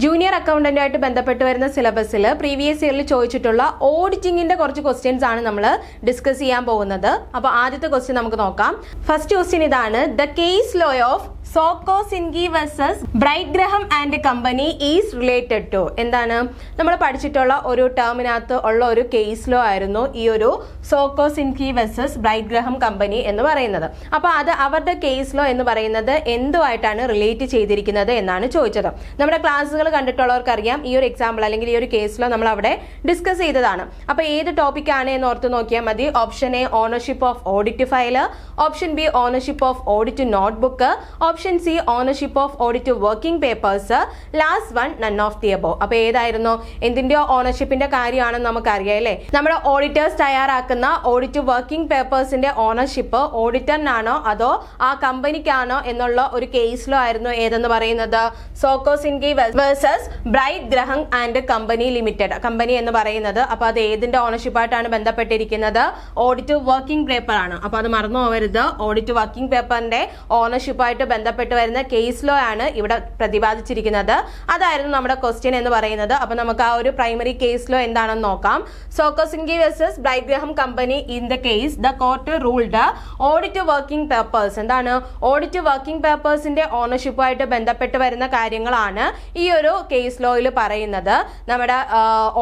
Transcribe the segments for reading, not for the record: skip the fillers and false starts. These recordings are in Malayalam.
ജൂനിയർ അക്കൗണ്ടന്റുമായിട്ട് ബന്ധപ്പെട്ട് വരുന്ന സിലബസിൽ പ്രീവിയസ് ഇയറിൽ ചോദിച്ചിട്ടുള്ള ഓഡിറ്റിംഗിന്റെ കുറച്ച് ക്വസ്റ്റ്യൻസ് ആണ് നമ്മൾ ഡിസ്കസ് ചെയ്യാൻ പോകുന്നത്. അപ്പോൾ ആദ്യത്തെ ക്വസ്റ്റ്യൻ നമുക്ക് നോക്കാം. ഫസ്റ്റ് ക്വസ്റ്റ്യൻ ഇതാണ്: the case law of Soko Sinki versus Bright Graham and company is related to. എന്താണ് നമ്മൾ പഠിച്ചിട്ടുള്ള ഒരു ടേമിനകത്ത് ഉള്ള ഒരു കേസ് ലോ ആയിരുന്നു ഈ ഒരു സോക്കോ സിൻകി വേഴ്സസ് ബ്രൈറ്റ് ഗ്രഹം കമ്പനി എന്ന് പറയുന്നത്. അപ്പോൾ അത് അവരുടെ കേസ് ലോ എന്ന് പറയുന്നത് എന്തുമായിട്ടാണ് റിലേറ്റ് ചെയ്തിരിക്കുന്നത് എന്നാണ് ചോദിച്ചത്. നമ്മുടെ ക്ലാസ്സുകൾ കണ്ടിട്ടുള്ളവർക്കറിയാം ഈ ഒരു എക്സാമ്പിൾ അല്ലെങ്കിൽ ഈ ഒരു കേസ് ലോ നമ്മൾ അവിടെ ഡിസ്കസ് ചെയ്തതാണ്. അപ്പോൾ ഏത് ടോപ്പിക് ആണ് എന്ന് ഓർത്ത് നോക്കിയാൽ മതി. Option A ownership of audit file, option B ownership of audit notebook, option C ownership of audit working papers, last one none of the above. അപ്പൊ ഏതായിരുന്നു എന്തിന്റെയോ ഓണർഷിപ്പിന്റെ കാര്യമാണെന്ന് നമുക്കറിയാം അല്ലേ. നമ്മുടെ ഓഡിറ്റേഴ്സ് തയ്യാറാക്കുന്ന ഓഡിറ്റ് വർക്കിംഗ് പേപ്പേഴ്സിന്റെ ഓണർഷിപ്പ് ഓഡിറ്ററിനാണോ അതോ ആ കമ്പനിക്കാണോ എന്നുള്ള ഒരു കേസിലോ ആയിരുന്നു ഏതെന്ന് പറയുന്നത് സോക്കോ Sinki versus Bright Graham and company limited company എന്ന് പറയുന്നത്. അപ്പൊ അത് ഏതിന്റെ ഓണർഷിപ്പായിട്ടാണ് ബന്ധപ്പെട്ടിരിക്കുന്നത്? ഓഡിറ്റ് വർക്കിംഗ് പേപ്പർ ആണ്. അപ്പൊ അത് മറന്നു പോകരുത്. ഓഡിറ്റ് വർക്കിംഗ് പേപ്പറിന്റെ ഓണർഷിപ്പായിട്ട് ബന്ധപ്പെട്ട് വരുന്ന കേസ് ലോ ആണ് ഇവിടെ പ്രതിപാദിച്ചിരിക്കുന്നത്. അതായിരുന്നു നമ്മുടെ ക്വസ്റ്റ്യൻ എന്ന് പറയുന്നത്. അപ്പൊ നമുക്ക് ആ ഒരു പ്രൈമറി കേസ് ലോ എന്താണെന്ന് നോക്കാം. സോക്കോ സിൻകി വേഴ്സസ് ബ്രൈറ്റ് ഗ്രഹം company in the case the court ruled audit working papers. എന്താണ് ഓഡിറ്റ് വർക്കിംഗ് പേപ്പേഴ്സിന്റെ ഓണർഷിപ്പുമായിട്ട് ബന്ധപ്പെട്ട് വരുന്ന കാര്യങ്ങളാണ് ഈ ഒരു കേസ് ലോയിൽ പറയുന്നത്. നമ്മുടെ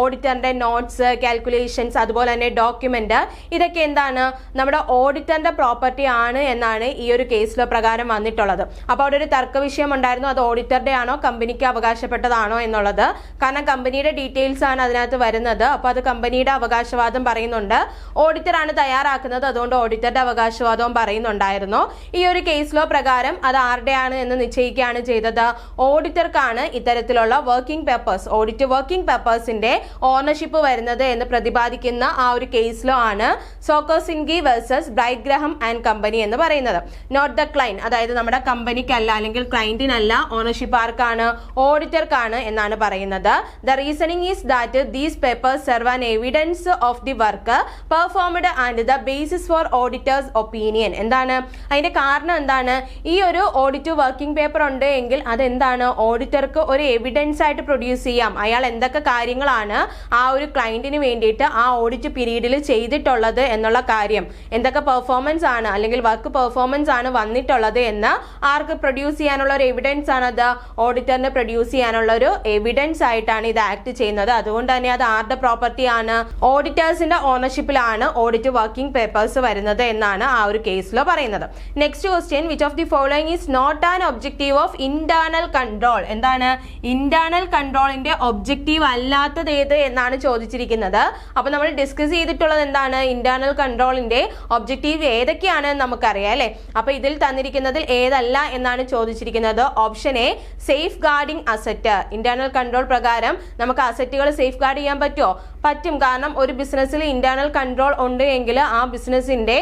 ഓഡിറ്ററിന്റെ നോട്ട്സ്, കാൽക്കുലേഷൻസ്, അതുപോലെ തന്നെ ഡോക്യുമെന്റ്, ഇതൊക്കെ എന്താണ് നമ്മുടെ ഓഡിറ്ററിന്റെ പ്രോപ്പർട്ടി ആണ് എന്നാണ് ഈ ഒരു കേസ് ലോ പ്രകാരം വന്നിട്ടുള്ളത്. അപ്പോൾ അവിടെ ഒരു തർക്ക വിഷയം ഉണ്ടായിരുന്നു, അത് ഓഡിറ്ററുടെ ആണോ കമ്പനിക്ക് അവകാശപ്പെട്ടതാണോ എന്നുള്ളത്. കാരണം കമ്പനിയുടെ ഡീറ്റെയിൽസ് ആണ് അതിനകത്ത് വരുന്നത്. അപ്പോൾ അത് കമ്പനിയുടെ അവകാശവാദം പറയുന്നുണ്ട്. ഓഡിറ്റർ ആണ് തയ്യാറാക്കുന്നത്, അതുകൊണ്ട് ഓഡിറ്ററുടെ അവകാശവാദവും പറയുന്നുണ്ടായിരുന്നു. ഈ ഒരു കേസ് ലോ പ്രകാരം അത് ആരുടെയാണ് എന്ന് നിശ്ചയിക്കുകയാണ് ചെയ്തത്. ഓഡിറ്റർക്കാണ് ഇത്തരത്തിലുള്ള വർക്കിംഗ് പേപ്പേഴ്സ്, ഓഡിറ്റ് വർക്കിംഗ് പേപ്പേഴ്സിന്റെ ഓണർഷിപ്പ് വരുന്നത് എന്ന് പ്രതിപാദിക്കുന്ന ആ ഒരു കേസ് ലോ ആണ് Soko Sinki versus Bright Graham and company എന്ന് പറയുന്നത്. നോട്ട് ദ ക്ലൈന്റ്, അതായത് നമ്മുടെ കമ്പനിക്കല്ല അല്ലെങ്കിൽ ക്ലയന്റിനല്ല ഓണർഷിപ്പ് ആർക്കാണ്? ഓഡിറ്റർക്കാണ് എന്നാണ് പറയുന്നത്. The reasoning is that these papers serve an evidence of the work performed and the basis for auditors opinion. എന്താണ് അതിന്റെ കാരണം? എന്താണ് ഈ ഒരു ഓഡിറ്റ് വർക്കിംഗ് പേപ്പർ ഉണ്ട് എങ്കിൽ അതെന്താണ് ഓഡിറ്റർക്ക് ഒരു എവിഡൻസ് ആയിട്ട് പ്രൊഡ്യൂസ് ചെയ്യാം. അയാൾ എന്തൊക്കെ കാര്യങ്ങളാണ് ആ ഒരു ക്ലയന്റിന് വേണ്ടിയിട്ട് ആ ഓഡിറ്റ് പീരീഡിൽ ചെയ്തിട്ടുള്ളത് എന്നുള്ള കാര്യം, എന്തൊക്കെ പെർഫോമൻസ് ആണ് അല്ലെങ്കിൽ വർക്ക് പെർഫോമൻസ് ആണ് വന്നിട്ടുള്ളത് എന്ന് ആർക്ക് പ്രൊഡ്യൂസ് ചെയ്യാനുള്ള ഒരു എവിഡൻസ് ആണ്? അത് ഓഡിറ്ററിന് പ്രൊഡ്യൂസ് ചെയ്യാനുള്ള ഒരു എവിഡൻസ് ആയിട്ടാണ് ഇത് ആക്ട് ചെയ്യുന്നത്. അതുകൊണ്ട് തന്നെ അത് ആരുടെ പ്രോപ്പർട്ടി ആണ്? ഓഡിറ്റേഴ്സിന്റെ ഓണർഷിപ്പിലാണ് ഓഡിറ്റ് വർക്കിംഗ് പേപ്പേഴ്സ് വരുന്നത് എന്നാണ് ആ ഒരു കേസിലോ പറയുന്നത്. Next question: which of the following is not an objective of internal control? എന്താണ് ഇന്റേണൽ കൺട്രോളിന്റെ ഒബ്ജക്റ്റീവ് അല്ലാത്തത് ഏത് എന്നാണ് ചോദിച്ചിരിക്കുന്നത്. അപ്പൊ നമ്മൾ ഡിസ്കസ് ചെയ്തിട്ടുള്ളത് എന്താണ്? ഇന്റേണൽ കൺട്രോളിന്റെ ഒബ്ജക്റ്റീവ് ഏതൊക്കെയാണ് നമുക്കറിയാം അല്ലെ. അപ്പൊ ഇതിൽ തന്നിരിക്കുന്നതിൽ ഏതല്ല എന്നാണ് ചോദിച്ചിരിക്കുന്നത്. Option A safe guarding asset. Internal control പ്രകാരം നമുക്ക് അസറ്റുകൾ സേഫ് ഗാർഡ് ചെയ്യാൻ പറ്റുമോ? പറ്റും. കാരണം ഒരു ബിസിനസ്സിൽ ഇന്റേണൽ കൺട്രോൾ ഉണ്ട് എങ്കിൽ ആ ബിസിനസിന്റെ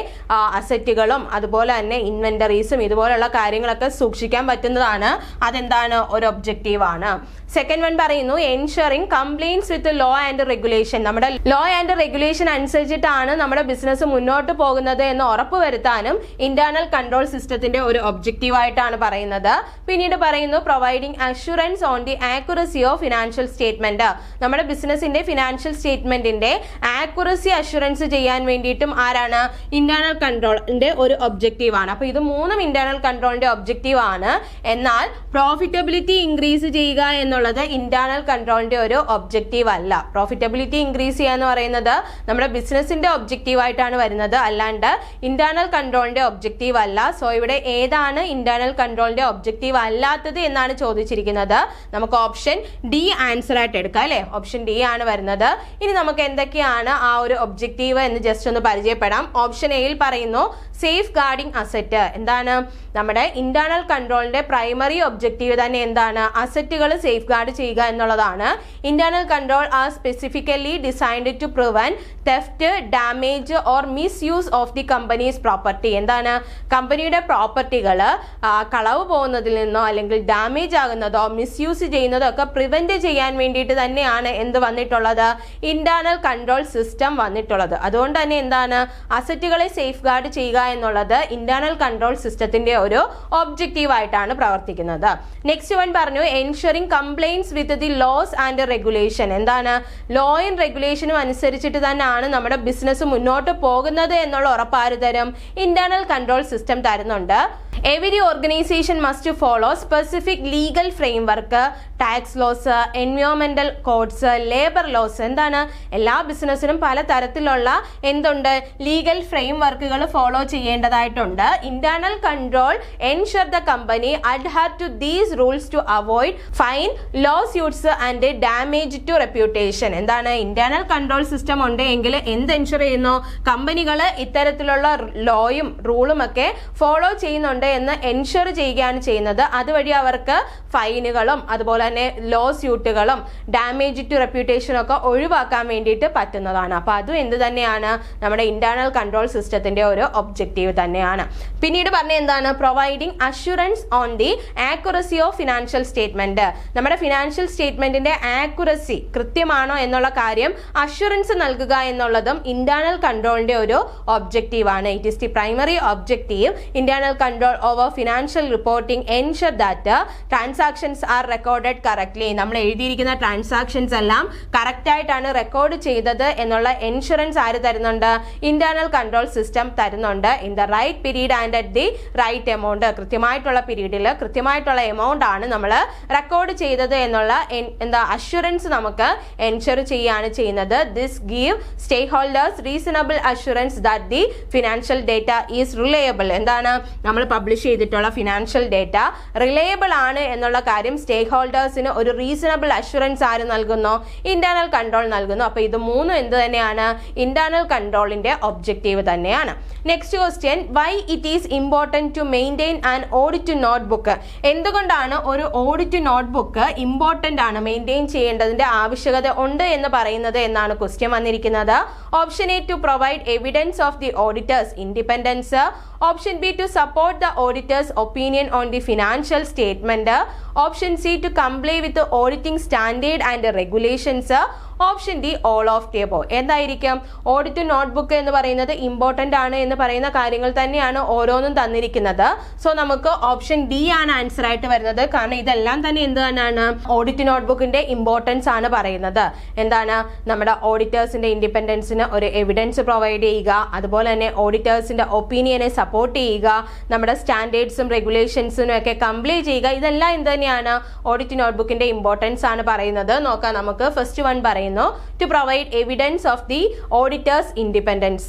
അസറ്റുകളും അതുപോലെ തന്നെ ഇൻവെന്ററീസും ഇതുപോലുള്ള കാര്യങ്ങളൊക്കെ സൂക്ഷിക്കാൻ പറ്റുന്നതാണ്. അതെന്താണ്? ഒരു ഒബ്ജക്റ്റീവ് ആണ്. സെക്കൻഡ് വൺ പറയുന്നു ensuring compliance with law and regulation. നമ്മുടെ ലോ ആൻഡ് റെഗുലേഷൻ അനുസരിച്ചിട്ടാണ് നമ്മുടെ ബിസിനസ് മുന്നോട്ട് പോകുന്നത് എന്ന് ഉറപ്പുവരുത്താനും ഇന്റേണൽ കൺട്രോൾ സിസ്റ്റത്തിന്റെ ഒരു ഒബ്ജക്റ്റീവ് ആയിട്ടാണ് പറയുന്നത്. പിന്നീട് പറയുന്നു providing assurance on the accuracy of financial statement. നമ്മുടെ ബിസിനസിന്റെ ഫിനാൻഷ്യൽ സ്റ്റേറ്റ്മെന്റിന്റെ ആക്യുറസി അഷുറൻസ് ചെയ്യാൻ വേണ്ടിയിട്ടും ആരാണ്? ഇന്റേണൽ കൺട്രോളിന്റെ ഒരു ഒബ്ജക്റ്റീവ് ആണ്. അപ്പൊ ഇത് മൂന്നും ഇന്റേണൽ കൺട്രോളിന്റെ ഒബ്ജക്റ്റീവ് ആണ്. എന്നാൽ പ്രോഫിറ്റബിലിറ്റി ഇൻക്രീസ് ചെയ്യുക എന്നുള്ളത് ഇന്റേണൽ കൺട്രോളിന്റെ ഒരു ഒബ്ജക്റ്റീവ് അല്ല. പ്രോഫിറ്റബിലിറ്റി ഇൻക്രീസ് ചെയ്യുക എന്ന് പറയുന്നത് നമ്മുടെ ബിസിനസിന്റെ ഒബ്ജക്റ്റീവ് ആയിട്ടാണ് വരുന്നത്, അല്ലാണ്ട് ഇന്റേണൽ കൺട്രോളിന്റെ ഒബ്ജക്റ്റീവ് അല്ല. സോ ഇവിടെ ഏതാണ് ഇന്റേണൽ കൺട്രോളിന്റെ ഒബ്ജക്റ്റീവ് അല്ലാത്തത് എന്നാണ് ചോദിച്ചിരിക്കുന്നത്. നമുക്ക് ഓപ്ഷൻ ഡി ആൻസർ ആയിട്ട് എടുക്കാം അല്ലെ. ഓപ്ഷൻ ഡി ആണ് വരുന്നത്. ഇനി നമുക്ക് എന്തൊക്കെയാണ് ആ ഒരു ഒബ്ജക്റ്റീവ് എന്ന് ജസ്റ്റ് ഒന്ന് പരിചയപ്പെടാം. ഓപ്ഷൻ എയിൽ പറയുന്നു സേഫ് ഗാർഡിംഗ് അസറ്റ്. എന്താണ് നമ്മുടെ ഇന്റേണൽ കൺട്രോളിന്റെ പ്രൈമറി ഒബ്ജക്റ്റീവ് തന്നെ? എന്താണ്? അസറ്റുകൾ സേഫ് ഗാർഡ് ചെയ്യുക എന്നുള്ളതാണ്. Internal control are specifically designed to prevent theft, damage or misuse of the company's property. എന്താണ് കമ്പനിയുടെ പ്രോപ്പർട്ടികൾ കളവ് പോകുന്നതിൽ നിന്നോ അല്ലെങ്കിൽ ഡാമേജ് ആകുന്നതോ മിസ്യൂസ് ചെയ്യുന്നതോ ഒക്കെ പ്രിവെന്റ് ചെയ്യാൻ വേണ്ടിയിട്ട് തന്നെയാണ് എന്ത് വന്നിട്ടുള്ളത്? ഇന്റേണൽ കൺട്രോൾ സിസ്റ്റം വന്നിട്ടുള്ളത്. അതുകൊണ്ട് തന്നെ എന്താണ്, അസറ്റുകളെ സേഫ് ഗാർഡ് ചെയ്യുക എന്നുള്ളത് ഇന്റേണൽ കൺട്രോൾ സിസ്റ്റത്തിന്റെ ഒരു ഒബ്ജക്റ്റീവ് ആയിട്ടാണ് പ്രവർത്തിക്കുന്നത്. നെക്സ്റ്റ് വൺ പറഞ്ഞു ensuring compliance with the laws and regulation. എന്താണ്, ലോയും റെഗുലേഷനും അനുസരിച്ചിട്ട് തന്നെയാണ് നമ്മുടെ ബിസിനസ് മുന്നോട്ട് പോകുന്നത് എന്നുള്ള ഉറപ്പ് ആര് തരും, ഇന്റേണൽ കൺട്രോൾ സിസ്റ്റം തരുന്നുണ്ട്. Every organisation must follow specific legal framework, tax laws, എൻവയോൺമെന്റൽ കോഡ്സ്, ലേബർ ലോസ്. എന്താണ്, എല്ലാ ബിസിനസ്സിനും പല തരത്തിലുള്ള എന്തുണ്ട്, ലീഗൽ ഫ്രെയിം വർക്കുകൾ ഫോളോ ചെയ്യേണ്ടതായിട്ടുണ്ട്. Internal control ensure the company adhere to these rules to avoid fine, lawsuits and damage to reputation. എന്താണ്, ഇന്റേണൽ കൺട്രോൾ സിസ്റ്റം ഉണ്ട് എങ്കിൽ എന്ത് എൻഷുർ ചെയ്യുന്നു, കമ്പനികൾ ഇത്തരത്തിലുള്ള ലോയും റൂളും ഒക്കെ ഫോളോ ചെയ്യുന്നുണ്ട് എന്ന് എൻഷുർ ചെയ്യുകയാണ് ചെയ്യുന്നത്. അതുവഴി അവർക്ക് ഫൈനുകളും അതുപോലെ തന്നെ ലോ സ്യൂട്ടുകളും ഡാമേജ് ടു റെപ്യൂട്ടേഷനും ഒക്കെ ഒഴിവാക്കാൻ വേണ്ടിയിട്ട് പറ്റുന്നതാണ്. അപ്പൊ അതും എന്ത് തന്നെയാണ്, നമ്മുടെ ഇന്റേണൽ കൺട്രോൾ സിസ്റ്റത്തിന്റെ ഒരു ഒബ്ജക്റ്റീവ് തന്നെയാണ്. പിന്നീട് പറഞ്ഞ എന്താണ്, providing assurance on the accuracy of financial statement. നമ്മുടെ ഫിനാൻഷ്യൽ സ്റ്റേറ്റ്മെന്റിന്റെ ആക്യുറസി കൃത്യമാണോ എന്നുള്ള കാര്യം അഷുറൻസ് നൽകുക എന്നുള്ളതും ഇന്റേണൽ കൺട്രോളിന്റെ ഒരു ഒബ്ജക്റ്റീവ് ആണ്. It is the primary objective. Internal control over financial reporting ensure that transactions are recorded correctly. നമ്മൾ എഴുതിയിരിക്കുന്ന ട്രാൻസാക്ഷൻസ് എല്ലാം കറക്റ്റ് ആയിട്ടാണ് റെക്കോർഡ് ചെയ്തത് എന്നുള്ള ഇൻഷുറൻസ് ആര് തരുന്നുണ്ട്, ഇന്റേണൽ കൺട്രോൾ സിസ്റ്റം തരുന്നുണ്ട്. In the right period and at the right amount. കൃത്യമായിട്ടുള്ള പീരീഡിൽ കൃത്യമായിട്ടുള്ള എമൗണ്ട് ആണ് നമ്മൾ റെക്കോർഡ് ചെയ്തത് എന്നുള്ള അഷുറൻസ് നമുക്ക് എൻഷുർ ചെയ്യാണ് ചെയ്യുന്നത്. This give stakeholders reasonable assurance that the financial data is reliable. എന്താണ്, നമ്മൾ പബ്ലിഷ് ചെയ്തിട്ടുള്ള ഫിനാൻഷ്യൽ ഡേറ്റ റിലയബിൾ ആണ് എന്നുള്ള കാര്യം സ്റ്റേക്ക് ഹോൾഡേഴ്സിന് ഒരു റീസണബിൾ അഷുറൻസ് ആര് നൽകുന്നു, ഇന്റേണൽ കൺട്രോൾ നൽകുന്നു. അപ്പൊ ഇത് മൂന്നും എന്ത് തന്നെയാണ്, ഇന്റേണൽ കൺട്രോളിന്റെ ഒബ്ജക്റ്റീവ് തന്നെയാണ്. Next question, why it is important to maintain an audit notebook. എന്തുകൊണ്ടാണ് ഒരു ഓഡിറ്റ് നോട്ട്ബുക്ക് ഇമ്പോർട്ടന്റ് ആണ്, മെയിൻറ്റെയിൻ ചെയ്യേണ്ടതിന്റെ ആവശ്യകത ഉണ്ട് എന്ന് പറയുന്നത് എന്നാണ് ക്വസ്റ്റ്യൻ വന്നിരിക്കുന്നത്. Option A, to provide evidence of the auditor's independence. Option B, to support the auditor's opinion on the financial statement. Option C, to comply with auditing standard and regulations. Option D, all of the above. എന്തായിരിക്കും, ഓഡിറ്റ് നോട്ട്ബുക്ക് എന്ന് പറയുന്നത് ഇമ്പോർട്ടന്റ് ആണ് എന്ന് പറയുന്ന കാര്യങ്ങൾ തന്നെയാണ് ഓരോന്നും തന്നിരിക്കുന്നത്. സോ നമുക്ക് ഓപ്ഷൻ ഡി ആണ് ആൻസർ ആയിട്ട് വരുന്നത്. കാരണം ഇതെല്ലാം തന്നെ എന്ത് തന്നെയാണ്, ഓഡിറ്റ് നോട്ട്ബുക്കിന്റെ ഇമ്പോർട്ടൻസ് ആണ് പറയുന്നത്. എന്താണ്, നമ്മുടെ ഓഡിറ്റേഴ്സിന്റെ ഇൻഡിപെൻഡൻസിന് ഒരു എവിഡൻസ് പ്രൊവൈഡ് ചെയ്യുക, അതുപോലെ തന്നെ ഓഡിറ്റേഴ്സിന്റെ ഒപ്പീനിയനെ സപ്പോർട്ട് ചെയ്യുക, നമ്മുടെ സ്റ്റാൻഡേർഡ്സും റെഗുലേഷൻസിനും ഒക്കെ കംപ്ലൈ ചെയ്യുക. ഇതെല്ലാം എന്ത് തന്നെയാണ്, ഓഡിറ്റ് നോട്ട്ബുക്കിന്റെ ഇമ്പോർട്ടൻസ് ആണ് പറയുന്നത്. നോക്കാം നമുക്ക്. ഫസ്റ്റ് വൺ പറയുന്നു, to provide evidence of the auditor's independence.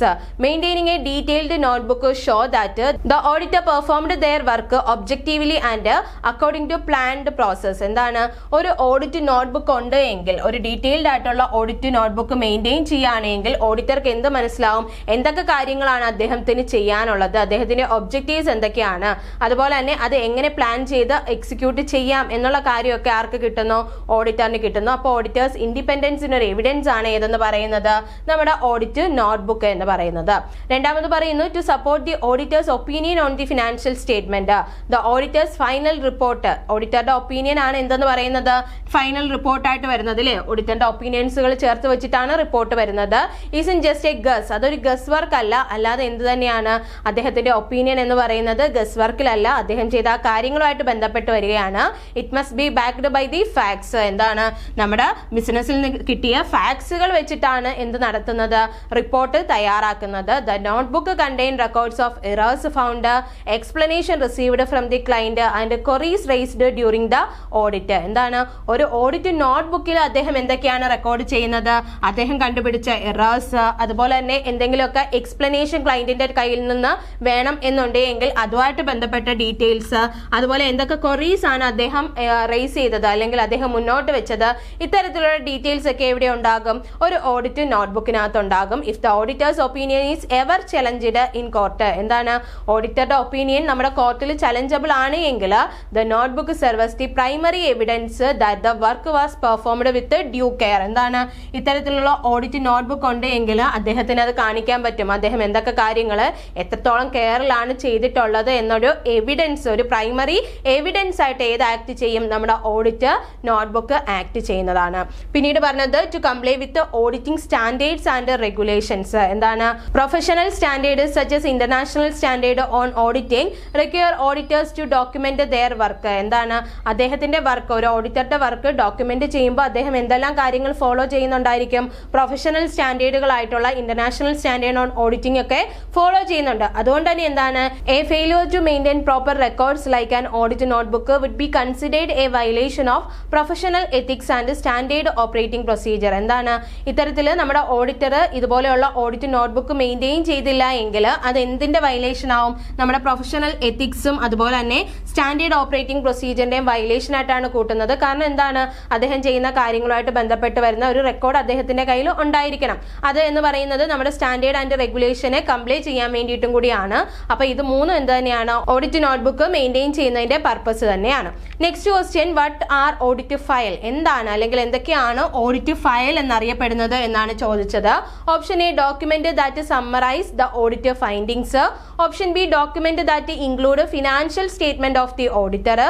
Maintaining a detailed notebook show that the auditor performed their work objectively and according to planned process. എന്താണ്, ഒരു ഓഡിറ്റ് നോട്ട്ബുക്ക് ഉണ്ട് എങ്കിൽ, ഒരു ഡീറ്റെയിൽഡ് ആയിട്ടുള്ള ഓഡിറ്റ് നോട്ട്ബുക്ക് മെയിൻറ്റെയിൻ ചെയ്യുകയാണെങ്കിൽ ഓഡിറ്റർക്ക് എന്ത് മനസ്സിലാവും, എന്തൊക്കെ കാര്യങ്ങളാണ് അദ്ദേഹത്തിന് ചെയ്യാനുള്ളത്, അദ്ദേഹത്തിന്റെ ഒബ്ജക്റ്റീവ്സ് എന്തൊക്കെയാണ്, അതുപോലെ തന്നെ അത് എങ്ങനെ പ്ലാൻ ചെയ്ത് എക്സിക്യൂട്ട് ചെയ്യാം എന്നുള്ള കാര്യമൊക്കെ ആർക്ക് കിട്ടുന്നു, ഓഡിറ്ററിന് കിട്ടുന്നു. അപ്പോൾ ഓഡിറ്റേഴ്സ് ഇൻഡിപെൻഡൻസ് ഒരു എവിഡൻസ് ആണ് ഏതെന്ന് പറയുന്നത്, നമ്മുടെ ഓഡിറ്റ് നോട്ട്ബുക്ക് എന്ന് പറയുന്നത്. രണ്ടാമത് പറയുന്നു, to support the auditor's opinion on the financial statement. The auditor's final report. ഓഡിറ്ററുടെ ഒപ്പീനിയൻ ആണ് എന്തെന്ന് പറയുന്നത്, ഫൈനൽ റിപ്പോർട്ടായിട്ട് വരുന്നത് അല്ലേ. ഓഡിറ്ററിന്റെ ഒപ്പീനിയൻസുകൾ ചേർത്ത് വെച്ചിട്ടാണ് റിപ്പോർട്ട് വരുന്നത്. Is in just A guess. അതൊരു ഗസ് വർക്ക് അല്ല, അല്ലാതെ എന്ത് തന്നെയാണ്, അദ്ദേഹത്തിന്റെ ഒപ്പീനിയൻ എന്ന് പറയുന്നത് ഗസ് വർക്കിലല്ല, അദ്ദേഹം ചെയ്ത ആ കാര്യങ്ങളുമായിട്ട് ബന്ധപ്പെട്ട് വരികയാണ്. It must be backed by the facts. എന്താണ്, നമ്മുടെ ബിസിനസ്സിൽ നിന്ന് കിട്ടിയ ഫാക്ട്സുകൾ വെച്ചിട്ടാണ് എന്ത് നടത്തുന്നത്, റിപ്പോർട്ട് തയ്യാറാക്കുന്നത്. The notebook contain records of errors found, explanation received from the client and queries raised during the audit. എന്താണ്, ഒരു ഓഡിറ്റ് നോട്ട്ബുക്കിൽ അദ്ദേഹം എന്തൊക്കെയാണ് റെക്കോർഡ് ചെയ്യുന്നത്, അദ്ദേഹം കണ്ടുപിടിച്ച എറേഴ്സ്, അതുപോലെ തന്നെ എന്തെങ്കിലുമൊക്കെ എക്സ്പ്ലനേഷൻ ക്ലയന്റിന്റെ കയ്യിൽ നിന്ന് വേണം എന്നുണ്ടെങ്കിൽ അതുമായിട്ട് ബന്ധപ്പെട്ട ഡീറ്റെയിൽസ്, അതുപോലെ എന്തൊക്കെ ക്വറീസ് ആണ് അദ്ദേഹം റേസ് ചെയ്തത് അല്ലെങ്കിൽ അദ്ദേഹം മുന്നോട്ട് വെച്ചത്, ഇത്തരത്തിലുള്ള ഡീറ്റെയിൽസ് ഒക്കെ എവിടെ ഉണ്ടാകും, ഒരു ഓഡിറ്റ് നോട്ട്ബുക്കിനകത്ത് ഉണ്ടാകും. If the auditor's opinion is ever challenged in court. എന്താണ്, ഓഡിറ്ററുടെ ഒപ്പീനിയൻ നമ്മുടെ കോർട്ടിൽ ചലഞ്ചബിൾ ആണ് എങ്കിൽ the notebook serves the primary evidence that the work was performed with due care. എന്താണ്, ഇത്തരത്തിലുള്ള ഓഡിറ്റ് നോട്ട്ബുക്ക് ഉണ്ട് എങ്കിൽ അദ്ദേഹത്തിന് അത് കാണിക്കാൻ പറ്റും, അദ്ദേഹം എന്തൊക്കെ കാര്യങ്ങൾ എത്രത്തോളം കെയറിലാണ് ചെയ്തിട്ടുള്ളത് എന്നൊരു എവിഡൻസ്, ഒരു പ്രൈമറി എവിഡൻസ് ആയിട്ട് ഏത് ആക്ട് ചെയ്യും, നമ്മുടെ ഓഡിറ്റ് നോട്ട്ബുക്ക് ആക്ട് ചെയ്യുന്നതാണ്. പിന്നീട് പറഞ്ഞത് order to comply with the auditing standards and regulations. എന്താണ് professional standards such as international standard on auditing require auditors to document their work. എന്താണ് അദ്ദേഹത്തിന്റെ വർക്ക്, ഒരു ഓഡിറ്ററുടെ വർക്ക് ഡോക്യുമെന്റ് ചെയ്യുമ്പോൾ അദ്ദേഹം എന്തെല്ലാം കാര്യങ്ങൾ ഫോളോ ചെയ്യുന്നുണ്ടായിരിക്കും? പ്രൊഫഷണൽ സ്റ്റാൻഡേർഡുകളായിട്ടുള്ള ഇന്റർനാഷണൽ സ്റ്റാൻഡേർഡ് ഓൺ ഓഡിറ്റിംഗ് ഒക്കെ ഫോളോ ചെയ്യുന്നുണ്ട്. അതുകൊണ്ട് തന്നെ എന്താണ് a failure to maintain proper records like an audit notebook would be considered a violation of professional ethics and standard operating procedure. എന്താണ് ഇത്തരത്തിൽ നമ്മുടെ ഓഡിറ്റർ ഇതുപോലെയുള്ള ഓഡിറ്റ് നോട്ട്ബുക്ക് മെയിൻറ്റെയിൻ ചെയ്തില്ല എങ്കിൽ അത് എന്തിന്റെ വയലേഷൻ ആവും? നമ്മുടെ പ്രൊഫഷണൽ എത്തിക്സും അതുപോലെ തന്നെ സ്റ്റാൻഡേർഡ് ഓപ്പറേറ്റിംഗ് പ്രൊസീജിയറിന്റെയും വയലേഷൻ ആയിട്ടാണ് കൂട്ടുന്നത്. കാരണം എന്താണ് അദ്ദേഹം ചെയ്യുന്ന കാര്യങ്ങളുമായിട്ട് ബന്ധപ്പെട്ട് വരുന്ന ഒരു റെക്കോർഡ് അദ്ദേഹത്തിന്റെ കയ്യിൽ ഉണ്ടായിരിക്കണം. അത് എന്ന് പറയുന്നത് നമ്മുടെ സ്റ്റാൻഡേർഡ് ആൻഡ് റെഗുലേഷനെ കംപ്ലൈ ചെയ്യാൻ വേണ്ടിയിട്ടും കൂടിയാണ്. അപ്പൊ ഇത് മൂന്നും എന്ത് തന്നെയാണ്? ഓഡിറ്റ് നോട്ട്ബുക്ക് മെയിൻറ്റെയിൻ ചെയ്യുന്നതിന്റെ പർപ്പസ് തന്നെയാണ്. Next question, what are audit file? എന്താണ് അല്ലെങ്കിൽ എന്തൊക്കെയാണ് ഓഡിറ്റ് ഫയൽ എന്നറിയപ്പെടുന്നത് എന്നാണ് ചോദിച്ചത്. Option A, document that summarise the audit findings. Option B, document that include financial statement of the auditor.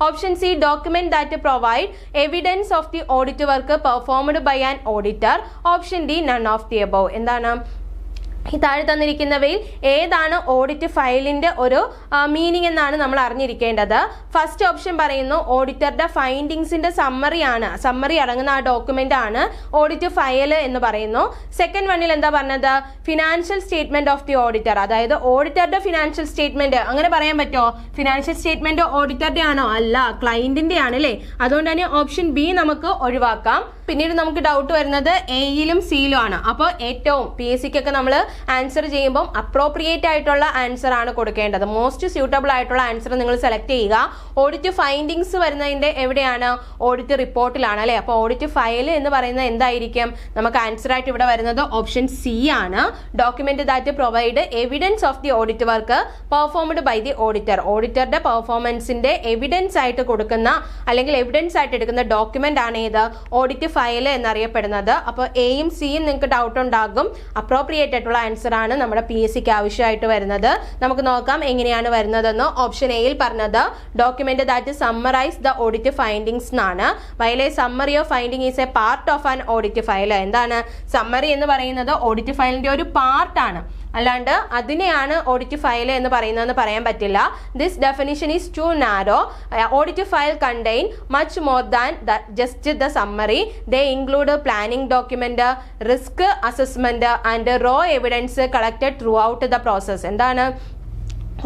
Option C, document that provide evidence of the audit work performed by an auditor. Option D, none of the above. എന്താണ് ഈ താഴെ തന്നിരിക്കുന്നവയിൽ ഏതാണ് ഓഡിറ്റ് ഫയലിന്റെ ഒരു മീനിങ് എന്നാണ് നമ്മൾ അറിഞ്ഞിരിക്കേണ്ടത്. ഫസ്റ്റ് ഓപ്ഷൻ പറയുന്നു ഓഡിറ്ററുടെ ഫൈൻഡിങ്സിന്റെ സമ്മറി അടങ്ങുന്ന ആ ഡോക്യുമെന്റ് ആണ് ഓഡിറ്റ് ഫയൽ എന്ന് പറയുന്നു. സെക്കൻഡ് വണ്ണിൽ എന്താ പറഞ്ഞത്? Financial statement of the auditor, അതായത് ഓഡിറ്ററുടെ ഫിനാൻഷ്യൽ സ്റ്റേറ്റ്മെന്റ്. അങ്ങനെ പറയാൻ പറ്റുമോ? ഫിനാൻഷ്യൽ സ്റ്റേറ്റ്മെന്റ് ഓഡിറ്ററുടെ ആണോ? അല്ല, ക്ലയന്റിന്റെ ആണ് അല്ലേ. അതുകൊണ്ട് തന്നെ ഓപ്ഷൻ ബി നമുക്ക് ഒഴിവാക്കാം. പിന്നീട് നമുക്ക് ഡൗട്ട് വരുന്നത് എയിലും സിയിലും ആണ്. അപ്പോൾ ഏറ്റവും PSC ഒക്കെ നമ്മൾ ആൻസർ ചെയ്യുമ്പോൾ അപ്രോപ്രിയേറ്റ് ആയിട്ടുള്ള ആൻസർ ആണ് കൊടുക്കേണ്ടത്. മോസ്റ്റ് സ്യൂട്ടബിൾ ആയിട്ടുള്ള ആൻസർ നിങ്ങൾ സെലക്ട് ചെയ്യുക. ഓഡിറ്റ് ഫൈൻഡിങ്സ് വരുന്നതിന്റെ എവിടെയാണ്? ഓഡിറ്റ് റിപ്പോർട്ടിലാണ് അല്ലെ. അപ്പോൾ ഓഡിറ്റ് ഫയൽ എന്ന് പറയുന്നത് എന്തായിരിക്കും? നമുക്ക് ആൻസർ ആയിട്ട് ഇവിടെ വരുന്നത് ഓപ്ഷൻ സി ആണ്. Document that provide evidence of the audit work performed by the auditor. ഓഡിറ്ററുടെ പെർഫോമൻസിന്റെ എവിഡൻസ് ആയിട്ട് കൊടുക്കുന്ന അല്ലെങ്കിൽ എവിഡൻസ് ആയിട്ട് എടുക്കുന്ന ഡോക്യുമെന്റ് ആണ് ഏത്? ഓഡിറ്റ് ഫയൽ എന്നറിയപ്പെടുന്നത്. അപ്പോൾ എയും സിയും നിങ്ങൾക്ക് ഡൗട്ട് ഉണ്ടാകും. അപ്രോപ്രിയേറ്റ് ആയിട്ടുള്ള ആൻസർ ആണ് നമ്മുടെ PSCക്ക് ആവശ്യമായിട്ട് വരുന്നത്. നമുക്ക് നോക്കാം എങ്ങനെയാണ് വരുന്നതെന്ന്. ഓപ്ഷൻ എയിൽ പറഞ്ഞത് document that summarise the audit findings എന്നാണ്. While a summary of finding is a part of an audit file. എന്താണ് സമ്മറി എന്ന് പറയുന്നത്? ഓഡിറ്റ് ഫയലിന്റെ ഒരു പാർട്ടാണ്, അല്ലാണ്ട് അതിനെയാണ് ഓഡിറ്റ് ഫയൽ എന്ന് പറയുന്നതെന്ന് പറയാൻ പറ്റില്ല. This definition is too narrow. Audit file contain much more than just the summary. They include planning document, risk assessment and raw evidence collected throughout the process. എന്താണ്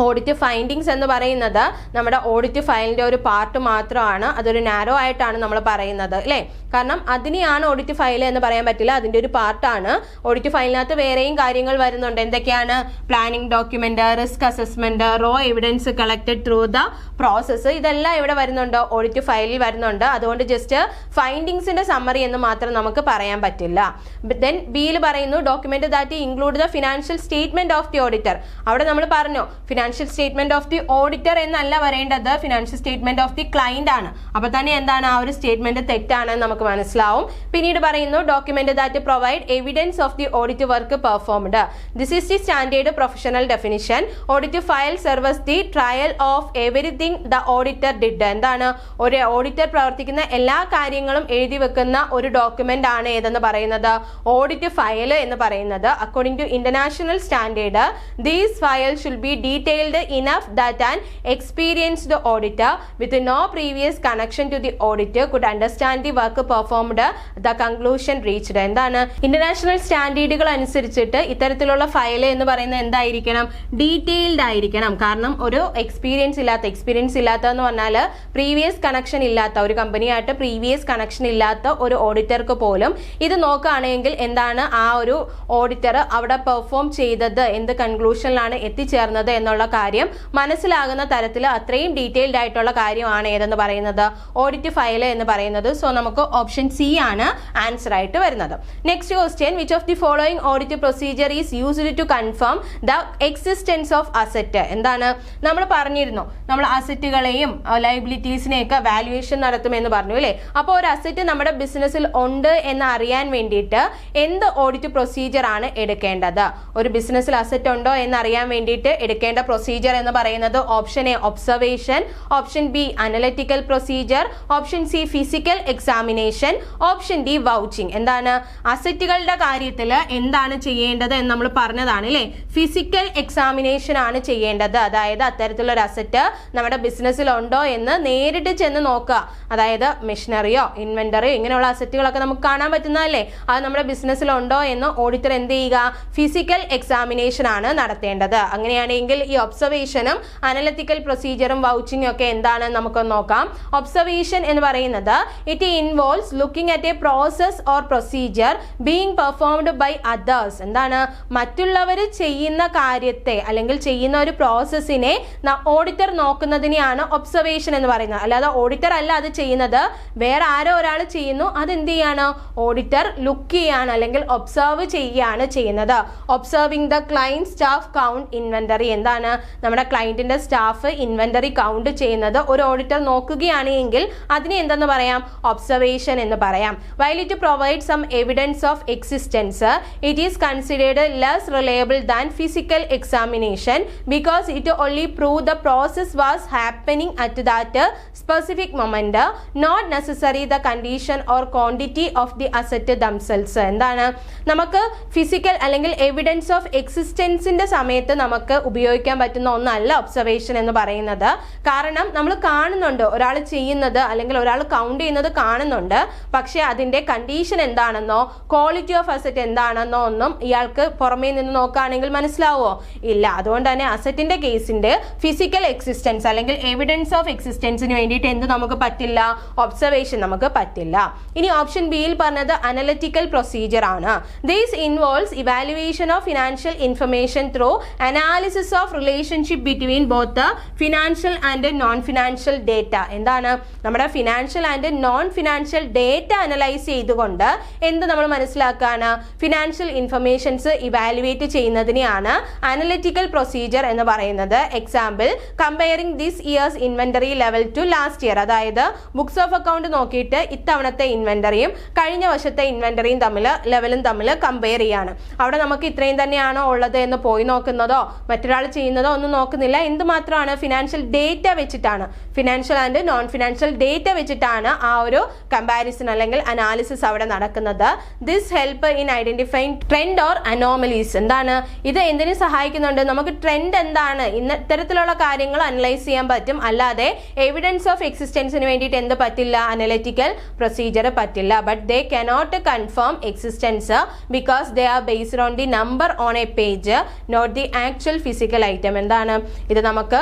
ഓഡിറ്റ് ഫൈൻഡിങ്സ് എന്ന് പറയുന്നത്? നമ്മുടെ ഓഡിറ്റ് ഫയലിന്റെ ഒരു പാർട്ട് മാത്രമാണ്. അതൊരു നാരോ ആയിട്ടാണ് നമ്മൾ പറയുന്നത് അല്ലേ. കാരണം അതിനെയാണ് ഓഡിറ്റ് ഫയൽ എന്ന് പറയാൻ പറ്റില്ല, അതിന്റെ ഒരു പാർട്ടാണ്. ഓഡിറ്റ് ഫയലിനകത്ത് വേറെയും കാര്യങ്ങൾ വരുന്നുണ്ട്. എന്തൊക്കെയാണ്? Planning document, risk assessment, raw evidence collected through the process. ഇതെല്ലാം ഇവിടെ വരുന്നുണ്ട്, ഓഡിറ്റ് ഫയലിൽ വരുന്നുണ്ട്. അതുകൊണ്ട് ജസ്റ്റ് ഫൈൻഡിങ്സിന്റെ സമ്മറി എന്ന് മാത്രം നമുക്ക് പറയാൻ പറ്റില്ല. ദെൻ ബിയിൽ പറയുന്നു document that include the financial statement of the auditor. അവിടെ നമ്മൾ പറഞ്ഞു financial statement of the auditor എന്നല്ല പറയേണ്ടത്, financial statement of the client ആണ്. അപ്പൊ തന്നെ എന്താണ് ആ ഒരു സ്റ്റേറ്റ്മെന്റ് തെറ്റാണെന്ന് നമുക്ക് മനസ്സിലാവും. പിന്നീട് പറയുന്നു document that provide evidence of the audit work performed. This is the standard professional definition. Audit file serves the trail of everything the auditor did. എന്താണ് ഒരു ഓഡിറ്റർ പ്രവർത്തിക്കുന്ന എല്ലാ കാര്യങ്ങളും എഴുതി വെക്കുന്ന ഒരു ഡോക്യുമെന്റ് ആണ് ഏതെന്ന് പറയുന്നത്? ഓഡിറ്റ് ഫയൽ എന്ന് പറയുന്നത്. According to international standard these file should be detailed enough that an experienced auditor with no previous connection to the audit could understand the work performed, the conclusion reached. എന്താണ് ഇന്റർനാഷണൽ സ്റ്റാൻഡേർഡുകൾ അനുസരിച്ചിട്ട് ഇത്തരത്തിലുള്ള ഫയൽ എന്ന് പറയുന്നത് എന്തായിരിക്കണം? ഡീറ്റെയിൽഡ് ആയിരിക്കണം. കാരണം ഒരു എക്സ്പീരിയൻസ് ഇല്ലാത്തതെന്ന് പറഞ്ഞാൽ പ്രീവിയസ് കണക്ഷൻ ഇല്ലാത്ത ഒരു കമ്പനിയായിട്ട് പ്രീവിയസ് കണക്ഷൻ ഇല്ലാത്ത ഒരു ഓഡിറ്റർക്ക് പോലും ഇത് നോക്കുകയാണെങ്കിൽ എന്താണ് ആ ഒരു ഓഡിറ്റർ അവിടെ പെർഫോം ചെയ്തത്, എന്ത് കൺക്ലൂഷനിലാണ് എത്തിച്ചേർന്നത് എന്നുള്ള കാര്യം മനസ്സിലാകുന്ന തരത്തിൽ അത്രയും ഡീറ്റെയിൽഡ് ആയിട്ടുള്ള കാര്യമാണ് ഏതെന്ന് പറയുന്നത്? ഓഡിറ്റ് ഫയൽ എന്ന് പറയുന്നത്. സോ നമുക്ക് ഓപ്ഷൻ സി ആണ് ആൻസർ ആയിട്ട് വരുന്നത്. Next question, which of the following audit procedure is used to confirm the existence of asset? എന്താണ് നമ്മൾ പറഞ്ഞിരുന്നു, നമ്മൾ അസറ്റുകളെയും ലയബിലിറ്റീസിനെയൊക്കെ വാല്യുവേഷൻ നടത്തുമെന്ന് പറഞ്ഞു അല്ലേ. അപ്പോൾ ഒരു അസറ്റ് നമ്മുടെ ബിസിനസ്സിൽ ഉണ്ട് എന്ന് അറിയാൻ വേണ്ടിയിട്ട് എന്ത് ഓഡിറ്റ് പ്രൊസീജിയർ ആണ് എടുക്കേണ്ടത്? ഒരു ബിസിനസ്സിൽ അസറ്റ് ഉണ്ടോ എന്ന് അറിയാൻ വേണ്ടിയിട്ട് എടുക്കേണ്ട പ്രൊസീജിയർ എന്ന് പറയുന്നത് option A observation, option B analytical procedure, option C physical examination, option D vouching. എന്താണ് അസറ്റുകളുടെ കാര്യത്തിൽ എന്താണ് ചെയ്യേണ്ടത് എന്ന് നമ്മൾ പറഞ്ഞതാണ് അല്ലേ. ഫിസിക്കൽ എക്സാമിനേഷൻ ആണ് ചെയ്യേണ്ടത്. അതായത് അത്തരത്തിലുള്ള ഒരു അസറ്റ് നമ്മുടെ ബിസിനസ്സിൽ ഉണ്ടോ എന്ന് നേരിട്ട് ചെന്ന് നോക്കുക. അതായത് മെഷീനറിയോ ഇൻവെന്ററിയോ ഇങ്ങനെയുള്ള അസറ്റുകളൊക്കെ നമുക്ക് കാണാൻ പറ്റുന്നതല്ലേ. അത് നമ്മുടെ ബിസിനസ്സിൽ ഉണ്ടോ എന്ന് ഓഡിറ്റർ എന്ത് ചെയ്യുക, ഫിസിക്കൽ എക്സാമിനേഷൻ ആണ് നടത്തേണ്ടത്. അങ്ങനെയാണെങ്കിൽ ഈ ഒബ്സർവേഷനും അനലിറ്റിക്കൽ പ്രൊസീജിയറും വൗച്ചിങ്ങും ഒക്കെ എന്താണെന്ന് നമുക്കൊന്ന് നോക്കാം. ഒബ്സർവേഷൻ എന്ന് പറയുന്നത് it involves looking at a process or procedure being performed by others. എന്താണ് മറ്റുള്ളവർ ചെയ്യുന്ന കാര്യത്തെ അല്ലെങ്കിൽ ചെയ്യുന്ന ഒരു പ്രോസസ്സിനെ ഓഡിറ്റർ നോക്കുന്നതിനെയാണ് ഒബ്സർവേഷൻ എന്ന് പറയുന്നത്. അല്ലാതെ ഓഡിറ്റർ അല്ല അത് ചെയ്യുന്നത്, വേറെ ആരോ ഒരാൾ ചെയ്യുന്നു, അതെന്ത് ചെയ്യാണ് ഓഡിറ്റർ ലുക്ക് ചെയ്യാണ് അല്ലെങ്കിൽ ഒബ്സർവ് ചെയ്യുകയാണ് ചെയ്യുന്നത്. Observing the client staff count inventory. എന്താണ് നമ്മുടെ ക്ലയന്റിന്റെ സ്റ്റാഫ് ഇൻവെന്ററി കൗണ്ട് ചെയ്യുന്നത് ഒരു ഓഡിറ്റർ നോക്കുകയാണ് എങ്കിൽ അതിനെ എന്തെന്ന് പറയാം, ഒബ്സർവേഷൻ എന്ന് പറയാം. While it provide some evidence of existence it is considered less reliable than physical examination because it only prove the process was happening at that specific moment, not necessary the condition or quantity of the asset themselves. എന്താണ് നമുക്ക് ഫിസിക്കൽ അല്ലെങ്കിൽ എവിഡൻസ് ഓഫ് എക്സിസ്റ്റൻസിന്റെ സമയത്ത് നമുക്ക് ഉപയോഗിക്കാൻ പറ്റുന്ന ഒന്നല്ല ഒബ്സർവേഷൻ എന്ന് പറയുന്നത്. കാരണം നമ്മൾ കാണുന്നുണ്ട് ഒരാൾ ചെയ്യുന്നത് അല്ലെങ്കിൽ ഒരാൾ കൗണ്ട് ചെയ്യുന്നത് കാണുന്നുണ്ട്, പക്ഷെ അതിന്റെ കണ്ടീഷൻ എന്താണെന്നോ ക്വാളിറ്റി ഓഫ് അസറ്റ് എന്താണെന്നോ ഒന്നും ഇയാൾക്ക് പുറമേ നിന്ന് നോക്കുകയാണെങ്കിൽ മനസ്സിലാവോ? ഇല്ല. അതുകൊണ്ട് തന്നെ അസറ്റിന്റെ കേസിന്റെ ഫിസിക്കൽ എക്സിസ്റ്റൻസ് അല്ലെങ്കിൽ എവിഡൻസ് ഓഫ് എക്സിസ്റ്റൻസിന് വേണ്ടിയിട്ട് എന്ത് നമുക്ക് പറ്റില്ല, ഒബ്സർവേഷൻ നമുക്ക് പറ്റില്ല. ഇനി ഓപ്ഷൻ ബിയിൽ പറഞ്ഞത് അനലിറ്റിക്കൽ പ്രൊസീജിയർ ആണ്. This involves evaluation of financial information through analysis of relationship between both financial and non financial data. എന്താണ് നമ്മുടെ financial and non financial data analyse ചെയ്തുകൊണ്ട് എന്ത് നമ്മൾ മനസ്സിലാക്കാണ്, ഫിനാൻഷ്യൽ ഇൻഫർമേഷൻസ് ഇവാലുവേറ്റ് ചെയ്യുന്നതിനെയാണ് അനലിറ്റിക്കൽ പ്രൊസീജിയർ എന്ന് പറയുന്നത്. Example comparing this year's inventory level to last year. അതായത് ബുക്സ് ഓഫ് അക്കൗണ്ട് നോക്കിയിട്ട് ഇത്തവണത്തെ ഇൻവെന്ററിയും കഴിഞ്ഞ വർഷത്തെ ഇൻവെന്ററിയും ലെവലും തമ്മിൽ കമ്പയർ ചെയ്യാണ്. അവിടെ നമുക്ക് ഇത്രയും തന്നെയാണോ ഉള്ളത് എന്ന് പോയി നോക്കുന്നതോ മറ്റൊരാൾ ചെയ്യുന്നതോ ഒന്നും നോക്കുന്നില്ല. എന്ത് മാത്രമാണ് ഫിനാൻഷ്യൽ ഡേറ്റ വെച്ചിട്ടാണ്, financial and non financial data വെച്ചിട്ടാണ് ആ ഒരു കമ്പാരിസൺ അല്ലെങ്കിൽ അനാലിസിസ് അവിടെ നടക്കുന്നത്. This help in identifying trend or anomalies. എന്താണ് ഇത് എന്തിനു സഹായിക്കുന്നുണ്ട്, നമുക്ക് ട്രെൻഡ് എന്താണ് ഇത്തരത്തിലുള്ള കാര്യങ്ങൾ അനലൈസ് ചെയ്യാൻ പറ്റും. അല്ലാതെ എവിഡൻസ് ഓഫ് എക്സിസ്റ്റൻസിന് വേണ്ടിയിട്ട് എന്ത് പറ്റില്ല, അനലിറ്റിക്കൽ പ്രൊസീജിയർ പറ്റില്ല. But they cannot confirm existence because they are based on the number on a page not the actual physical item. എന്താണ് ഇത് നമുക്ക്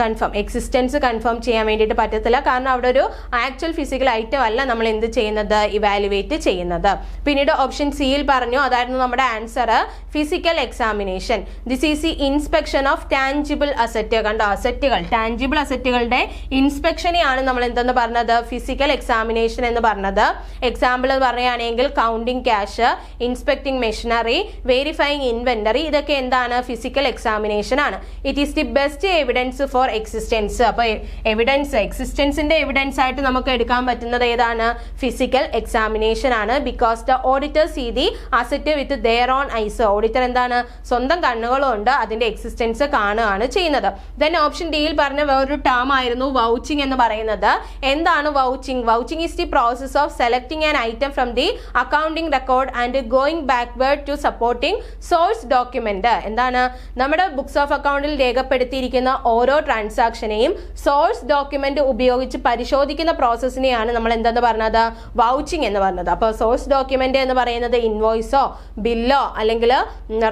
കൺഫേം എക്സിസ്റ്റൻസ് കൺഫേം ചെയ്യാൻ വേണ്ടിയിട്ട് പറ്റത്തില്ല. കാരണം അവിടെ ഒരു ആക്ച്വൽ ഫിസിക്കൽ ഐറ്റം അല്ല നമ്മൾ എന്ത് ചെയ്യുന്നത്, ഇവാലുവേറ്റ് ചെയ്യുന്നത്. പിന്നീട് ഓപ്ഷൻ സിയിൽ പറഞ്ഞു, അതായിരുന്നു നമ്മുടെ answer, physical examination. This is the inspection of tangible asset. കണ്ടോ, അസറ്റുകൾ ടാഞ്ചിബിൾ അസറ്റുകളുടെ ഇൻസ്പെക്ഷനെയാണ് നമ്മൾ എന്തെന്ന് പറഞ്ഞത്, ഫിസിക്കൽ എക്സാമിനേഷൻ എന്ന് പറഞ്ഞത്. എക്സാമ്പിൾ പറയുകയാണെങ്കിൽ counting cash, inspecting machinery, verifying inventory, ഇതൊക്കെ എന്താണ്, ഫിസിക്കൽ എക്സാമിനേഷൻ ആണ്. It is the best evidence for existence. അപ്പോൾ എവിഡൻസ് എക്സിസ്റ്റൻസിന്റെ എവിഡൻസ് ആയിട്ട് നമുക്ക് എടുക്കാൻ പറ്റുന്നത് ഏതാണ്, ഫിസിക്കൽ എക്സാമിനേഷൻ ആണ്. Because the auditor see the asset with their own eyes. Auditor എന്താണ് സ്വന്തം കണ്ണുകളുണ്ട് അതിന്റെ എക്സിസ്റ്റൻസ് കാണുകയാണ് ചെയ്യുന്നത്. ദെൻ ഓപ്ഷൻ ഡിയിൽ പറഞ്ഞ വേറൊരു ടേം ആയിരുന്നു വൗച്ചിങ് എന്ന് പറയുന്നത്. എന്താണ് vouching? Vouching is the process of selecting an item from the accounting record and going backward to supporting source document. എന്താണ് നമ്മുടെ ബുക്സ് ഓഫ് അക്കൗണ്ടിൽ രേഖപ്പെടുത്തിയിരിക്കുന്ന ഓരോ ട്രാൻസാക്ഷനെയും സോഴ്സ് ഡോക്യുമെന്റ് ഉപയോഗിച്ച് പരിശോധിക്കുന്ന പ്രോസസ്സിനെയാണ് നമ്മൾ എന്തെന്ന് പറഞ്ഞത്, വൗച്ചിങ് എന്ന് പറഞ്ഞത്. അപ്പോൾ സോഴ്സ് ഡോക്യുമെന്റ് എന്ന് പറയുന്നത് ഇൻവോയ്സോ ബില്ലോ അല്ലെങ്കിൽ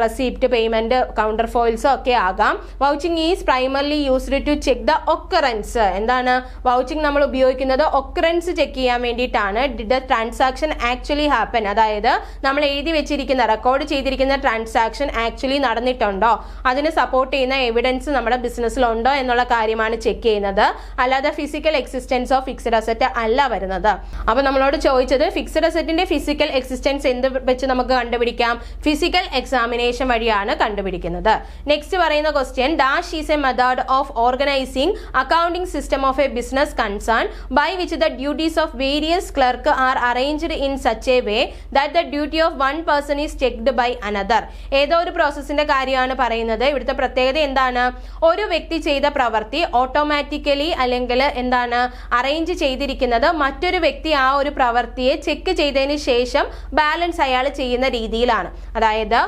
റെസിപ്റ്റ്, പേയ്മെന്റ്, കൗണ്ടർ ഫോയിൽസോ ഒക്കെ ആകാം. Vouching is primarily used to check the occurrence. എന്താണ് വൗച്ചിങ് നമ്മൾ ഉപയോഗിക്കുന്നത്, ഒക്കറൻസ് ചെക്ക് ചെയ്യാൻ വേണ്ടിയിട്ടാണ്. Did the transaction actually happen, അതായത് നമ്മൾ എഴുതി വെച്ചിരിക്കുന്ന റെക്കോർഡ് ചെയ്തിരിക്കുന്ന ട്രാൻസാക്ഷൻ ആക്ച്വലി നടന്നിട്ടുണ്ടോ, അതിന് സപ്പോർട്ട് ചെയ്യുന്ന എവിഡൻസ് നമ്മുടെ ബിസിനസ്സിൽ ഉണ്ടോ എന്നുള്ള കാര്യമാണ് ചെക്ക് ചെയ്യുന്നത്. അല്ലാതെ physical existence of fixed asset അല്ല വരുന്നത്. അപ്പൊ നമ്മളോട് ചോദിച്ചത് ഫിക്സഡ് അസറ്റിന്റെ ഫിസിക്കൽ എക്സിസ്റ്റൻസ് എന്ത് വെച്ച് നമുക്ക് കണ്ടുപിടിക്കാം, ഫിസിക്കൽ എക്സാമിനേഷൻ വഴിയാണ് കണ്ടുപിടിക്കുന്നത്. നെക്സ്റ്റ് പറയുന്ന question, dash is a method of organizing accounting system of a business concern by which the duties of various clerk are arranged in such a way that the duty of one person is checked by another. ഏതോ ഒരു പ്രോസസ്സിന്റെ കാര്യമാണ് പറയുന്നത്. ഇവിടുത്തെ ഇവിടുത്തെ പ്രത്യേകത എന്താണ്? ഒരു വ്യക്തി ചെയ്ത പ്രവൃത്തി ഓട്ടോമാറ്റിക്കലി അല്ലെങ്കിൽ എന്താണ് അറേഞ്ച് ചെയ്തിരിക്കുന്നത് മറ്റൊരു വ്യക്തി ആ ഒരു പ്രവൃത്തിയെ ചെക്ക് ചെയ്തതിന് ശേഷം ബാലൻസ് അയാൾ ചെയ്യുന്ന രീതിയിലാണ്. അതായത്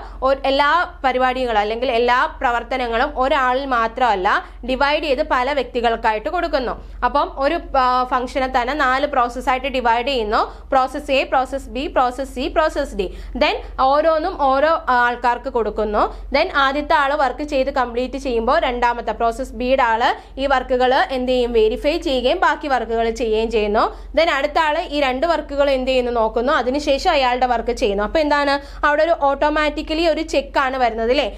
എല്ലാ പരിപാടികളും അല്ലെങ്കിൽ എല്ലാ പ്രവർത്തനങ്ങളും ഒരാളിൽ മാത്രമല്ല ഡിവൈഡ് ചെയ്ത് പല വ്യക്തികൾക്കായിട്ട് കൊടുക്കുന്നു. അപ്പം ഒരു ഫംഗ്ഷനെ തന്നെ 4 പ്രോസസ്സായിട്ട് ഡിവൈഡ് ചെയ്യുന്നു. Process A, process B, process C, process D. Then ഓരോന്നും ഓരോ ആൾക്കാർക്ക് കൊടുക്കുന്നു. ദെൻ ആദ്യത്തെ ആള് വർക്ക് ചെയ്ത് കംപ്ലീറ്റ് ചെയ്യുമ്പോൾ രണ്ടാമത്തെ പ്രോസസ് ബിയുടെ ആള് ഈ വർക്കുകൾ എന്ത് ചെയ്യും? വെരിഫൈ ചെയ്യുകയും ബാക്കി വർക്കുകൾ ചെയ്യുകയും ചെയ്യുന്നു. ദെൻ അടുത്ത ആള് ഈ 2 വർക്കുകൾ എന്ത് ചെയ്യുന്നു? നോക്കുന്നു. അതിനുശേഷം അയാളുടെ വർക്ക് ചെയ്യുന്നു. അപ്പൊ എന്താണ് അവിടെ ഒരു ഓട്ടോമാറ്റിക്കലി ഒരു ചെക്കാണ് വരുന്നത് അല്ലേ?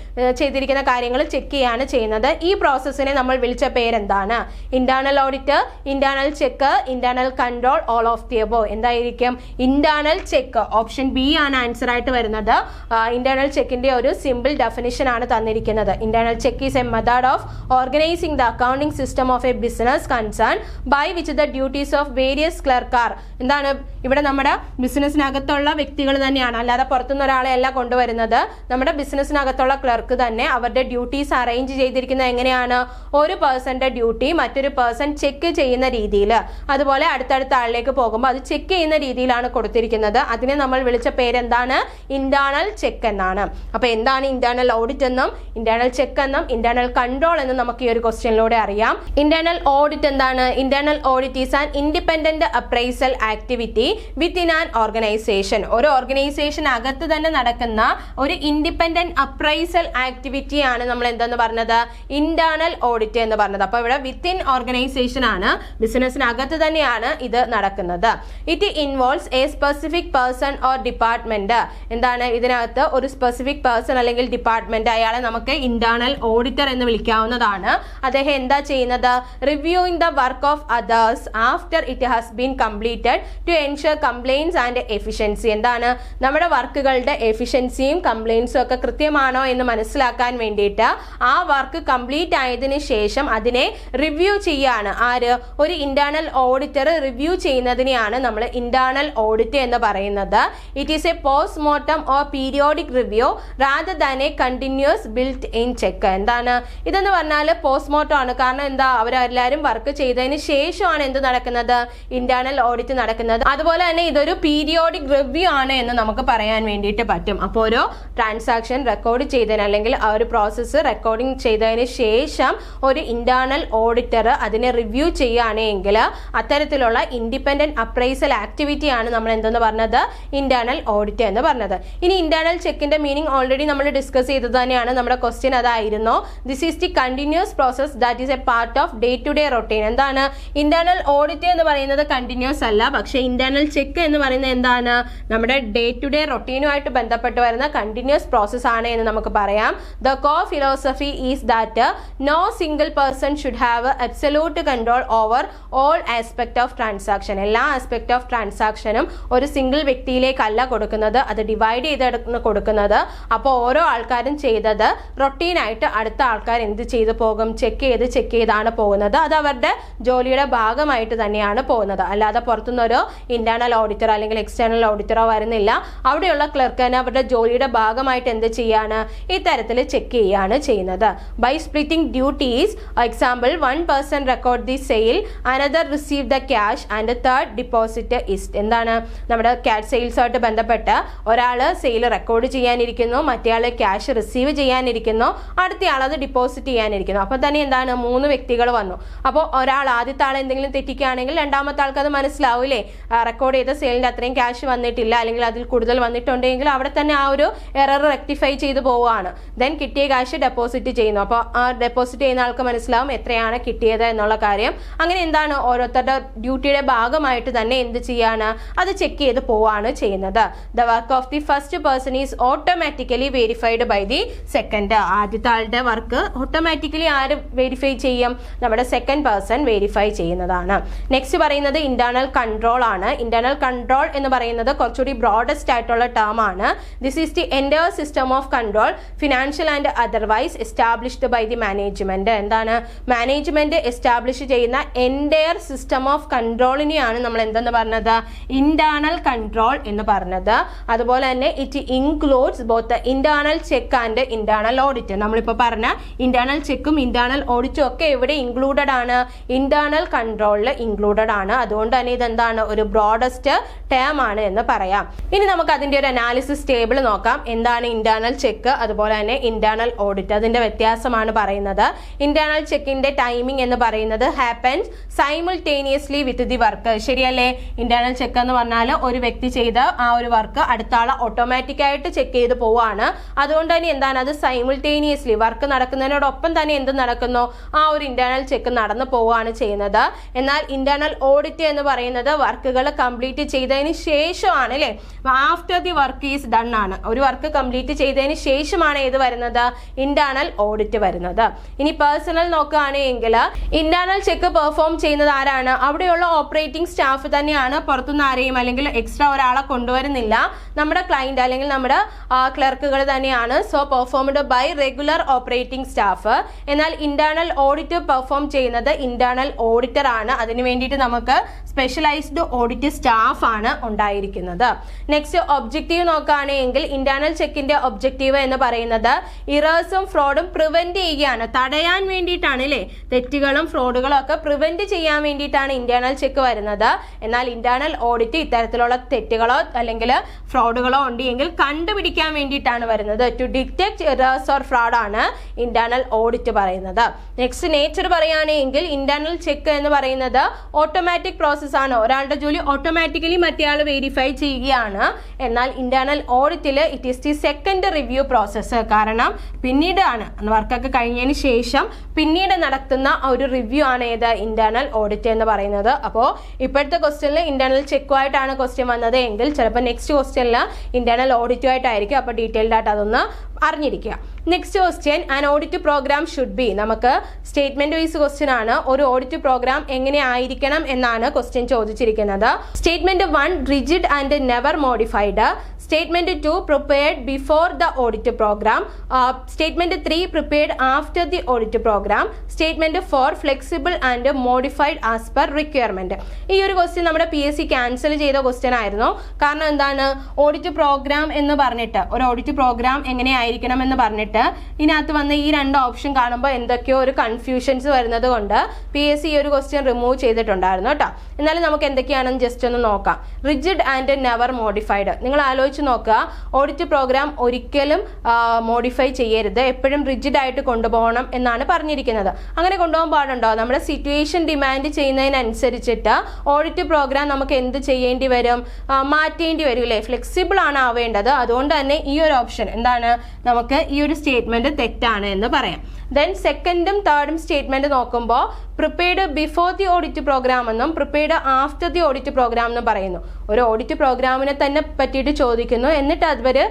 ചെയ്തിരിക്കുന്ന കാര്യങ്ങൾ ചെക്ക് ചെയ്യാണ് ചെയ്യുന്നത്. ഈ പ്രോസസ്സിനെ നമ്മൾ വിളിച്ച പേരെന്താണ്? Internal audit, internal check, internal control, all of the above. എന്തായിരിക്കും? Internal check. ഓപ്ഷൻ ബി ആണ് ആൻസർ ആയിട്ട് വരുന്നത്. ഇന്റേണൽ ചെക്കിന്റെ ഒരു സിമ്പിൾ ഡെഫിനിഷൻ ആണ് തന്നിരിക്കുന്നത്. Internal check is a method of organising the accounting system of a business concern by which the duties of various clerk are. എന്താണ് ഇവിടെ? നമ്മുടെ ബിസിനസ്സിനകത്തുള്ള വ്യക്തികൾ തന്നെയാണ്, അല്ലാതെ പുറത്തുനിന്ന് ഒരാളെ അല്ല കൊണ്ടുവരുന്നത്. നമ്മുടെ ബിസിനസ്സിനകത്തുള്ള ക്ലർക്ക് തന്നെ അവരുടെ ഡ്യൂട്ടീസ് അറേഞ്ച് ചെയ്തിരിക്കുന്നത് എങ്ങനെയാണ്? ഒരു പേഴ്സന്റെ ഡ്യൂട്ടി മറ്റൊരു പേഴ്സൺ ചെക്ക് ചെയ്യുന്ന രീതിയിൽ, അതുപോലെ അടുത്തടുത്ത ആളിലേക്ക് പോകുമ്പോൾ അത് ചെക്ക് ചെയ്യുന്ന രീതിയിലാണ് കൊടുത്തിരിക്കുന്നത്. അതിനെ നമ്മൾ വിളിച്ച പേരെന്താണ്? ഇന്റേണൽ ചെക്ക് എന്നാണ്. അപ്പൊ എന്താണ് ഇന്റേണൽ ഓഡിറ്റ് എന്നും ഇന്റേണൽ ചെക്ക് എന്നും ഇന്റേണൽ കൺട്രോൾ എന്നും നമുക്ക് ഈ ഒരു ക്വസ്റ്റ്യനിലൂടെ അറിയാം. ഇന്റേണൽ ഓഡിറ്റ് എന്താണ്? Internal audit is an independent appraisal activity within an organisation. ഒരു ഓർഗനൈസേഷൻ അകത്ത് തന്നെ നടക്കുന്ന ഒരു ഇൻഡിപെൻഡന്റ് അപ്രൈസൽ ആക്ടിവിറ്റി ആണ് നമ്മൾ എന്തെന്ന് പറഞ്ഞത്? ഇന്റേണൽ ഓഡിറ്റ് എന്ന് പറഞ്ഞത്. അപ്പൊ ഇവിടെ വിത്തിൻ ഓർഗനൈസേഷൻ ആണ്, ബിസിനസ്സിനകത്ത് തന്നെയാണ് ഇത് നടക്കുന്നത്. It involves A specific person or department. എന്താണ് ഇതിനകത്ത്? ഒരു സ്പെസിഫിക് പേഴ്സൺ അല്ലെങ്കിൽ ഡിപ്പാർട്ട്മെന്റ്, അയാളെ നമുക്ക് ഇന്റേണൽ ഓഡിറ്റർ എന്ന് വിളിക്കാവുന്നതാണ്. അദ്ദേഹം എന്താ ചെയ്യുന്നത്? Reviewing the work of others after it has been completed to ensure compliance and efficiency. എന്താണ് നമ്മുടെ വർക്കുകളുടെ എഫിഷ്യൻസിയും കംപ്ലൈൻസും ഒക്കെ കൃത്യമാണോ എന്ന് മനസ്സിലാക്കാൻ വേണ്ടിയിട്ട് ആ വർക്ക് കംപ്ലീറ്റ് ആയതിനു ശേഷം അതിനെ റിവ്യൂ ചെയ്യാണ്. ആര്? ഒരു ഇന്റേണൽ ഓഡിറ്റർ റിവ്യൂ ചെയ്യുന്നതിനെയാണ് നമ്മൾ ഇന്റേണൽ ഓഡിറ്റ് എന്ന് പറയുന്നത്. It is A postmortem or periodic review rather than A continuous built in check. എന്താണ് ഇതെന്ന് പറഞ്ഞാൽ? പോസ്റ്റ്മോർട്ടം ആണ്. കാരണം എന്താ? അവരെല്ലാവരും വർക്ക് ചെയ്തതിന് ശേഷമാണ് എന്ത് നടക്കുന്നത്? ഇന്റേണൽ ഓഡിറ്റ് നടക്കുന്നത്. അതുപോലെ തന്നെ ഇതൊരു പീരിയോഡിക് റിവ്യൂ ആണ് എന്ന് നമുക്ക് പറയാൻ വേണ്ടിയിട്ട് പറ്റും. അപ്പോൾ ഒരു ട്രാൻസാക്ഷൻ റെക്കോർഡ് ചെയ്തതിന് അല്ലെങ്കിൽ ആ ഒരു പ്രോസസ്സ് റെക്കോർഡിംഗ് ചെയ്തതിന് ശേഷം ഒരു ഇന്റേണൽ ഓഡിറ്റർ അതിനെ റിവ്യൂ ചെയ്യുകയാണെങ്കിൽ അത്തരത്തിലുള്ള ഇൻഡിപെൻഡന്റ് അപ്രൈസൽ ആക്ടിവിറ്റി ആണ് നമ്മൾ എന്തെന്ന് പറഞ്ഞത്? ഇന്റേണൽ ഓഡിറ്റ് എന്ന് പറഞ്ഞത്. ഇനി ഇന്റേണൽ ചെക്കിന്റെ മീനിങ് ഓൾറെഡി നമ്മൾ ഡിസ്കസ് ചെയ്തത് തന്നെയാണ്. നമ്മുടെ ക്വസ്റ്റ്യൻ അതായിരുന്നു. This is the continuous process that is a part of day to day routine. എന്താണ് ഇന്റേണൽ ഓഡിറ്റ് എന്ന് പറയുന്നത്? കണ്ടിന്യൂസ് അല്ല, പക്ഷേ ഇന്റേണൽ ചെക്ക് എന്ന് പറയുന്നത് എന്താണ്? നമ്മുടെ ഡേ ടു ഡേ റൊട്ടീനുമായിട്ട് ബന്ധപ്പെട്ട് വരുന്ന കണ്ടിന്യൂസ് പ്രോസസ് ആണ് എന്ന് നമുക്ക് പറയാം. The core philosophy is that no single person should have absolute control over all aspect of transaction. എല്ലാ ആസ്പെക്ട് ഓഫ് ട്രാൻസാക്ഷനും ഒരു സിംഗിൾ വ്യക്തിയിലേക്കല്ല കൊടുക്കുന്നത്, അത് ഡിവൈഡ് ചെയ്ത് കൊടുക്കുന്നത്. അപ്പോൾ ഓരോ ആൾക്കാരും ചെയ്തത് റൊട്ടീനായിട്ട് അടുത്ത ആൾക്കാർ എന്ത് ചെയ്ത് പോകും? ചെക്ക് ചെയ്താണ് പോകുന്നത്. അത് അവരുടെ ജോലിയുടെ ഭാഗമായിട്ട് തന്നെയാണ് പോകുന്നത്. അല്ലാതെ പുറത്തുനിന്നൊരു ഇന്റേണൽ ഓഡിറ്റർ അല്ലെങ്കിൽ എക്സ്റ്റേണൽ ഓഡിറ്ററോ വരുന്നില്ല. അവിടെയുള്ള ക്ലർക്ക് തന്നെ അവരുടെ ജോലിയുടെ ഭാഗമായിട്ട് എന്ത് ചെയ്യാണ്? ഇത്തരത്തിൽ ചെക്ക് ചെയ്യാണ് ചെയ്യുന്നത്. By splitting duties, example, 1 person record the sale, another receive the cash and the third deposit is. എന്താണ് നമ്മുടെ സെയിൽസ് ആയിട്ട് ബന്ധപ്പെട്ട് ഒരാൾ സെയിൽ റെക്കോർഡ് ചെയ്യാനിരിക്കുന്നു, മറ്റേയാൾ ക്യാഷ് റിസീവ് ചെയ്യാനിരിക്കുന്നു, അടുത്തയാൾ അത് ഡെപ്പോസിറ്റ് ചെയ്യാനിരിക്കുന്നു. അപ്പോൾ തന്നെ എന്താണ്? 3 വ്യക്തികൾ വന്നു. അപ്പോൾ ഒരാൾ ആദ്യത്തെ ആൾ എന്തെങ്കിലും തെറ്റിക്കുകയാണെങ്കിൽ രണ്ടാമത്തെ ആൾക്ക് അത് മനസ്സിലാവില്ലേ? റെക്കോർഡ് ചെയ്ത സെയിലിൻ്റെ അത്രയും ക്യാഷ് വന്നിട്ടില്ല അല്ലെങ്കിൽ അതിൽ കൂടുതൽ വന്നിട്ടുണ്ടെങ്കിൽ അവിടെ തന്നെ ആ ഒരു എറർ റെക്ടിഫൈ ചെയ്ത് പോവുകയാണ്. ദെൻ കിട്ടിയ ക്യാഷ് ഡെപ്പോസിറ്റ് ചെയ്യുന്നു. അപ്പോൾ ആ ഡെപ്പോസിറ്റ് ചെയ്യുന്ന ആൾക്ക് മനസ്സിലാവും എത്രയാണ് കിട്ടിയത് എന്നുള്ള കാര്യം. അങ്ങനെ എന്താണ് ഓരോരുത്തരുടെ ഡ്യൂട്ടിയുടെ ഭാഗമായിട്ട് തന്നെ എന്ത് ചെയ്യാണ്? അത് ചെക്ക് ചെയ്ത് പോവാണ് ചെയ്യുന്നത്. The work of the first person is automatically verified by the second. ആദ്യത്തെ ആളുടെ വർക്ക് ഓട്ടോമാറ്റിക്കലി ആര് വെരിഫൈ ചെയ്യും? നമ്മുടെ സെക്കൻഡ് പേഴ്സൺ വെരിഫൈ ചെയ്യുന്നതാണ്. നെക്സ്റ്റ് പറയുന്നത് ഇന്റേണൽ കൺട്രോൾ ആണ്. ഇന്റേണൽ കൺട്രോൾ എന്ന് പറയുന്നത് കുറച്ചുകൂടി ബ്രോഡസ്റ്റ് ആയിട്ടുള്ള ടേം ആണ്. This is the entire system of control financial and otherwise established by the management. എന്താണ് മാനേജ്മെന്റ് എസ്റ്റാബ്ലിഷ് ചെയ്യുന്ന എൻറ്റയർ സിസ്റ്റം ഓഫ് കൺട്രോളിനെയാണ് നമ്മൾ എന്തെന്ന് പറഞ്ഞത്? ഇന്റേണൽ കൺട്രോൾ എന്ന് പറഞ്ഞത്. അതുപോലെ തന്നെ it includes both internal check and internal audit. Audit. നമ്മളിപ്പോൾ പറഞ്ഞ ഇന്റേണൽ ചെക്കും ഇന്റേണൽ ഓഡിറ്റും ഒക്കെ എവിടെ ഇൻക്ലൂഡഡ് ആണ്? ഇന്റേണൽ കൺട്രോളിൽ ഇൻക്ലൂഡഡ് ആണ്. അതുകൊണ്ട് തന്നെ ഇതെന്താണ്? ഒരു ബ്രോഡസ്റ്റ് ടേം ആണ് എന്ന് പറയാം. ഇനി നമുക്ക് അതിന്റെ ഒരു അനാലിസിസ് ടേബിൾ നോക്കാം. എന്താണ് ഇന്റേണൽ ചെക്ക്, അതുപോലെ തന്നെ ഇന്റേണൽ ഓഡിറ്റ്, അതിന്റെ വ്യത്യാസമാണ് പറയുന്നത്. ഇന്റേണൽ ചെക്കിന്റെ ടൈമിംഗ് എന്ന് പറയുന്നത് happens simultaneously with the work. ശരിയല്ലേ? ഇന്റേണൽ ചെക്ക് എന്ന് പറഞ്ഞാൽ ഒരു വ്യക്തി ചെയ്ത ആ ഒരു വർക്ക് അടുത്ത ആൾ ഓട്ടോമാറ്റിക് ആയിട്ട് ചെക്ക് ചെയ്ത് പോവാണ്. അതുകൊണ്ട് തന്നെ എന്താണ്? അത് സൈമിൾട്ടേനിയസ്ലി വർക്ക് നടക്കുന്നതിനോടൊപ്പം തന്നെ എന്ത് നടക്കുന്നു? ആ ഒരു ഇന്റേണൽ ചെക്ക് നടന്നു പോവുകയാണ് ചെയ്യുന്നത്. എന്നാൽ ഇന്റേണൽ ഓഡിറ്റ് എന്ന് പറയുന്നത് വർക്കുകൾ കംപ്ലീറ്റ് ചെയ്തതിന് ശേഷമാണ്, അല്ലേ? After the work is done ആണ്. ഒരു വർക്ക് കംപ്ലീറ്റ് ചെയ്തതിന് ശേഷമാണ് ഏത് വരുന്നത്? ഇന്റേണൽ ഓഡിറ്റ് വരുന്നത്. ഇനി പേഴ്സണൽ നോക്കുകയാണെങ്കിൽ ഇന്റേണൽ ചെക്ക് പെർഫോം ചെയ്യുന്നത് ആരാണ്? അവിടെയുള്ള ഓപ്പറേറ്റിംഗ് സ്റ്റാഫ് തന്നെയാണ്. പുറത്തുനിന്ന് ആരെയും അല്ലെങ്കിൽ എക്സ്ട്രാ ഒരാളെ കൊണ്ടുവരുന്നില്ല. നമ്മുടെ ക്ലയന്റ് അല്ലെങ്കിൽ നമ്മുടെ ക്ലർക്കുകൾ തന്നെയാണ്. So performed by regular operating staff. എന്നാൽ ഇന്റേണൽ ഓഡിറ്റ് പെർഫോം ചെയ്യുന്നത് ഇന്റേണൽ ഓഡിറ്റർ ആണ്. അതിനു വേണ്ടിയിട്ട് നമുക്ക് സ്പെഷ്യലൈസ്ഡ് ഓഡിറ്റ് സ്റ്റാഫ് ആണ് ഉണ്ടായിരിക്കുന്നത്. നെക്സ്റ്റ് ഒബ്ജക്റ്റീവ് നോക്കുകയാണെങ്കിൽ ഇന്റേണൽ ചെക്കിന്റെ ഒബ്ജക്റ്റീവ് എന്ന് പറയുന്നത് ഇറേഴ്സും ഫ്രോഡും പ്രിവെന്റ് ചെയ്യുകയാണ്, തടയാൻ വേണ്ടിയിട്ടാണ്, അല്ലേ? തെറ്റുകളും ഫ്രോഡുകളും ഒക്കെ പ്രിവെന്റ് ചെയ്യാൻ വേണ്ടിയിട്ടാണ് ഇന്റേണൽ ചെക്ക് വരുന്നത്. എന്നാൽ ഇന്റേണൽ ഓഡിറ്റ് ഇത്തരത്തിലുള്ള തെറ്റുകളോ അല്ലെങ്കിൽ ഫ്രോഡുകളോ ഉണ്ടെങ്കിൽ കണ്ടുപിടിക്കാൻ വേണ്ടിയിട്ടാണ് വരുന്നത്. To detect errors or fraud ആണ് ഇന്റേണൽ ഓഡിറ്റ് പറയുന്നത്. നെക്സ്റ്റ് നേച്ചർ പറയുകയാണെങ്കിൽ ഇന്റേണൽ ചെക്ക് എന്ന് പറയുന്നത് ഓട്ടോമാറ്റിക് പ്രോസസ് ആണ്. ഒരാളുടെ ജോലി ഓട്ടോമാറ്റിക്കലി മറ്റേയാൾ വെരിഫൈ ചെയ്യുകയാണ്. എന്നാൽ ഇന്റേണൽ ഓഡിറ്റിൽ it is the second review process. കാരണം പിന്നീടാണ് വർക്കൊക്കെ കഴിഞ്ഞതിന് ശേഷം പിന്നീട് നടത്തുന്ന ഒരു റിവ്യൂ ആണ് ഏത്? ഇന്റേണൽ ഓഡിറ്റ് എന്ന് പറയുന്നത്. അപ്പോൾ ഇപ്പോഴത്തെ ക്വസ്റ്റ്യനിൽ ഇന്റേണൽ ചെക്കുമായിട്ടാണ് ക്വസ്റ്റ്യൻ വന്നത് എങ്കിൽ ചിലപ്പോൾ നെക്സ്റ്റ് ക്വസ്റ്റ്യനിൽ ഇന്റേണൽ ഓഡിറ്റുമായിട്ടായിരിക്കും. അപ്പോൾ ഡീറ്റെയിൽഡ് ആയിട്ട് അതൊന്ന് അറിഞ്ഞിരിക്കുക. Next question, an audit programme should be. നമുക്ക് സ്റ്റേറ്റ്മെന്റ് വൈസ് ക്വസ്റ്റ്യൻ ആണ്. ഒരു ഓഡിറ്റ് പ്രോഗ്രാം എങ്ങനെ ആയിരിക്കണം എന്നാണ് ക്വസ്റ്റ്യൻ ചോദിച്ചിരിക്കുന്നത്. Statement 1 rigid and never modified. Statement 2 prepared before the audit programme. Statement 3 prepared after the audit programme. Statement 4 flexible and modified as per requirement. ഈ ഒരു ക്വസ്റ്റ്യൻ നമ്മുടെ PSC ക്യാൻസൽ ചെയ്ത ക്വസ്റ്റ്യൻ ആയിരുന്നു. കാരണം എന്താണ്? ഓഡിറ്റ് പ്രോഗ്രാം എന്ന് പറഞ്ഞിട്ട് ഒരു ഓഡിറ്റ് പ്രോഗ്രാം എങ്ങനെയായിരിക്കണം എന്ന് പറഞ്ഞിട്ട് ഇതിനകത്ത് വന്ന ഈ രണ്ട് ഓപ്ഷൻ കാണുമ്പോൾ എന്തൊക്കെയോ ഒരു കൺഫ്യൂഷൻസ് വരുന്നത് കൊണ്ട് PSC ഈ ഒരു ക്വസ്റ്റ്യൻ റിമൂവ് ചെയ്തിട്ടുണ്ടായിരുന്നു കേട്ടോ. എന്നാലും നമുക്ക് എന്തൊക്കെയാണെന്ന് ജസ്റ്റ് ഒന്ന് നോക്കാം. Rigid and never modified. നിങ്ങൾ ആലോചിച്ച് നോക്കുക, ഓഡിറ്റ് പ്രോഗ്രാം ഒരിക്കലും മോഡിഫൈ ചെയ്യരുത്, എപ്പോഴും റിജിഡ് ആയിട്ട് കൊണ്ടുപോകണം എന്നാണ് പറഞ്ഞിരിക്കുന്നത്. അങ്ങനെ കൊണ്ടുപോകാൻ പാടുണ്ടോ? നമ്മുടെ സിറ്റുവേഷൻ ഡിമാൻഡ് ചെയ്യുന്നതിനനുസരിച്ചിട്ട് ഓഡിറ്റ് പ്രോഗ്രാം നമുക്ക് എന്ത് ചെയ്യേണ്ടി വരും? മാറ്റേണ്ടി വരും, അല്ലേ? ഫ്ലെക്സിബിൾ ആണ് ആവേണ്ടത്. അതുകൊണ്ട് തന്നെ ഈ ഒരു ഓപ്ഷൻ എന്താണ്? നമുക്ക് ഈ ഒരു സ്റ്റേറ്റ്മെന്റ് തെറ്റാണ് എന്ന് പറയാം. ദെൻ സെക്കൻഡും തേർഡും സ്റ്റേറ്റ്മെന്റ് നോക്കുമ്പോൾ prepared before the audit programme എന്നും prepared after the audit programme എന്നും പറയുന്നു. ഒരു ഓഡിറ്റ് പ്രോഗ്രാമിനെ തന്നെ പറ്റിയിട്ട് ചോദിക്കുന്നു, എന്നിട്ട് അതുവരെ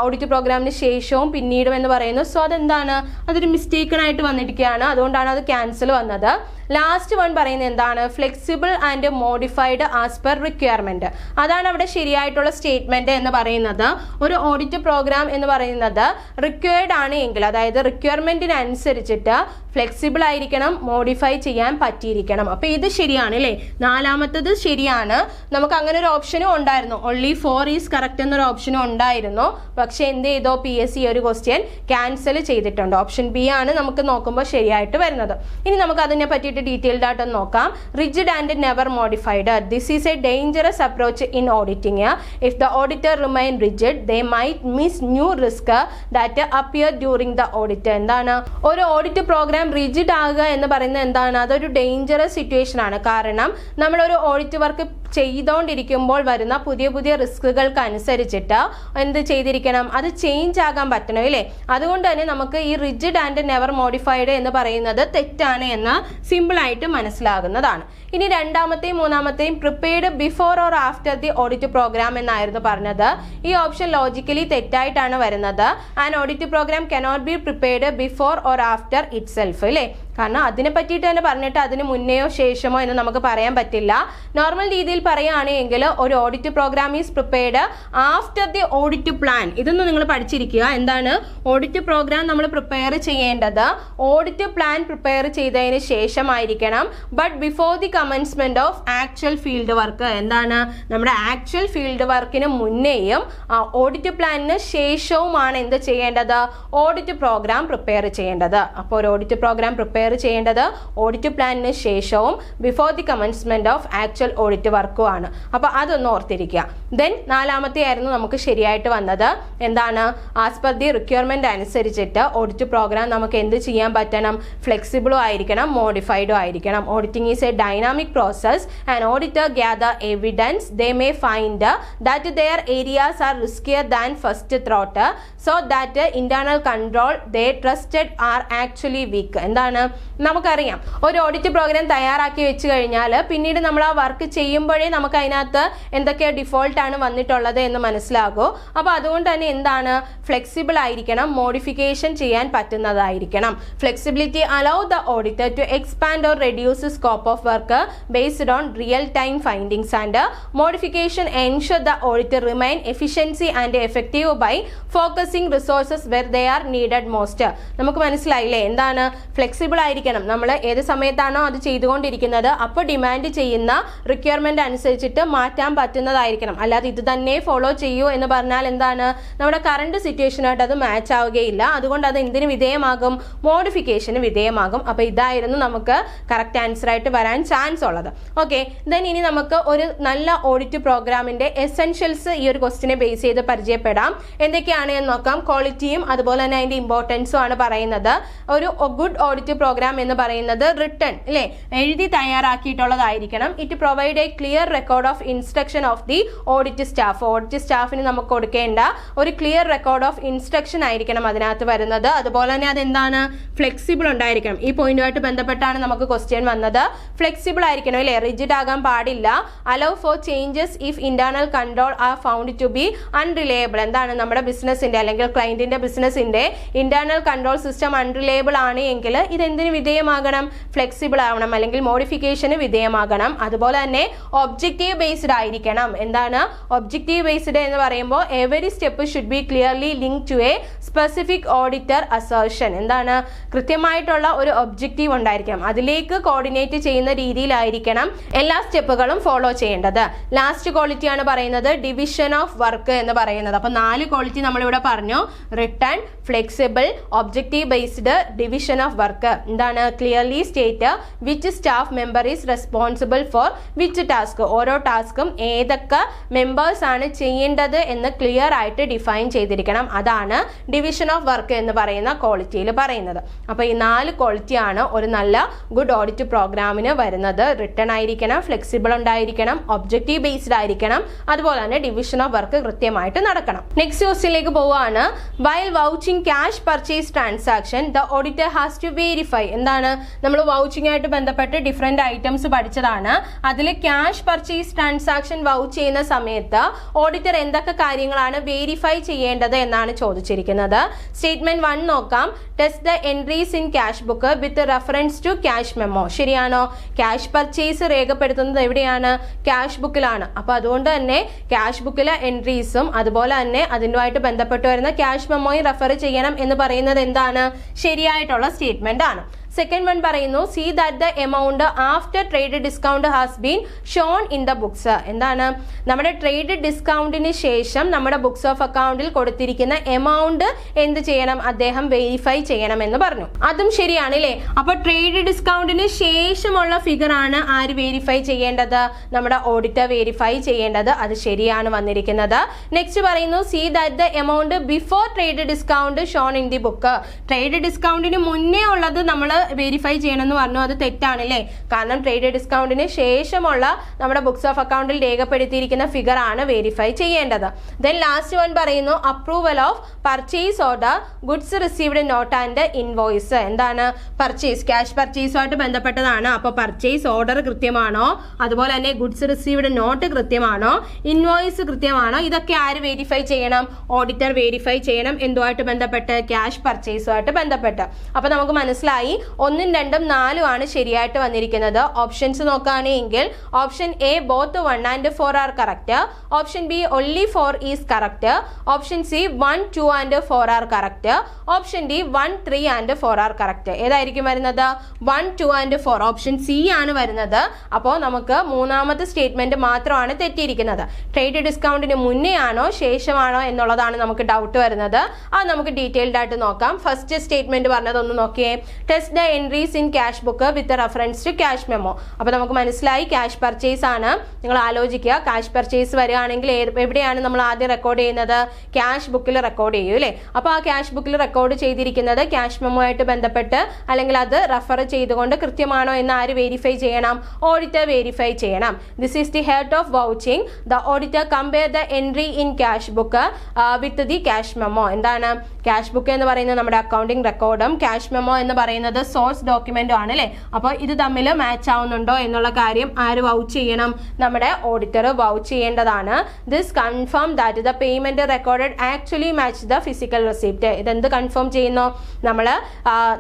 ഓഡിറ്റ് പ്രോഗ്രാമിന് ശേഷവും പിന്നീടും എന്ന് പറയുന്നു. സോ അതെന്താണ്? അതൊരു മിസ്റ്റേക്കൺ ആയിട്ട് വന്നിരിക്കുകയാണ്. അതുകൊണ്ടാണ് അത് ക്യാൻസൽ വന്നത്. ലാസ്റ്റ് വൺ പറയുന്നത് എന്താണ്? Flexible and modified as per requirement. അതാണ് അവിടെ ശരിയായിട്ടുള്ള സ്റ്റേറ്റ്മെന്റ് എന്ന് പറയുന്നത്. ഒരു ഓഡിറ്റ് പ്രോഗ്രാം എന്ന് പറയുന്നത് റിക്വയർഡ് ആണ് എങ്കിൽ, അതായത് റിക്വയർമെന്റിനനുസരിച്ചിട്ട് ഫ്ലെക്സിബിൾ ആയിരിക്കണം, മോഡിഫൈ ചെയ്യാൻ പറ്റിയിരിക്കണം. അപ്പൊ ഇത് ശരിയാണ്, അല്ലേ? നാലാമത്തത് ശരിയാണ്. നമുക്ക് അങ്ങനെ ഒരു ഓപ്ഷനും ഉണ്ടായിരുന്നു. ഓൺലി 4 ഈസ് കറക്റ്റ് എന്നൊരു ഓപ്ഷനും ഉണ്ടായിരുന്നു. പക്ഷെ എന്ത് ചെയ്തോ? PSC ഒരു ക്വസ്റ്റ്യൻ ക്യാൻസൽ ചെയ്തിട്ടുണ്ട്. ഓപ്ഷൻ ബി ആണ് നമുക്ക് നോക്കുമ്പോൾ ശരിയായിട്ട് വരുന്നത്. ഇനി നമുക്ക് അതിനെ പറ്റിയിട്ട് ഡീറ്റെയിൽഡ് ആയിട്ട് നോക്കാം. Rigid and never modified. This is A dangerous approach in auditing. If the auditor remain rigid they might miss new risk that appear during the audit. എന്താണ്? ഒരു ഓഡിറ്റ് പ്രോഗ്രാം റിജിഡ് ആകുക എന്ന് പറയുന്നത് എന്താണ്? അതൊരു ഡേഞ്ചറസ് സിറ്റുവേഷൻ ആണ്. കാരണം നമ്മളൊരു ഓഡിറ്റ് വർക്ക് ചെയ്തുകൊണ്ടിരിക്കുമ്പോൾ വരുന്ന പുതിയ പുതിയ റിസ്കുകൾക്ക് അനുസരിച്ചിട്ട് എന്ത് ചെയ്തിരിക്കണം? അത് ചേഞ്ച് ആകാൻ പറ്റണം, അല്ലേ? അതുകൊണ്ട് തന്നെ നമുക്ക് ഈ റിജിഡ് ആൻഡ് നെവർ മോഡിഫൈഡ് എന്ന് പറയുന്നത് തെറ്റാണ് എന്ന് സിമ്പിൾ ആയിട്ട് മനസ്സിലാകുന്നതാണ്. ഇനി രണ്ടാമത്തെയും മൂന്നാമത്തെയും prepared before or after the audit programme എന്നായിരുന്നു പറഞ്ഞത്. ഈ ഓപ്ഷൻ ലോജിക്കലി തെറ്റായിട്ടാണ് വരുന്നത്. And audit programme cannot be prepared before or after itself, അല്ലേ? കാരണം അതിനെ പറ്റിയിട്ട് തന്നെ പറഞ്ഞിട്ട് അതിന് മുന്നെയോ ശേഷമോ എന്ന് നമുക്ക് പറയാൻ പറ്റില്ല. നോർമൽ രീതിയിൽ പറയുകയാണെങ്കിൽ ഒരു audit programme is prepared after the audit plan. ഇതൊന്നും നിങ്ങൾ പഠിച്ചിരിക്കുക. എന്താണ് ഓഡിറ്റ് പ്രോഗ്രാം നമ്മൾ പ്രിപ്പയർ ചെയ്യേണ്ടത്? ഓഡിറ്റ് പ്ലാൻ പ്രിപ്പയർ ചെയ്തതിന് ശേഷമായിരിക്കണം. But before the commencement of actual field work. എന്താണ് നമ്മുടെ ആക്ച്വൽ ഫീൽഡ് വർക്കിന് മുന്നേയും ഓഡിറ്റ് പ്ലാനിന് ശേഷവുമാണ് എന്ത് ചെയ്യേണ്ടത്? ഓഡിറ്റ് പ്രോഗ്രാം പ്രിപ്പയർ ചെയ്യേണ്ടത്. അപ്പോൾ ഒരു ഓഡിറ്റ് പ്രോഗ്രാം പ്രിപ്പയർ ചെയ്യേണ്ടത് ഓഡിറ്റ് പ്ലാനിന് ശേഷവും before the commencement of actual audit വർക്കും ആണ്. അപ്പോൾ അതൊന്ന് ഓർത്തിരിക്കുക. ദെൻ നാലാമത്തെ ആയിരുന്നു നമുക്ക് ശരിയായിട്ട് വന്നത്. എന്താണ്? ആസ് പെർ ദി റിക്വയർമെന്റ് അനുസരിച്ചിട്ട് ഓഡിറ്റ് പ്രോഗ്രാം നമുക്ക് എന്ത് ചെയ്യാൻ പറ്റണം? ഫ്ലെക്സിബിളും ആയിരിക്കണം, മോഡിഫൈഡും ആയിരിക്കണം. Auditing is A dynamic process and auditor gather evidence they may find that their areas are riskier than first thought so that internal control they trusted are actually weak. എന്താണ്? നമുക്കറിയാം ഒരു ഓഡിറ്റ് പ്രോഗ്രാം തയ്യാറാക്കി വെച്ച് കഴിഞ്ഞാൽ പിന്നീട് നമ്മൾ ആ വർക്ക് ചെയ്യുമ്പോഴേ നമുക്ക് അതിനകത്ത് എന്തൊക്കെ ഡിഫോൾട്ട് ആണ് വന്നിട്ടുള്ളത് എന്ന് മനസ്സിലാകും. അപ്പോൾ അതുകൊണ്ട് തന്നെ എന്താണ്? ഫ്ലെക്സിബിൾ ആയിരിക്കണം, മോഡിഫിക്കേഷൻ ചെയ്യാൻ പറ്റുന്നതായിരിക്കണം. Flexibility allow the auditor to expand or reduce scope of work based on real time findings and modification ensure the auditor remain efficiency and effective by focusing resources where they are needed most. നമുക്ക് മനസ്സിലായില്ലേ? എന്താണ്? ഫ്ലെക്സിബിൾ ആയിരിക്കണം. നമ്മൾ ഏത് സമയത്താണോ അത് ചെയ്തുകൊണ്ടിരിക്കുന്നത് അപ്പോൾ ഡിമാൻഡ് ചെയ്യുന്ന റിക്വയർമെന്റ് അനുസരിച്ചിട്ട് മാറ്റാൻ പറ്റുന്നതായിരിക്കണം. അല്ലാതെ ഇത് തന്നെ ഫോളോ ചെയ്യൂ എന്ന് പറഞ്ഞാൽ എന്താണ്? നമ്മുടെ കറണ്ട് സിറ്റുവേഷനായിട്ട് അത് മാച്ച് ആവുകയില്ല. അതുകൊണ്ട് അത് എന്തിന് വിധേയമാകും? മോഡിഫിക്കേഷന് വിധേയമാകും. അപ്പോൾ ഇതായിരുന്നു നമുക്ക് കറക്റ്റ് ആൻസർ ആയിട്ട് വരാൻ ചാൻസ് ഉള്ളത്. ഓക്കെ, ദെൻ ഇനി നമുക്ക് ഒരു നല്ല ഓഡിറ്റ് പ്രോഗ്രാമിന്റെ എസെൻഷ്യൽസ് ഈ ഒരു ക്വസ്റ്റിനെ ബേസ് ചെയ്ത് പരിചയപ്പെടാം. എന്തൊക്കെയാണ് എന്ന് നോക്കാം. ക്വാളിറ്റിയും അതുപോലെ തന്നെ അതിന്റെ ഇമ്പോർട്ടൻസും ആണ് പറയുന്നത്. ഒരു ഗുഡ് ഓഡിറ്റ് പ്രോഗ്രാം എന്ന് പറയുന്നത് റിട്ടൺ അല്ലേ, എഴുതി തയ്യാറാക്കിയിട്ടുള്ളതായിരിക്കണം. It provide a clear record of instruction of the audit staff. Audit സ്റ്റാഫിന് നമുക്ക് കൊടുക്കേണ്ട ഒരു ക്ലിയർ റെക്കോർഡ് ഓഫ് ഇൻസ്ട്രക്ഷൻ ആയിരിക്കണം അതിനകത്ത് വരുന്നത്. അതുപോലെ തന്നെ അതെന്താണ്? ഫ്ലെക്സിബിൾ ഉണ്ടായിരിക്കണം. ഈ പോയിന്റുമായിട്ട് ബന്ധപ്പെട്ടാണ് നമുക്ക് ക്വസ്റ്റ്യൻ വന്നത്. ഫ്ലെക്സിബിൾ ആയിരിക്കണം അല്ലേ, റിജിഡ് ആകാൻ പാടില്ല. Allow for changes if internal control are found to be unreliable. എന്താണ്? നമ്മുടെ ബിസിനസിന്റെ അല്ലെങ്കിൽ ക്ലയന്റിന്റെ ബിസിനസിന്റെ ഇന്റേണൽ കൺട്രോൾ സിസ്റ്റം അൺറിലയബിൾ ആണ് എങ്കിൽ ഇതെന്തിന് വിധേയമാകണം? ഫ്ലെക്സിബിൾ ആവണം അല്ലെങ്കിൽ മോഡിഫിക്കേഷന് വിധേയമാകണം. അതുപോലെ തന്നെ ഒബ്ജക്റ്റീവ് ബേസ്ഡ് ആയിരിക്കണം. എന്താണ് ഒബ്ജക്റ്റീവ് ബേസ്ഡ് എന്ന് പറയുമ്പോൾ every step should be clearly link to a specific auditor assertion. എന്താണ്? കൃത്യമായിട്ടുള്ള ഒരു ഒബ്ജക്റ്റീവ് ഉണ്ടായിരിക്കണം. അതിലേക്ക് കോർഡിനേറ്റ് ചെയ്യുന്ന രീതിയിലായിരിക്കണം എല്ലാ സ്റ്റെപ്പുകളും ഫോളോ ചെയ്യേണ്ടത്. ലാസ്റ്റ് ക്വാളിറ്റി ആണ് പറയുന്നത് ഡിവിഷൻ ഓഫ് വർക്ക് എന്ന് പറയുന്നത്. അപ്പോൾ 4 ക്വാളിറ്റി നമ്മളിവിടെ പറഞ്ഞു. Written, flexible, objective based, division of work. എന്താണ്? Clearly state which staff member is responsible for which task. ഓരോ ടാസ്കും ഏതൊക്കെ മെമ്പേഴ്സ് ആണ് ചെയ്യേണ്ടത് എന്ന് ക്ലിയർ ആയിട്ട് ഡിഫൈൻ ചെയ്തിരിക്കണം. അതാണ് ഡിവിഷൻ ഓഫ് വർക്ക് എന്ന് പറയുന്ന ക്വാളിറ്റിയിൽ പറയുന്നത്. അപ്പോൾ ഈ 4 ക്വാളിറ്റിയാണ് ഒരു നല്ല ഗുഡ് ഓഡിറ്റ് പ്രോഗ്രാമിന് വരുന്നത്. റിട്ടൺ ആയിരിക്കണം, ഫ്ലെക്സിബിൾ ഉണ്ടായിരിക്കണം, ഒബ്ജക്റ്റീവ് ബേസ്ഡ് ആയിരിക്കണം, അതുപോലെ തന്നെ ഡിവിഷൻ ഓഫ് വർക്ക് കൃത്യമായിട്ട് നടക്കണം. നെക്സ്റ്റ് ക്വസ്റ്റ്യനിലേക്ക് പോവുകയാണ്. While vouching cash purchase transaction the auditor has to verify. എന്താണ്? നമ്മൾ വൗച്ചിങ് ആയിട്ട് ബന്ധപ്പെട്ട് ഡിഫറെന്റ് ഐറ്റംസ് പഠിച്ചതാണ്. അതിൽ ക്യാഷ് പർച്ചേസ് ട്രാൻസാക്ഷൻ വൗച്ച് ചെയ്യുന്ന സമയത്ത് ഓഡിറ്റർ എന്തൊക്കെ കാര്യങ്ങളാണ് വെരിഫൈ ചെയ്യേണ്ടത് എന്നാണ് ചോദിച്ചിരിക്കുന്നത്. സ്റ്റേറ്റ്മെന്റ് 1 നോക്കാം. Test the entries in cash book with reference to cash memo. ശരിയാണോ? ക്യാഷ് പർച്ചേസ് രേഖപ്പെടുത്തുന്നത് എവിടെയാണ്? ക്യാഷ് ബുക്കിലാണ്. അപ്പോൾ അതുകൊണ്ട് തന്നെ ക്യാഷ് ബുക്കിലെ എൻട്രീസും അതുപോലെ തന്നെ അതിനുമായിട്ട് ബന്ധപ്പെട്ട് വരുന്ന ക്യാഷ് മെമ്മോയും റെഫർ ചെയ്യണം എന്ന് പറയുന്നത് എന്താണ്? ശരിയായിട്ടുള്ള സ്റ്റേറ്റ്മെന്റ് ആണ്. സെക്കൻഡ് വൺ പറയുന്നു see that the amount after trade discount has been shown in the books. എന്താണ്? നമ്മുടെ ട്രേഡ് ഡിസ്കൗണ്ടിന് ശേഷം നമ്മുടെ ബുക്സ് ഓഫ് അക്കൗണ്ടിൽ കൊടുത്തിരിക്കുന്ന എമൗണ്ട് എന്ത് ചെയ്യണം? അദ്ദേഹം വെരിഫൈ ചെയ്യണം എന്ന് പറഞ്ഞു. അതും ശരിയാണ് അല്ലേ? അപ്പൊ ട്രേഡ് ഡിസ്കൗണ്ടിന് ശേഷമുള്ള ഫിഗർ ആണ് ആര് വെരിഫൈ ചെയ്യേണ്ടത്? നമ്മുടെ ഓഡിറ്റർ വെരിഫൈ ചെയ്യേണ്ടത്. അത് ശരിയാണ് വന്നിരിക്കുന്നത്. നെക്സ്റ്റ് പറയുന്നു see that the amount before trade discount shown in the book. Trade ഡിസ്കൗണ്ടിന് മുന്നേ ഉള്ളത് നമ്മൾ വെരിഫൈ ചെയ്യണം എന്ന് പറഞ്ഞു. അത് തെറ്റാണല്ലേ? കാരണം ട്രേഡ് ഡിസ്കൗണ്ടിന് ശേഷമുള്ള നമ്മുടെ ബുക്സ് ഓഫ് അക്കൗണ്ടിൽ രേഖപ്പെടുത്തിയിരിക്കുന്ന ഫിഗർ ആണ് വെരിഫൈ ചെയ്യേണ്ടത്. ദെൻ ലാസ്റ്റ് വൺ പറയുന്നു approval of purchase order goods received note and invoice. എന്താണ്? പർച്ചേസ് ക്യാഷ് പർച്ചേസുമായിട്ട് ബന്ധപ്പെട്ടതാണ്. അപ്പോൾ പർച്ചേസ് ഓർഡർ കൃത്യമാണോ? അതുപോലെ തന്നെ ഗുഡ്സ് റിസീവ്ഡ് നോട്ട് കൃത്യമാണോ? ഇൻവോയ്സ് കൃത്യമാണോ? ഇതൊക്കെ ആര് വെരിഫൈ ചെയ്യണം? ഓഡിറ്റർ വെരിഫൈ ചെയ്യണം. എന്തുമായിട്ട് ബന്ധപ്പെട്ട്? ക്യാഷ് പർച്ചേസുമായിട്ട് ബന്ധപ്പെട്ട്. അപ്പോൾ നമുക്ക് മനസ്സിലായി 1, 2, 4 ആണ് ശരിയായിട്ട് വന്നിരിക്കുന്നത്. ഓപ്ഷൻസ് നോക്കുകയാണെങ്കിൽ option A both 1 and 4 are correct, option B only 4 is correct, option C 1, 2 and 4 are correct, option D 1, 3 and 4 are correct. ഏതായിരിക്കും വരുന്നത്? 1, 2 and 4. ഓപ്ഷൻ സി ആണ് വരുന്നത്. അപ്പോൾ നമുക്ക് മൂന്നാമത്തെ സ്റ്റേറ്റ്മെന്റ് മാത്രമാണ് തെറ്റിയിരിക്കുന്നത്. ട്രേഡ് ഡിസ്കൗണ്ടിന് മുന്നേ ആണോ ശേഷമാണോ എന്നുള്ളതാണ് നമുക്ക് ഡൗട്ട് വരുന്നത്. അത് നമുക്ക് ഡീറ്റെയിൽഡ് ആയിട്ട് നോക്കാം. ഫസ്റ്റ് സ്റ്റേറ്റ്മെന്റ് പറഞ്ഞത് ഒന്ന് നോക്കിയേ. Test the entries in cash book with reference to cash memo. അപ്പോൾ നമുക്ക് മനസ്സിലായി ക്യാഷ് പർച്ചേസ് ആണ്. നിങ്ങൾ ആലോചിക്കുക, ക്യാഷ് പർച്ചേസ് വരികയാണെങ്കിൽ എവിടെയാണ് നമ്മൾ ആദ്യം റെക്കോർഡ് ചെയ്യുന്നത്? ക്യാഷ് ബുക്കിൽ റെക്കോർഡ് ചെയ്യും അല്ലേ? അപ്പോൾ ആ ക്യാഷ് ബുക്കിൽ റെക്കോർഡ് ചെയ്തിരിക്കുന്നത് ക്യാഷ് മെമ്മോ ആയിട്ട് ബന്ധപ്പെട്ട് അല്ലെങ്കിൽ അത് റെഫർ ചെയ്തുകൊണ്ട് കൃത്യമാണോ എന്ന് ആര് വെരിഫൈ ചെയ്യണം? ഓഡിറ്റർ വെരിഫൈ ചെയ്യണം. This is the head of vouching. The auditor compare the entry in cash book with the cash memo. എന്താണ് ക്യാഷ് ബുക്ക് എന്ന് പറയുന്നത്? നമ്മുടെ അക്കൗണ്ടിങ് റെക്കോർഡും ക്യാഷ് മെമ്മോ എന്ന് പറയുന്നത് സോഴ്സ് ഡോക്യുമെന്റും ആണ് അല്ലേ? അപ്പോൾ ഇത് തമ്മിൽ മാച്ച് ആവുന്നുണ്ടോ എന്നുള്ള കാര്യം ആര് വൗച്ച് ചെയ്യണം? നമ്മുടെ ഓഡിറ്റർ വൗച്ച് ചെയ്യേണ്ടതാണ്. This confirm that the payment recorded actually match the physical receipt. ഇതെന്ത് കൺഫേം ചെയ്യുന്നു?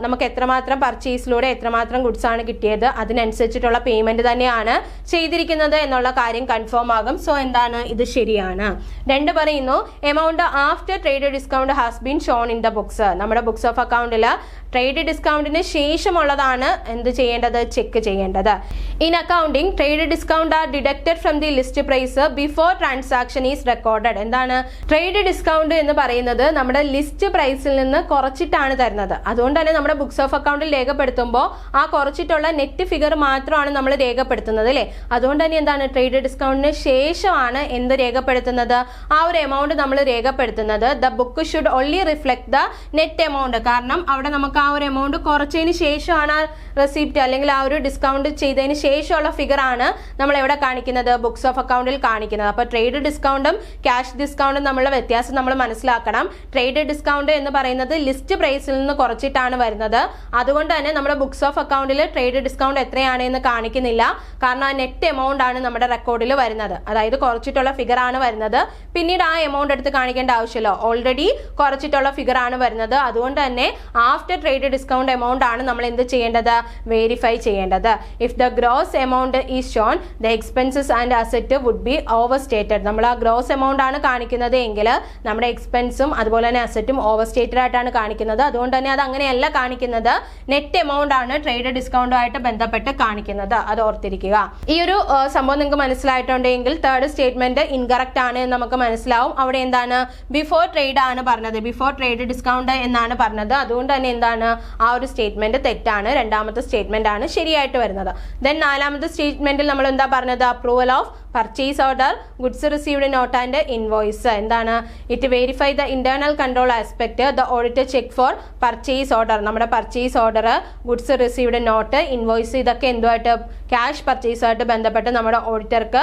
നമുക്ക് എത്രമാത്രം പർച്ചേസിലൂടെ എത്രമാത്രം ഗുഡ്സ് ആണ് കിട്ടിയത് അതിനനുസരിച്ചിട്ടുള്ള പേയ്മെന്റ് തന്നെയാണ് ചെയ്തിരിക്കുന്നത് എന്നുള്ള കാര്യം കൺഫേം ആകും. സോ എന്താണ്? ഇത് ശരിയാണ്. 2 പറയുന്നു amount after trade discount has been shown in the books. നമ്മുടെ ബുക്സ് ഓഫ് അക്കൗണ്ടിൽ ട്രേഡ് ഡിസ്കൗണ്ടിന് ശേഷമുള്ളതാണ് എന്ത് ചെയ്യേണ്ടത്? ചെക്ക് ചെയ്യേണ്ടത്. In accounting trade discount are deducted from the list price before transaction is recorded. എന്താണ് ട്രേഡ് ഡിസ്കൗണ്ട് എന്ന് പറയുന്നത്? നമ്മുടെ ലിസ്റ്റ് പ്രൈസിൽ നിന്ന് കുറച്ചിട്ടാണ് തരുന്നത്. അതുകൊണ്ട് തന്നെ നമ്മുടെ ബുക്സ് ഓഫ് അക്കൗണ്ടിൽ രേഖപ്പെടുത്തുമ്പോൾ ആ കുറച്ചിട്ടുള്ള നെറ്റ് ഫിഗർ മാത്രമാണ് നമ്മൾ രേഖപ്പെടുത്തുന്നത് അല്ലേ? അതുകൊണ്ട് തന്നെ എന്താണ് ട്രേഡ് ഡിസ്കൗണ്ടിന് ശേഷമാണ് എന്ത് രേഖപ്പെടുത്തുന്നത്? ആ ഒരു എമൗണ്ട് നമ്മൾ രേഖപ്പെടുത്തുന്നത്. The book should only reflect the net amount. കാരണം അവിടെ നമുക്ക് ആ ഒരു എമൗണ്ട് കുറച്ചതിന് ശേഷമാണ് റെസിപ്റ്റ് അല്ലെങ്കിൽ ആ ഒരു ഡിസ്കൗണ്ട് ചെയ്തതിന് ശേഷമുള്ള ഫിഗർ ആണ് നമ്മൾ എവിടെ കാണിക്കുന്നത്? ബുക്സ് ഓഫ് അക്കൗണ്ടിൽ കാണിക്കുന്നത്. അപ്പോൾ ട്രേഡ് ഡിസ്കൗണ്ടും ക്യാഷ് ഡിസ്കൗണ്ടും തമ്മിലുള്ള വ്യത്യാസം നമ്മൾ മനസ്സിലാക്കണം. ട്രേഡ് ഡിസ്കൗണ്ട് എന്ന് പറയുന്നത് ലിസ്റ്റ് പ്രൈസിൽ നിന്ന് കുറച്ചിട്ടാണ് വരുന്നത്. അതുകൊണ്ട് തന്നെ നമ്മുടെ ബുക്സ് ഓഫ് അക്കൗണ്ടിൽ ട്രേഡ് ഡിസ്കൗണ്ട് എത്രയാണ് എന്ന് കാണിക്കുന്നില്ല. കാരണം ആ നെറ്റ് എമൗണ്ട് ആണ് നമ്മുടെ റെക്കോർഡിൽ വരുന്നത്. അതായത് കുറച്ചിട്ടുള്ള ഫിഗർ ആണ് വരുന്നത്. പിന്നീട് ആ എമൗണ്ട് എടുത്ത് കാണിക്കേണ്ട ആവശ്യമില്ല. ഓൾറെഡി കുറച്ചിട്ടുള്ള ഫിഗർ ആണ് വരുന്നത്. അതുകൊണ്ട് തന്നെ ആഫ്റ്റർ ട്രേഡ് ഡിസ്കൗണ്ട് എമൗണ്ട് ആണ് നമ്മൾ എന്ത് ചെയ്യേണ്ടത്? വെരിഫൈ ചെയ്യേണ്ടത്. If the gross amount is shown the expenses and asset would be overstated. നമ്മൾ ആ ഗ്രോസ് എമൗണ്ട് ആണ് കാണിക്കുന്നത് എങ്കിൽ നമ്മുടെ എക്സ്പെൻസും അതുപോലെ തന്നെ അസറ്റും ഓവർ സ്റ്റേറ്റഡ് ആയിട്ടാണ് കാണിക്കുന്നത്. അതുകൊണ്ട് തന്നെ അത് അങ്ങനെയല്ല കാണിക്കുന്നത്. നെറ്റ് എമൗണ്ട് ആണ് ട്രേഡ് ഡിസ്കൗണ്ടുമായിട്ട് ബന്ധപ്പെട്ട് കാണിക്കുന്നത്. അത് ഓർത്തിരിക്കുക. ഈ ഒരു സംഭവം നിങ്ങൾക്ക് മനസ്സിലായിട്ടുണ്ടെങ്കിൽ തേർഡ് സ്റ്റേറ്റ്മെന്റ് ഇൻകറക്റ്റ് ആണ് എന്ന് നമുക്ക് മനസ്സിലാവും. അവിടെ എന്താണ്? ബിഫോർ ട്രേഡ് ആണ് പറഞ്ഞത്. ബിഫോർ ട്രേഡ് ഡിസ്കൗണ്ട് എന്നാണ് പറഞ്ഞത്. അതുകൊണ്ട് തന്നെ എന്താണ്? ആ ഒരു സ്റ്റേറ്റ്മെന്റ് തെറ്റാണ്. രണ്ടാമത്തെ സ്റ്റേറ്റ്മെന്റ് ആണ് ശരിയായിട്ട് വരുന്നത്. ദെൻ നാലാമത്തെ സ്റ്റേറ്റ്മെന്റിൽ നമ്മൾ എന്താ പറഞ്ഞത്? Approval of purchase order, goods received note and invoice. എന്താണ്? It verify the internal control aspect. The auditor check for purchase order. നമ്മുടെ purchase order, goods received note, invoice ഇതൊക്കെ എന്തുമായിട്ട്? ക്യാഷ് പർച്ചേസുമായിട്ട് ബന്ധപ്പെട്ട് നമ്മുടെ ഓഡിറ്റർക്ക്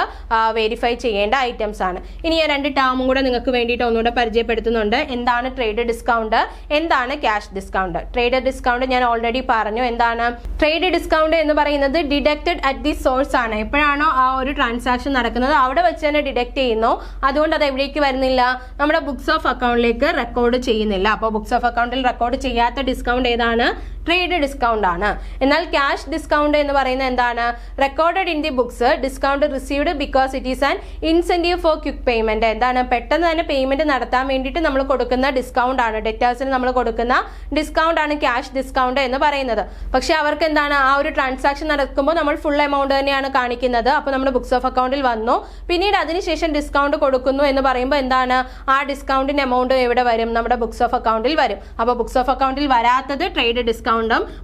വെരിഫൈ ചെയ്യേണ്ട ഐറ്റംസ് ആണ്. ഇനി ഞാൻ 2 ടേമും കൂടെ നിങ്ങൾക്ക് വേണ്ടിയിട്ട് ഒന്നുകൂടെ പരിചയപ്പെടുത്തുന്നുണ്ട്. എന്താണ് ട്രേഡ് ഡിസ്കൗണ്ട്? എന്താണ് ക്യാഷ് ഡിസ്കൗണ്ട്? ട്രേഡ് ഡിസ്കൗണ്ട് ഞാൻ ഓൾറെഡി പറഞ്ഞു. എന്താണ് ട്രേഡ് ഡിസ്കൗണ്ട് എന്ന് പറയുന്നത്? ഡിഡക്റ്റഡ് അറ്റ് ദി സോഴ്സ് ആണ്. എപ്പോഴാണോ ആ ഒരു ട്രാൻസാക്ഷൻ നടക്കുന്നത് അവിടെ വെച്ച് തന്നെ ഡിഡക്ട് ചെയ്യുന്നു. അതുകൊണ്ട് അത് എവിടേക്ക് വരുന്നില്ല? നമ്മുടെ ബുക്സ് ഓഫ് അക്കൗണ്ടിലേക്ക് റെക്കോർഡ് ചെയ്യുന്നില്ല. അപ്പോൾ ബുക്സ് ഓഫ് അക്കൗണ്ടിൽ റെക്കോർഡ് ചെയ്യാത്ത ഡിസ്കൗണ്ട് ഏതാണ്? ട്രേഡ് ഡിസ്കൗണ്ട് ആണ്. എന്നാൽ ക്യാഷ് ഡിസ്കൗണ്ട് എന്ന് പറയുന്നത് എന്താണ്? Recorded in the books, discount received because it is an incentive for quick payment. എന്താണ്? പെട്ടെന്ന് തന്നെ പേയ്മെന്റ് നടത്താൻ വേണ്ടിയിട്ട് നമ്മൾ കൊടുക്കുന്ന ഡിസ്കൗണ്ട് ആണ്. ഡെറ്റേഴ്സിന് നമ്മൾ കൊടുക്കുന്ന ഡിസ്കൗണ്ട് ആണ് ക്യാഷ് ഡിസ്കൗണ്ട് എന്ന് പറയുന്നത്. പക്ഷെ അവർക്ക് എന്താണ്? ആ ഒരു ട്രാൻസാക്ഷൻ നടക്കുമ്പോൾ നമ്മൾ ഫുൾ എമൗണ്ട് തന്നെയാണ് കാണിക്കുന്നത്. അപ്പോൾ നമ്മുടെ ബുക്സ് ഓഫ് അക്കൗണ്ടിൽ വന്നു. പിന്നീട് അതിനുശേഷം ഡിസ്കൗണ്ട് കൊടുക്കുന്നു എന്ന് പറയുമ്പോൾ എന്താണ്? ആ ഡിസ്കൗണ്ടിന്റെ എമൗണ്ട് എവിടെ വരും? നമ്മുടെ ബുക്സ് ഓഫ് അക്കൗണ്ടിൽ വരും. അപ്പോൾ ബുക്സ് ഓഫ് അക്കൗണ്ടിൽ വരാത്തത് ട്രേഡ് ഡിസ്കൗണ്ടും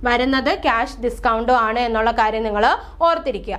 വരുന്നത് ക്യാഷ് ഡിസ്കൗണ്ടും ആണ് എന്നുള്ള കാര്യം നിങ്ങൾ ഓർത്തിരിക്കുക.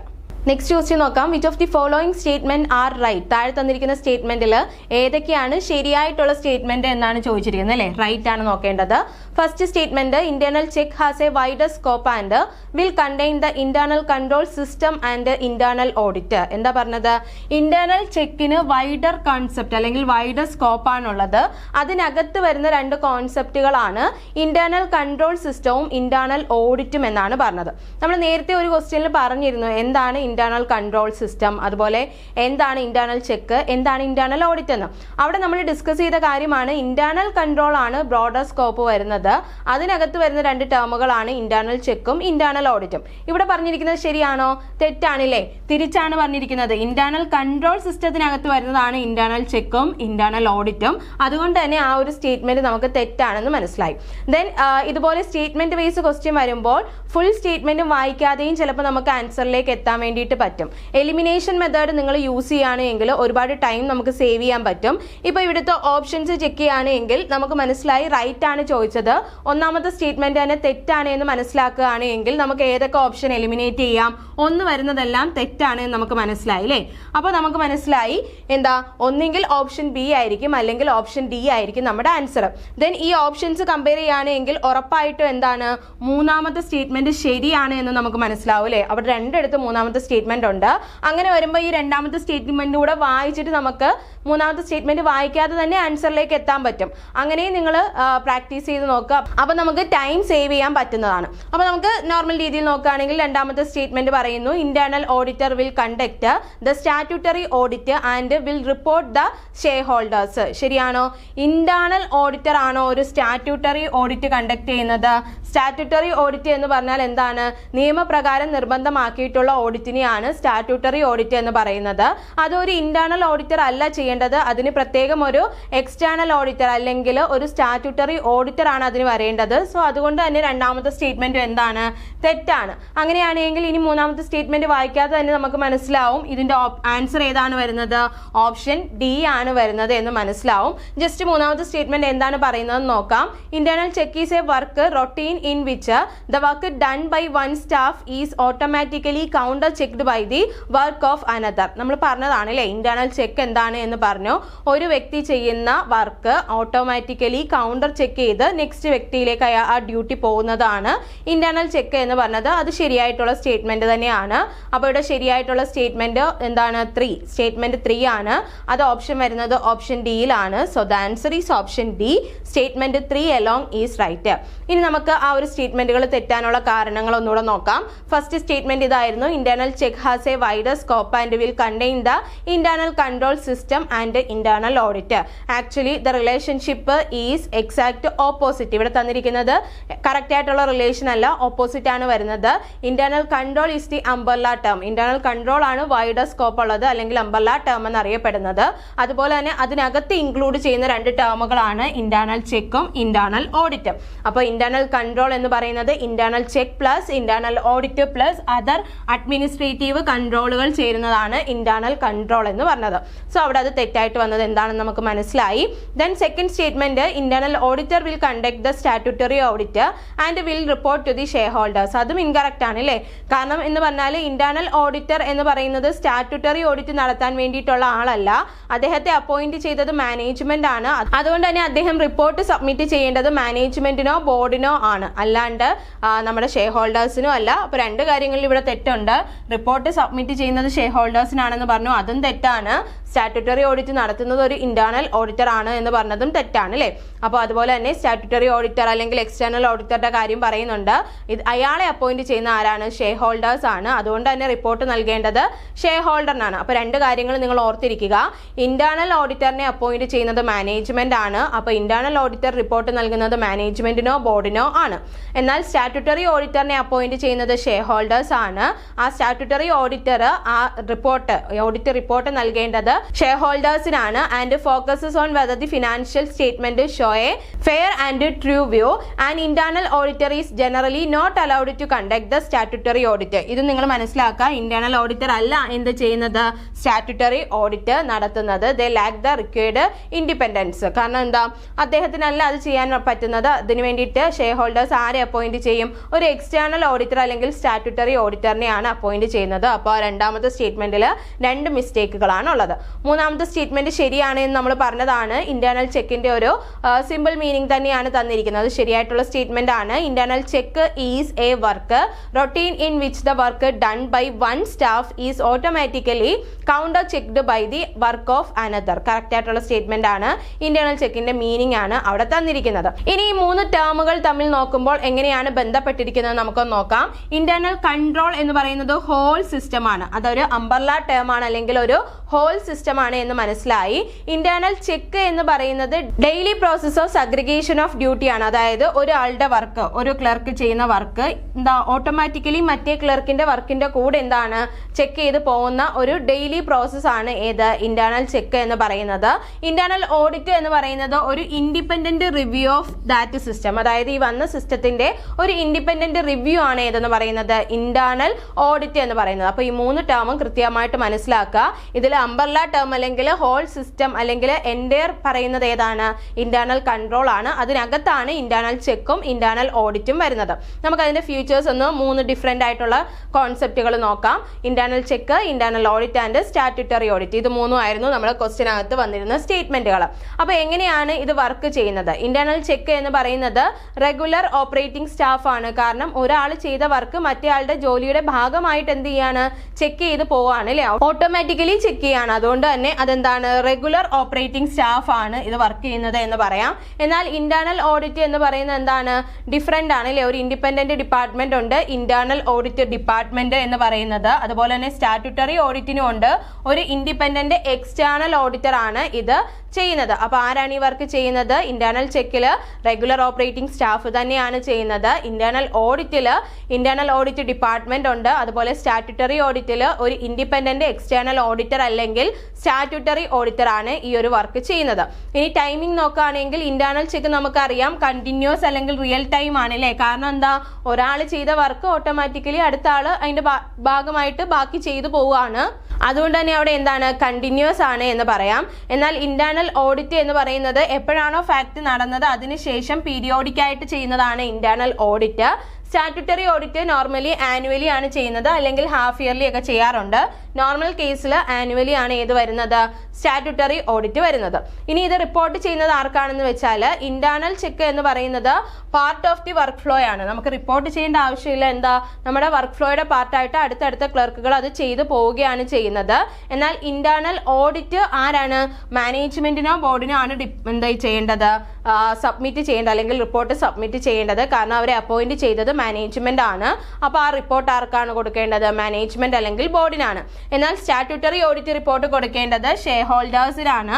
നെക്സ്റ്റ് ക്വസ്റ്റ്യൻ നോക്കാം. Which of the following statement are right? താഴെ തന്നിരിക്കുന്ന സ്റ്റേറ്റ്മെന്റിൽ ഏതൊക്കെയാണ് ശരിയായിട്ടുള്ള സ്റ്റേറ്റ്മെന്റ് എന്നാണ് ചോദിച്ചിരിക്കുന്നത് അല്ലേ? റൈറ്റ് ആണ് നോക്കേണ്ടത്. First statement internal check has a wider scope and will contain the internal control system and internal audit. എന്താ പറഞ്ഞത്? ഇന്റേണൽ ചെക്കിന് വൈഡർ കോൺസെപ്റ്റ് അല്ലെങ്കിൽ വൈഡർ സ്കോപ്പ് ആണുള്ളത്. അതിനകത്ത് വരുന്ന 2 കോൺസെപ്റ്റുകളാണ് ഇന്റേണൽ കൺട്രോൾ സിസ്റ്റവും ഇന്റേണൽ ഓഡിറ്റും എന്നാണ് പറഞ്ഞത്. നമ്മൾ നേരത്തെ ഒരു ക്വസ്റ്റ്യനിൽ പറഞ്ഞിരുന്നു എന്താണ് ഇന്റേണൽ കൺട്രോൾ സിസ്റ്റം, അതുപോലെ എന്താണ് ഇന്റേണൽ ചെക്ക്, എന്താണ് ഇന്റേണൽ ഓഡിറ്റ് എന്ന്. അവിടെ നമ്മൾ ഡിസ്കസ് ചെയ്ത കാര്യമാണ് ഇന്റേണൽ കൺട്രോൾ ആണ് ബ്രോഡർ സ്കോപ്പ് വരുന്നത്. അതിനകത്ത് വരുന്ന രണ്ട് ടേമുകളാണ് ഇന്റേണൽ ചെക്കും ഇന്റേണൽ ഓഡിറ്റും. ഇവിടെ പറഞ്ഞിരിക്കുന്നത് ശരിയാണോ? തെറ്റാണില്ലേ? തിരിച്ചാണ് പറഞ്ഞിരിക്കുന്നത്. ഇന്റേണൽ കൺട്രോൾ സിസ്റ്റത്തിനകത്ത് വരുന്നതാണ് ഇന്റേണൽ ചെക്കും ഇന്റേണൽ ഓഡിറ്റും. അതുകൊണ്ട് തന്നെ ആ ഒരു സ്റ്റേറ്റ്മെന്റ് നമുക്ക് തെറ്റാണെന്ന് മനസ്സിലായി. ദെൻ ഇതുപോലെ സ്റ്റേറ്റ്മെന്റ് വൈസ് ക്വസ്റ്റ്യൻ വരുമ്പോൾ ഫുൾ സ്റ്റേറ്റ്മെന്റും വായിക്കാതെയും ചിലപ്പോൾ നമുക്ക് ആൻസറിലേക്ക് എത്താൻ വേണ്ടിയിട്ട് പറ്റും. എലിമിനേഷൻ മെത്തേഡ് നിങ്ങൾ യൂസ് ചെയ്യുകയാണെങ്കിൽ ഒരുപാട് ടൈം നമുക്ക് സേവ് ചെയ്യാൻ പറ്റും. ഇപ്പോൾ ഇവിടുത്തെ ഓപ്ഷൻസ് ചെക്ക് ചെയ്യുകയാണെങ്കിൽ നമുക്ക് മനസ്സിലായി റൈറ്റ് ആണ് ചോദിച്ചത്, ഒന്നാമത്തെ സ്റ്റേറ്റ്മെന്റ് തന്നെ തെറ്റാണ് എന്ന് മനസ്സിലാക്കുകയാണെങ്കിൽ നമുക്ക് ഏതൊക്കെ ഓപ്ഷൻ എലിമിനേറ്റ് ചെയ്യാം, ഒന്ന് വരുന്നതെല്ലാം തെറ്റാണ് എന്ന് നമുക്ക് മനസ്സിലായി അല്ലേ? അപ്പോൾ നമുക്ക് മനസ്സിലായി എന്താ, ഒന്നെങ്കിൽ ഓപ്ഷൻ ബി ആയിരിക്കും അല്ലെങ്കിൽ ഓപ്ഷൻ ഡി ആയിരിക്കും നമ്മുടെ ആൻസർ. ദെൻ ഈ ഓപ്ഷൻസ് കമ്പയർ ചെയ്യുകയാണെങ്കിൽ ഉറപ്പായിട്ടും എന്താണ്, മൂന്നാമത്തെ സ്റ്റേറ്റ്മെന്റ് ശരിയാണ് എന്ന് നമുക്ക് മനസ്സിലാവും അല്ലേ? അവിടെ രണ്ടിടത്ത് മൂന്നാമത്തെ സ്റ്റേറ്റ്മെന്റ് ഉണ്ട്. അങ്ങനെ വരുമ്പോൾ ഈ രണ്ടാമത്തെ സ്റ്റേറ്റ്മെന്റ് കൂടെ വായിച്ചിട്ട് നമുക്ക് മൂന്നാമത്തെ സ്റ്റേറ്റ്മെന്റ് വായിക്കാതെ തന്നെ ആൻസറിലേക്ക് എത്താൻ പറ്റും. അങ്ങനെയും നിങ്ങൾ പ്രാക്ടീസ് ചെയ്ത് നോക്കുക. അപ്പോൾ നമുക്ക് ടൈം സേവ് ചെയ്യാൻ പറ്റുന്നതാണ്. അപ്പോൾ നമുക്ക് നോർമൽ രീതിയിൽ നോക്കുകയാണെങ്കിൽ രണ്ടാമത്തെ സ്റ്റേറ്റ്മെന്റ് പറയുന്നു internal auditor will conduct the statutory audit and will report the share holders. ശരിയാണോ? ഇന്റേണൽ ഓഡിറ്റർ ആണോ ഒരു സ്റ്റാറ്റ്യൂട്ടറി ഓഡിറ്റ് കണ്ടക്ട് ചെയ്യുന്നത്? സ്റ്റാറ്റ്യൂട്ടറി ഓഡിറ്റ് എന്ന് പറഞ്ഞാൽ എന്താണ്? നിയമപ്രകാരം നിർബന്ധമാക്കിയിട്ടുള്ള ഓഡിറ്റിനെയാണ് സ്റ്റാറ്റ്യൂട്ടറി ഓഡിറ്റ് എന്ന് പറയുന്നത്. അതൊരു ഇന്റേണൽ ഓഡിറ്റർ അല്ല ചെയ്യേണ്ടത്. അതിന് പ്രത്യേകം ഒരു എക്സ്റ്റേണൽ ഓഡിറ്റർ അല്ലെങ്കിൽ ഒരു സ്റ്റാറ്റ്യൂട്ടറി ഓഡിറ്റർ ആണ് അതിന് വരേണ്ടത്. സോ അതുകൊണ്ട് തന്നെ രണ്ടാമത്തെ സ്റ്റേറ്റ്മെന്റ് എന്താണ്? തെറ്റാണ്. അങ്ങനെയാണെങ്കിൽ ഇനി മൂന്നാമത്തെ സ്റ്റേറ്റ്മെന്റ് വായിക്കാതെ തന്നെ നമുക്ക് മനസ്സിലാവും ഇതിന്റെ ആൻസർ ഏതാണ് വരുന്നത്, ഓപ്ഷൻ ഡി ആണ് വരുന്നത് എന്ന് മനസ്സിലാവും. ജസ്റ്റ് മൂന്നാമത്തെ സ്റ്റേറ്റ്മെന്റ് എന്താണ് പറയുന്നത് നോക്കാം. Internal check is a work routine in which the work done by one staff is automatically counter checked by the work of another. നമ്മൾ പറഞ്ഞതാണ് അല്ലേ, ഇന്റേണൽ ചെക്ക് എന്താണ് എന്ന് പറഞ്ഞു. ഒരു വ്യക്തി ചെയ്യുന്ന വർക്ക് ഓട്ടോമാറ്റിക്കലി കൗണ്ടർ ചെക്ക് ചെയ്ത് നെക്സ്റ്റ് വ്യക്തിയിലേക്ക് ആ ഡ്യൂട്ടി പോകുന്നതാണ് ഇന്റേണൽ ചെക്ക് എന്ന് പറഞ്ഞത്. അത് ശരിയായിട്ടുള്ള സ്റ്റേറ്റ്മെന്റ് തന്നെയാണ്. അപ്പോൾ ഇവിടെ ശരിയായിട്ടുള്ള സ്റ്റേറ്റ്മെന്റ് എന്താണ്? സ്റ്റേറ്റ്മെന്റ് 3 ആണ്. അത് ഓപ്ഷൻ വരുന്നത് ഓപ്ഷൻ ഡിയിലാണ്. So the answer is option D. Statement 3 along is right. ഇനി നമുക്ക് ആ ഒരു സ്റ്റേറ്റ്മെന്റുകൾ തെറ്റാനുള്ള കാരണങ്ങൾ ഒന്നുകൂടെ നോക്കാം. ഫസ്റ്റ് സ്റ്റേറ്റ്മെന്റ് ഇതായിരുന്നു, internal check has a wider scope and will contain the internal control system and internal audit. Actually the relationship is exact opposite. ഇവിടെ തന്നിരിക്കുന്നത് കറക്റ്റ് ആയിട്ടുള്ള റിലേഷൻ അല്ല, ഓപ്പോസിറ്റ് ആണ് വരുന്നത്. Internal control is the umbrella term. Internal control ആണ് വൈഡർ സ്കോപ്പ് ഉള്ളത് അല്ലെങ്കിൽ അംബർല ടേം എന്നറിയപ്പെടുന്നത്. അതുപോലെ തന്നെ അതിനകത്ത് ഇൻക്ലൂഡ് ചെയ്യുന്ന രണ്ട് ടേമുകളാണ് ഇന്റേണൽ ചെക്കും ഇന്റേണൽ ഓഡിറ്റും. അപ്പോൾ ഇന്റേണൽ കൺട്രോൾ എന്ന് പറയുന്നത് internal check plus internal audit plus other administrative കൺട്രോളുകൾ ചേരുന്നതാണ് ഇന്റേണൽ കൺട്രോൾ എന്ന് പറഞ്ഞത്. സോ അവിടെ അത് തെറ്റായിട്ട് വന്നത് എന്താണെന്ന് നമുക്ക് മനസ്സിലായി. Then second statement internal auditor will conduct the statutory audit and will report to the shareholders. അതും ഇൻകറക്റ്റ് ആണ് അല്ലേ? കാരണം എന്ന് പറഞ്ഞാൽ ഇന്റേണൽ ഓഡിറ്റർ എന്ന് പറയുന്നത് സ്റ്റാറ്റ്യൂട്ടറി ഓഡിറ്റ് നടത്താൻ വേണ്ടിയിട്ടുള്ള ആളല്ല. അദ്ദേഹത്തെ അപ്പോയിന്റ് ചെയ്തത് മാനേജ്മെന്റ് ആണ്. അതുകൊണ്ട് തന്നെ അദ്ദേഹം റിപ്പോർട്ട് സബ്മിറ്റ് ചെയ്യേണ്ടത് മാനേജ്മെന്റിനോ ബോർഡിനോ ആണ്, അല്ലാണ്ട് നമ്മുടെ ഷെയർ ഹോൾഡേഴ്സിനും അല്ല. അപ്പോൾ രണ്ട് കാര്യങ്ങളിൽ ഇവിടെ തെറ്റുണ്ട്. റിപ്പോർട്ട് സബ്മിറ്റ് ചെയ്യുന്നത് ഷെയർ ഹോൾഡേഴ്സിനാണെന്ന് പറഞ്ഞു, അതും തെറ്റാണ്. സ്റ്റാറ്റ്യൂട്ടറി ഓഡിറ്റ് നടത്തുന്നത് ഒരു ഇന്റേണൽ ഓഡിറ്റർ ആണ് എന്ന് പറഞ്ഞതും തെറ്റാണ് അല്ലേ? അപ്പോൾ അതുപോലെ തന്നെ സ്റ്റാറ്റ്യൂട്ടറി ഓഡിറ്റർ അല്ലെങ്കിൽ എക്സ്റ്റേണൽ ഓഡിറ്ററുടെ കാര്യം പറയുന്നുണ്ട്. അയാളെ അപ്പോയിന്റ് ചെയ്യുന്ന ആരാണ്? ഷെയർ ഹോൾഡേഴ്സ് ആണ്. അതുകൊണ്ട് തന്നെ റിപ്പോർട്ട് നൽകേണ്ടത് ഷെയർ ഹോൾഡറിനാണ്. അപ്പോൾ രണ്ട് കാര്യങ്ങൾ നിങ്ങൾ ഓർത്തിരിക്കുക. ഇന്റേണൽ ഓഡിറ്ററിനെ അപ്പോയിന്റ് ചെയ്യുന്നത് മാനേജ്മെന്റ് ആണ്. അപ്പോൾ ഇന്റേണൽ ഓഡിറ്റർ റിപ്പോർട്ട് നൽകുന്നത് മാനേജ്മെന്റിനോ ബോർഡിനോ ആണ്. എന്നാൽ സ്റ്റാറ്റ്യൂട്ടറി ഓഡിറ്ററിനെ അപ്പോയിന്റ് ചെയ്യുന്നത് ഷെയർ ഹോൾഡേഴ്സ് ആണ്. ആ സ്റ്റാറ്റ്യൂട്ടറി ഓഡിറ്റർ ആ ഓഡിറ്റ് റിപ്പോർട്ട് നൽകേണ്ടത് ഷെയർ ഹോൾഡേഴ്സിനാണ്. And focuses on whether the financial statement show a fair and true view. And internal auditor is generally not allowed to conduct the statutory audit. ഇത് നിങ്ങൾ മനസ്സിലാക്കുക. ഇന്റേണൽ ഓഡിറ്റർ അല്ല എന്ത് ചെയ്യുന്നത്? സ്റ്റാറ്റ്യൂട്ടറി ഓഡിറ്റ് നടത്തുന്നത്. ദേ ലാക്ക് ദ റിക്വയർഡ് ഇൻഡിപെൻഡൻസ്. കാരണം എന്താ? അദ്ദേഹത്തിനല്ല അത് ചെയ്യാൻ പറ്റുന്നത്. അതിന് വേണ്ടിയിട്ട് ഷെയർ ഹോൾഡേഴ്സ് ആരെ അപ്പോയിന്റ് ചെയ്യും? ഒരു എക്സ്റ്റേണൽ ഓഡിറ്റർ അല്ലെങ്കിൽ സ്റ്റാറ്റ്യൂട്ടറി ഓഡിറ്ററിനെയാണ് അപ്പോയിന്റ് ചെയ്യുന്നത്. അപ്പോൾ രണ്ടാമത്തെ സ്റ്റേറ്റ്മെന്റിൽ രണ്ട് മിസ്റ്റേക്കുകളാണ് ഉള്ളത്. മൂന്നാമത്തെ സ്റ്റേറ്റ്മെന്റ് ശരിയാണ് എന്ന് നമ്മൾ പറഞ്ഞതാണ്. ഇന്റേണൽ ചെക്കിന്റെ ഒരു സിമ്പിൾ മീനിങ് തന്നെയാണ് തന്നിരിക്കുന്നത്. ശരിയായിട്ടുള്ള സ്റ്റേറ്റ്മെന്റ് ആണ്. Internal check is a work routine in which the work done by one staff is automatically counter checked by the work of another. Correct ആയിട്ടുള്ള സ്റ്റേറ്റ്മെന്റ് ആണ്. ഇന്റേണൽ ചെക്കിന്റെ മീനിങ് ആണ്. അവിടെ തന്നിരിക്കുന്നത്. ഇനി ഈ 3 ടേമുകൾ തമ്മിൽ നോക്കുമ്പോൾ എങ്ങനെയാണ് ബന്ധപ്പെട്ടിരിക്കുന്നത് നമുക്കൊന്ന് നോക്കാം. ഇന്റേണൽ കൺട്രോൾ എന്ന് പറയുന്നത് ഹോൾ സിസ്റ്റം ആണ്, അതൊരു അംബർല ടേം ആണ്, അല്ലെങ്കിൽ ഒരു ഹോൾ സിസ്റ്റം ആണ് എന്ന് മനസ്സിലായി. ഇന്റേണൽ ചെക്ക് എന്ന് പറയുന്നത് daily process of segregation of duty ആണ്, അതായത് ഒരാളുടെ വർക്ക്, ഒരു ക്ലർക്ക് ചെയ്യുന്ന വർക്ക് എന്താ ഓട്ടോമാറ്റിക്കലി മറ്റേ ക്ലർക്കിന്റെ വർക്കിന്റെ കൂടെ എന്താണ് ചെക്ക് ചെയ്ത് പോകുന്ന ഒരു ഡെയിലി പ്രോസസ് ആണ് ഏത് ഇന്റേണൽ ചെക്ക് എന്ന് പറയുന്നത്. ഇന്റേണൽ ഓഡിറ്റ് എന്ന് പറയുന്നത് ഒരു independent review of that system, അതായത് ഈ വന്ന സിസ്റ്റത്തിന്റെ ഒരു ഇൻഡിപെൻഡന്റ് റിവ്യൂ ആണ് ഏതെന്ന് പറയുന്നത് ഇന്റേണൽ ഓഡിറ്റ് എന്ന് പറയുന്നത്. അപ്പൊ ഈ 3 ടേമും കൃത്യമായിട്ട് മനസ്സിലാക്കുക. ഇതിൽ അംബർല ടേം അല്ലെങ്കിൽ ഹോൾ സിസ്റ്റം അല്ലെങ്കിൽ എൻഡയർ പറയുന്നത് ഏതാണ് ഇന്റേണൽ കൺട്രോൾ ആണ്. അതിനകത്താണ് ഇന്റേണൽ ചെക്കും ഇന്റേണൽ ഓഡിറ്റും വരുന്നത്. നമുക്ക് അതിന്റെ ഫ്യൂച്ചേഴ്സ് ഒന്ന് 3 ഡിഫറെന്റ് ആയിട്ടുള്ള കോൺസെപ്റ്റുകൾ നോക്കാം. Internal check, internal audit and statutory audit. ഇത് 3 ആയിരുന്നു നമ്മുടെ ക്വസ്റ്റ്യനകത്ത് വന്നിരുന്ന സ്റ്റേറ്റ്മെന്റുകൾ. അപ്പൊ എങ്ങനെയാണ് ഇത് വർക്ക് ചെയ്യുന്നത്? ഇന്റേണൽ ചെക്ക് എന്ന് പറയുന്നത് റെഗുലർ ഓപ്പറേറ്റിംഗ് സ്റ്റാഫ് ആണ്. കാരണം ഒരാൾ ചെയ്ത വർക്ക് മറ്റേ ആളുടെ ജോലിയുടെ ഭാഗമായിട്ട് എന്ത് ചെയ്യാണ് ചെക്ക് ചെയ്ത് പോവാണ് അല്ലെ, ഓട്ടോമാറ്റിക്കലി ചെക്ക് ചെയ്യാണ്. അതുകൊണ്ട് തന്നെ അതെന്താണ് റെഗുലർ ഓപ്പറേറ്റിംഗ് സ്റ്റാഫ് ആണ് ഇത് വർക്ക് ചെയ്യുന്നത് എന്ന് പറയാം. എന്നാൽ ഇന്റേണൽ ഓഡിറ്റ് എന്ന് പറയുന്നത് എന്താണ് ഡിഫറെന്റ് ആണ് അല്ലെ, ഒരു ഇൻഡിപെൻഡന്റ് ഡിപ്പാർട്ട്മെന്റ് ഉണ്ട് ഇന്റേണൽ ഓഡിറ്റ് ഡിപ്പാർട്ട്മെന്റ് എന്ന് പറയുന്നത്. അതുപോലെ തന്നെ സ്റ്റാറ്റ്യൂട്ടറി ഓഡിറ്റിനും ഉണ്ട് ഒരു ഇൻഡിപെൻഡന്റ് എക്സ്റ്റേണൽ ഓഡിറ്റർ ആണ് ഇത് ചെയ്യുന്നത്. അപ്പൊ ആരാണ് ഈ വർക്ക് ചെയ്യുന്നത്? ഇന്റേണൽ ചെക്കില് റെഗുലർ ഓപ്പറേറ്റിംഗ് സ്റ്റാഫ് തന്നെയാണ് ചെയ്യുന്നത്. ഇന്റേണൽ ഓഡിറ്റില് ഇന്റേണൽ ഓഡിറ്റ് ഡിപ്പാർട്ട്മെന്റ് ഉണ്ട്. അതുപോലെ സ്റ്റാറ്റ്യൂട്ടറി ഓഡിറ്റില് ഒരു ഇൻഡിപെൻഡന്റ് എക്സ്റ്റേണൽ ഓഡിറ്റർ അല്ലെങ്കിൽ സ്റ്റാറ്റ്യൂട്ടറി ഓഡിറ്റർ ആണ് ഈ ഒരു വർക്ക് ചെയ്യുന്നത്. ഇനി ടൈമിംഗ് നോക്കുകയാണെങ്കിൽ ഇന്റേണൽ ചെക്ക് നമുക്കറിയാം കണ്ടിന്യൂസ് അല്ലെങ്കിൽ റിയൽ ടൈം ആണ് അല്ലേ. കാരണം എന്താ, ഒരാൾ ചെയ്ത വർക്ക് ഓട്ടോമാറ്റിക്കലി അടുത്ത ആള് അതിന്റെ ഭാഗമായിട്ട് ബാക്കി ചെയ്തു പോവുകയാണ്. അതുകൊണ്ട് തന്നെ അവിടെ എന്താണ് കണ്ടിന്യൂസ് ആണ് എന്ന് പറയാം. എന്നാൽ ഇന്റേണൽ ഓഡിറ്റ് എന്ന് പറയുന്നത് എപ്പോഴാണോ ഫാക്ട് നടന്നത് അതിനുശേഷം പീരിയോഡിക് ആയിട്ട് ചെയ്യുന്നതാണ് internal audit. Statutory audit normally annually ആണ് ചെയ്യുന്നത്, അല്ലെങ്കിൽ ഹാഫ് ഇയർലി ഒക്കെ ചെയ്യാറുണ്ട്. നോർമൽ കേസിൽ ആനുവലി ആണ് ഏത് വരുന്നത് സ്റ്റാറ്റ്യൂട്ടറി ഓഡിറ്റ് വരുന്നത്. ഇനി ഇത് റിപ്പോർട്ട് ചെയ്യുന്നത് ആർക്കാണെന്ന് വെച്ചാൽ ഇന്റേണൽ ചെക്ക് എന്ന് പറയുന്നത് part of the work flow ആണ്. നമുക്ക് റിപ്പോർട്ട് ചെയ്യേണ്ട ആവശ്യമില്ല. എന്താ, നമ്മുടെ വർക്ക് ഫ്ലോയുടെ പാർട്ടായിട്ട് അടുത്തടുത്ത ക്ലർക്കുകൾ അത് ചെയ്തു പോവുകയാണ് ചെയ്യുന്നത്. എന്നാൽ ഇന്റേണൽ ഓഡിറ്റ് ആരാണ് മാനേജ്മെന്റിനോ ബോർഡിനോ ആണ് എന്താ ചെയ്യേണ്ടത് സബ്മിറ്റ് ചെയ്യേണ്ടത്, അല്ലെങ്കിൽ റിപ്പോർട്ട് സബ്മിറ്റ് ചെയ്യേണ്ടത്. കാരണം അവരെ അപ്പോയിന്റ് ചെയ്തത് മാനേജ്മെന്റ് ആണ്. അപ്പോൾ ആ റിപ്പോർട്ട് ആർക്കാണ് കൊടുക്കേണ്ടത്? മാനേജ്മെന്റ് അല്ലെങ്കിൽ ബോർഡിനാണ്. എന്നാൽ സ്റ്റാറ്റ്യൂട്ടറി ഓഡിറ്റ് റിപ്പോർട്ട് കൊടുക്കേണ്ടത് ഷെയർ ഹോൾഡേഴ്സിനാണ്.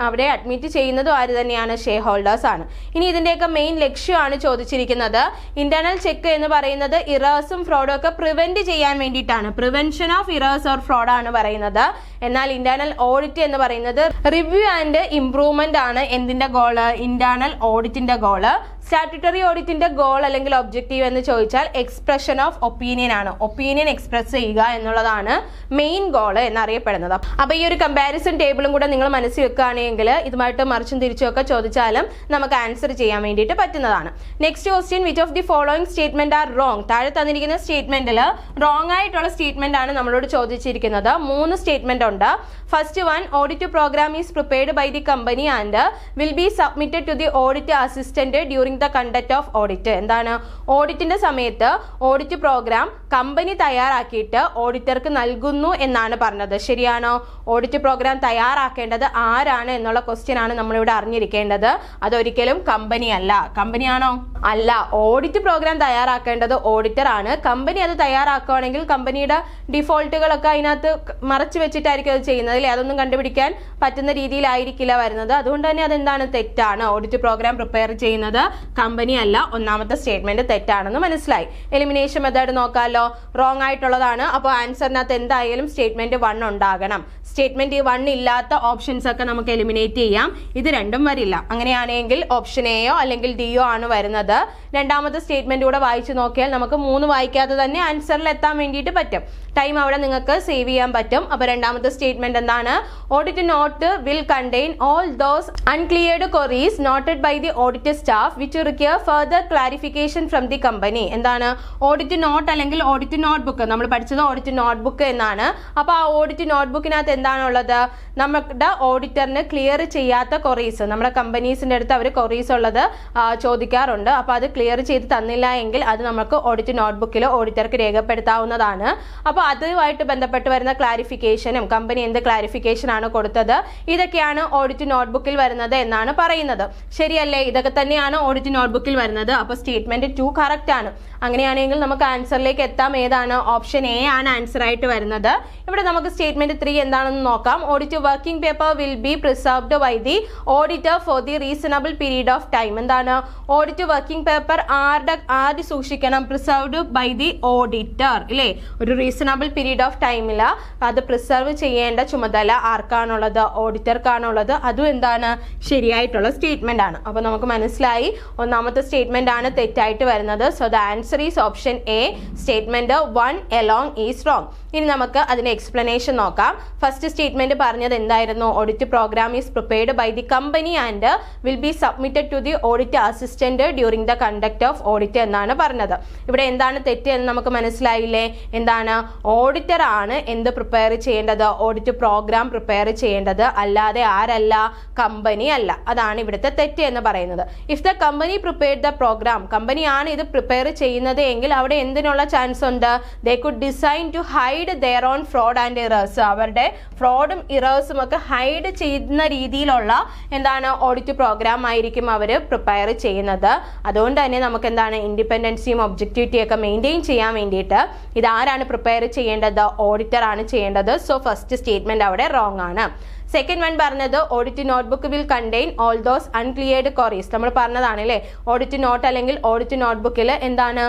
അവിടെ അഡ്മിറ്റ് ചെയ്യുന്നതും ആര് തന്നെയാണ്? ഷെയർ ഹോൾഡേഴ്സ് ആണ്. ഇനി ഇതിന്റെയൊക്കെ മെയിൻ ലക്ഷ്യമാണ് ചോദിച്ചിരിക്കുന്നത്. ഇന്റേണൽ ചെക്ക് എന്ന് പറയുന്നത് ഇറേഴ്സും ഫ്രോഡും ഒക്കെ പ്രിവെന്റ് ചെയ്യാൻ വേണ്ടിയിട്ടാണ്. Prevention of errors or fraud ആണ് പറയുന്നത്. എന്നാൽ ഇന്റേണൽ ഓഡിറ്റ് എന്ന് പറയുന്നത് റിവ്യൂ ആൻഡ് ഇംപ്രൂവ്മെന്റ് ആണ്. എന്തിന്റെ ഗോള്? ഇന്റേണൽ ഓഡിറ്റിന്റെ ഗോള്. സ്റ്റാറ്റ്യൂട്ടറി ഓഡിറ്റിന്റെ ഗോൾ അല്ലെങ്കിൽ ഒബ്ജക്റ്റീവ് എന്ന് ചോദിച്ചാൽ എക്സ്പ്രഷൻ ഓഫ് ഒപ്പീനിയൻ ആണ്. ഒപ്പീനിയൻ എക്സ്പ്രസ് ചെയ്യുക എന്നുള്ളതാണ് മെയിൻ ഗോള് എന്നറിയപ്പെടുന്നത്. അപ്പൊ ഈ ഒരു കമ്പാരിസൺ ടേബിളും കൂടെ നിങ്ങൾ മനസ്സിൽ വെക്കുകയാണെങ്കിൽ ഇതുമായിട്ട് മറിച്ചും തിരിച്ചും ഒക്കെ ചോദിച്ചാലും നമുക്ക് ആൻസർ ചെയ്യാൻ വേണ്ടിയിട്ട് പറ്റുന്നതാണ്. Next question, which of the following statement are wrong? താഴെ തന്നിരിക്കുന്ന സ്റ്റേറ്റ്മെന്റിൽ റോങ് ആയിട്ടുള്ള സ്റ്റേറ്റ്മെന്റ് ആണ് നമ്മളോട് ചോദിച്ചിരിക്കുന്നത്. 3 സ്റ്റേറ്റ്മെന്റ് ഉണ്ട്. First one, audit programme is prepared by the company and will be submitted to the audit assistant during the conduct of audit. എന്താണ്, ഓഡിറ്റിന്റെ സമയത്ത് ഓഡിറ്റ് പ്രോഗ്രാം കമ്പനി തയ്യാറാക്കിയിട്ട് ഓഡിറ്റർക്ക് നൽകുന്നു എന്നാണ് പറഞ്ഞത്. ശരിയാണോ? ഓഡിറ്റ് പ്രോഗ്രാം തയ്യാറാക്കേണ്ടത് ആരാണ് എന്നുള്ള ക്വസ്റ്റ്യൻ ആണ് നമ്മളിവിടെ അറിഞ്ഞിരിക്കേണ്ടത്. അതൊരിക്കലും കമ്പനി അല്ല. കമ്പനിയാണോ? അല്ല. ഓഡിറ്റ് പ്രോഗ്രാം തയ്യാറാക്കേണ്ടത് ഓഡിറ്റർ ആണ്. കമ്പനി അത് തയ്യാറാക്കുകയാണെങ്കിൽ കമ്പനിയുടെ ഡിഫോൾട്ടുകളൊക്കെ അതിനകത്ത് മറച്ചു വെച്ചിട്ടായിരിക്കും അത് ചെയ്യുന്നത് അല്ലേ. അതൊന്നും കണ്ടുപിടിക്കാൻ പറ്റുന്ന രീതിയിലായിരിക്കില്ല വരുന്നത്. അതുകൊണ്ട് തന്നെ അതെന്താണ്? തെറ്റാണ്. ഓഡിറ്റ് പ്രോഗ്രാം പ്രിപ്പയർ ചെയ്യുന്നത് കമ്പനി അല്ല. ഒന്നാമത്തെ സ്റ്റേറ്റ്മെന്റ് തെറ്റാണെന്ന് മനസ്സിലായി. Elimination method നോക്കാമല്ലോ. റോങ് ആയിട്ടുള്ളതാണ്. അപ്പോൾ ആൻസറിനകത്ത് എന്തായാലും സ്റ്റേറ്റ്മെന്റ് 1 ഉണ്ടാകണം. സ്റ്റേറ്റ്മെന്റ് 1 ഇല്ലാത്ത ഓപ്ഷൻസ് ഒക്കെ നമുക്ക് എലിമിനേറ്റ് ചെയ്യാം. ഇത് രണ്ടും വരില്ല. അങ്ങനെയാണെങ്കിൽ ഓപ്ഷൻ എയോ അല്ലെങ്കിൽ ഡിയോ ആണ് വരുന്നത്. രണ്ടാമത്തെ സ്റ്റേറ്റ്മെന്റ് കൂടെ വായിച്ചു നോക്കിയാൽ നമുക്ക് 3 വായിക്കാതെ തന്നെ ആൻസറിൽ എത്താൻ വേണ്ടിയിട്ട് പറ്റും. ടൈം അവിടെ നിങ്ങൾക്ക് സേവ് ചെയ്യാൻ പറ്റും. അപ്പോൾ രണ്ടാമത്തെ സ്റ്റേറ്റ്മെന്റ് എന്താണ്? Audit note will contain all those uncleared queries noted by the audit staff which audit require further clarification from the company. എന്താണ് ഓഡിറ്റ് നോട്ട് അല്ലെങ്കിൽ ഓഡിറ്റ് നോട്ട് ബുക്ക്, നമ്മൾ പഠിച്ചത് ഓഡിറ്റ് നോട്ട് ബുക്ക് എന്നാണ്. അപ്പോൾ ആ ഓഡിറ്റ് നോട്ട് ബുക്കിനകത്ത് എന്താണുള്ളത്, നമ്മുടെ ഓഡിറ്ററിന് ക്ലിയർ ചെയ്യാത്ത കൊറീസ്, നമ്മുടെ കമ്പനീസിൻ്റെ അടുത്ത് അവർ കൊറീസ് ഉള്ളത് ചോദിക്കാറുണ്ട്. അപ്പോൾ അത് ക്ലിയർ ചെയ്ത് തന്നില്ല എങ്കിൽ അത് നമുക്ക് ഓഡിറ്റ് നോട്ട് ബുക്കിൽ ഓഡിറ്റർക്ക് രേഖപ്പെടുത്താവുന്നതാണ്. അപ്പോൾ അതുമായിട്ട് ബന്ധപ്പെട്ട് വരുന്ന ക്ലാരിഫിക്കേഷനും കമ്പനി എന്ത് ക്ലാരിഫിക്കേഷൻ ആണ് കൊടുത്തത്, ഇതൊക്കെയാണ് ഓഡിറ്റ് നോട്ട് ബുക്കിൽ വരുന്നത് എന്നാണ് പറയുന്നത്. ശരിയല്ലേ? ഇതൊക്കെ തന്നെയാണ് ഓഡിറ്റ് നോട്ട് ബുക്കിൽ വരുന്നത്. അപ്പോൾ സ്റ്റേറ്റ്മെന്റ് 2 കറക്റ്റ് ആണ്. അങ്ങനെയാണെങ്കിൽ നമുക്ക് ആൻസറിലേക്ക് എത്താം. ഏതാണ്? ഓപ്ഷൻ എ ആണ് ആൻസർ ആയിട്ട് വരുന്നത്. ഇവിടെ നമുക്ക് സ്റ്റേറ്റ്മെന്റ് 3 എന്താണെന്ന് നോക്കാം. Audit working paper will be preserved by the auditor for the reasonable period of time. എന്താണ് ഓഡിറ്റ് വർക്കിംഗ് പേപ്പർ ആര് സൂക്ഷിക്കണം? പ്രിസർവ്ഡ് ബൈ ദി ഓഡിറ്റർ ഇല്ലേ? ഒരു റീസണബിൾ പീരീഡ് ഓഫ് ടൈമിൽ അത് പ്രിസർവ് ചെയ്യേണ്ട ചുമതല ആർക്കാണുള്ളത്? ഓഡിറ്റർക്കാണുള്ളത്. അതും എന്താണ് ശരിയായിട്ടുള്ള സ്റ്റേറ്റ്മെന്റ് ആണ്. അപ്പോൾ നമുക്ക് മനസ്സിലായി ഒന്നാമത്തെ സ്റ്റേറ്റ്മെന്റ് ആണ് തെറ്റായിട്ട് വരുന്നത്. So the answer is option A. Statement 1 alone is wrong. ഇനി നമുക്ക് അതിന്റെ എക്സ്പ്ലനേഷൻ നോക്കാം. ഫസ്റ്റ് സ്റ്റേറ്റ്മെന്റ് പറഞ്ഞത് എന്തായിരുന്നു? Audit programme is prepared by the company and will be submitted to the audit assistant during the conduct of audit എന്നാണ് പറഞ്ഞത്. ഇവിടെ എന്താണ് തെറ്റ് എന്ന് നമുക്ക് മനസ്സിലായില്ലേ? എന്താണ് ഓഡിറ്റർ ആണ് എന്ത് പ്രിപ്പയർ ചെയ്യേണ്ടത്? ഓഡിറ്റ് പ്രോഗ്രാം പ്രിപ്പയർ ചെയ്യേണ്ടത്, അല്ലാതെ ആരല്ല? കമ്പനി അല്ല. അതാണ് ഇവിടുത്തെ തെറ്റ് എന്ന് പറയുന്നത്. If the company prepared the program, കമ്പനിയാണ് ഇത് പ്രിപ്പയർ ചെയ്യുന്നത് എങ്കിൽ അവിടെ എന്തിനുള്ള ചാൻസ് ഉണ്ട്? They could design to hide their own fraud and errors. അവരുടെ ഫ്രോഡും ഇറേഴ്സും ഒക്കെ ഹൈഡ് ചെയ്യുന്ന രീതിയിലുള്ള എന്താണ് ഓഡിറ്റ് പ്രോഗ്രാം ആയിരിക്കും അവർ പ്രിപ്പയർ ചെയ്യുന്നത്. അതുകൊണ്ട് തന്നെ നമുക്ക് എന്താണ് ഇൻഡിപെൻഡൻസിയും ഒബ്ജക്റ്റിവിറ്റിയും ഒക്കെ മെയിൻറ്റെയിൻ ചെയ്യാൻ വേണ്ടിയിട്ട് ഇതാരാണ് പ്രിപ്പയർ ചെയ്യേണ്ടത്? ഓഡിറ്റർ ആണ് ചെയ്യേണ്ടത്. സോ ഫസ്റ്റ് സ്റ്റേറ്റ്മെന്റ് അവിടെ റോങ് ആണ്. സെക്കൻഡ് വൺ പറഞ്ഞത് audit note book will contain all those uncleared queries. നമ്മൾ പറഞ്ഞതാണ് അല്ലേ, ഓഡിറ്റ് നോട്ട് അല്ലെങ്കിൽ ഓഡിറ്റ് നോട്ട് ബുക്കിൽ എന്താണ്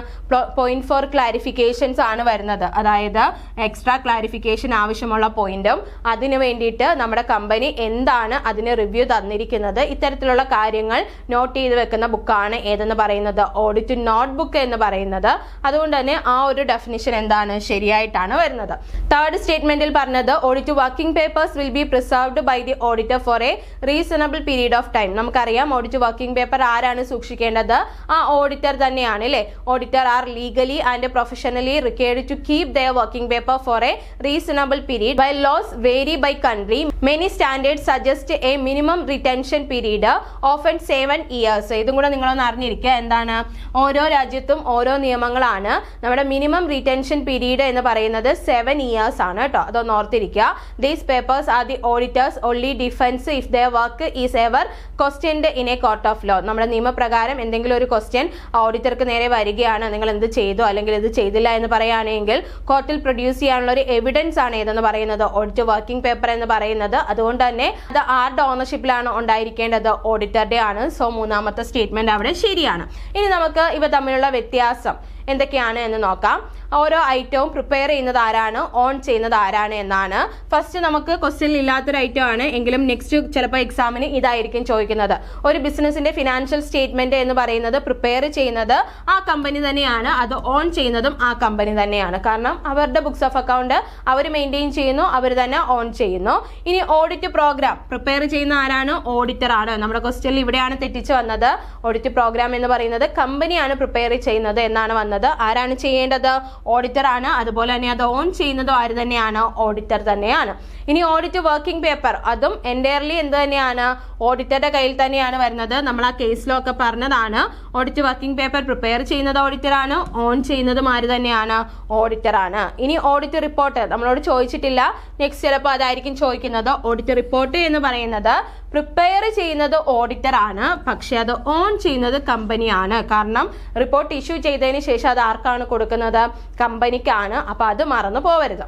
പോയിന്റ് ഫോർ ക്ലാരിഫിക്കേഷൻസ് ആണ് വരുന്നത്. അതായത് എക്സ്ട്രാ ക്ലാരിഫിക്കേഷൻ ആവശ്യമുള്ള പോയിന്റും അതിന് വേണ്ടിയിട്ട് നമ്മുടെ കമ്പനി എന്താണ് അതിന് റിവ്യൂ തന്നിരിക്കുന്നത്, ഇത്തരത്തിലുള്ള കാര്യങ്ങൾ നോട്ട് ചെയ്ത് വെക്കുന്ന ബുക്കാണ് ഏതെന്ന് പറയുന്നത്? ഓഡിറ്റ് നോട്ട് ബുക്ക് എന്ന് പറയുന്നത്. അതുകൊണ്ട് തന്നെ ആ ഒരു ഡെഫിനിഷൻ എന്താണ് ശരിയായിട്ടാണ് വരുന്നത്. തേർഡ് സ്റ്റേറ്റ്മെന്റിൽ പറഞ്ഞത് audit working papers will be preserved by the auditor for a reasonable period of time. നമുക്കറിയാം ഓഡിറ്റ് വർക്കിംഗ് പേപ്പർ ആരാണ് സൂക്ഷിക്കേണ്ടത്? ആ ഓഡിറ്റർ തന്നെയാണ് അല്ലേ? Auditor are legally and professionally required to keep their working paper for a reasonable period. While laws vary by country, many standards suggest a minimum retention period, often 7 years. ഇതും കൂടെ നിങ്ങളൊന്ന് അറിഞ്ഞിരിക്കുക. എന്താണ് ഓരോ രാജ്യത്തും ഓരോ നിയമങ്ങളാണ്. നമ്മുടെ മിനിമം റിറ്റൻഷൻ പീരീഡ് എന്ന് പറയുന്നത് 7 years ആണ് കേട്ടോ. അതൊന്ന് ഓർത്തിരിക്കുക. These papers are the auditors only defense if their work is ever questioned in a court of law. നമ്മുടെ നിയമപ്രകാരം എന്തെങ്കിലും ഒരു ക്വസ്റ്റ്യൻ ഓഡിറ്റർക്ക് നേരെ വരികയാണ്, നിങ്ങൾ എന്ത് ചെയ്തു അല്ലെങ്കിൽ ഇത് ചെയ്തില്ല എന്ന് പറയുകയാണെങ്കിൽ കോർട്ടിൽ പ്രൊഡ്യൂസ് ചെയ്യാനുള്ള ഒരു എവിഡൻസ് ആണ് ഏതെന്ന് പറയുന്നത്? ഓഡിറ്റ് വർക്കിംഗ് പേപ്പർ എന്ന് പറയുന്നത്. അതുകൊണ്ട് തന്നെ അത് ആരുടെ ഓണർഷിപ്പിലാണ് ഉണ്ടായിരിക്കേണ്ടത്? ഓഡിറ്ററുടെ ആണ്. സോ മൂന്നാമത്തെ സ്റ്റേറ്റ്മെന്റ് അവിടെ ശരിയാണ്. ഇനി നമുക്ക് ഇവ തമ്മിലുള്ള വ്യത്യാസം എന്തൊക്കെയാണ് എന്ന് നോക്കാം. ഓരോ ഐറ്റവും പ്രിപ്പയർ ചെയ്യുന്നത് ആരാണ്, ഓൺ ചെയ്യുന്നത് ആരാണ് എന്നാണ്. ഫസ്റ്റ് നമുക്ക് ക്വസ്റ്റ്യൻ ഇല്ലാത്തൊരു ഐറ്റം ആണ് എങ്കിലും നെക്സ്റ്റ് ചിലപ്പോൾ എക്സാമിന് ഇതായിരിക്കും ചോദിക്കുന്നത്. ഒരു ബിസിനസിന്റെ ഫിനാൻഷ്യൽ സ്റ്റേറ്റ്മെന്റ് എന്ന് പറയുന്നത് പ്രിപ്പയർ ചെയ്യുന്നത് ആ കമ്പനി തന്നെയാണ്, അത് ഓൺ ചെയ്യുന്നതും ആ കമ്പനി തന്നെയാണ്. കാരണം അവരുടെ ബുക്സ് ഓഫ് അക്കൗണ്ട് അവർ മെയിൻറ്റെയിൻ ചെയ്യുന്നു, അവർ തന്നെ ഓൺ ചെയ്യുന്നു. ഇനി ഓഡിറ്റ് പ്രോഗ്രാം പ്രിപ്പയർ ചെയ്യുന്ന ആരാണ്? ഓഡിറ്റർ ആണ്. നമ്മുടെ ക്വസ്റ്റ്യനിൽ ഇവിടെയാണ് തെറ്റിച്ച് വന്നത്. ഓഡിറ്റ് പ്രോഗ്രാം എന്ന് പറയുന്നത് കമ്പനിയാണ് പ്രിപ്പയർ ചെയ്യുന്നത് എന്നാണ് വന്നത്. ആരാണ് ചെയ്യേണ്ടത്? ഓഡിറ്റർ ആണ്. അതുപോലെ തന്നെ അത് ഓൺ ചെയ്യുന്നതും ആര് തന്നെയാണ്? ഓഡിറ്റർ തന്നെയാണ്. ഇനി ഓഡിറ്റ് വർക്കിംഗ് പേപ്പർ അതും എൻറ്റയർലി എന്ത് തന്നെയാണ്? ഓഡിറ്ററുടെ കയ്യിൽ തന്നെയാണ് വരുന്നത്. നമ്മൾ ആ കേസിലൊക്കെ പറഞ്ഞതാണ്. ഓഡിറ്റ് വർക്കിംഗ് പേപ്പർ പ്രിപ്പയർ ചെയ്യുന്നത് ഓഡിറ്റർ ആണ്, ഓൺ ചെയ്യുന്നതും ആര് തന്നെയാണ്? ഓഡിറ്റർ ആണ്. ഇനി ഓഡിറ്റ് റിപ്പോർട്ട് നമ്മളോട് ചോദിച്ചിട്ടില്ല, നെക്സ്റ്റ് ചിലപ്പോൾ അതായിരിക്കും ചോദിക്കുന്നത്. ഓഡിറ്റ് റിപ്പോർട്ട് എന്ന് പറയുന്നത് പ്രിപ്പയർ ചെയ്യുന്നത് ഓഡിറ്റർ ആണ്, പക്ഷെ അത് ഓൺ ചെയ്യുന്നത് കമ്പനിയാണ്. കാരണം റിപ്പോർട്ട് ഇഷ്യൂ ചെയ്തതിന് ശേഷം അത് ആർക്കാണ് കൊടുക്കുന്നത്? കമ്പനിക്കാണ്. അപ്പോൾ അത് മറന്നു പോവരുത്.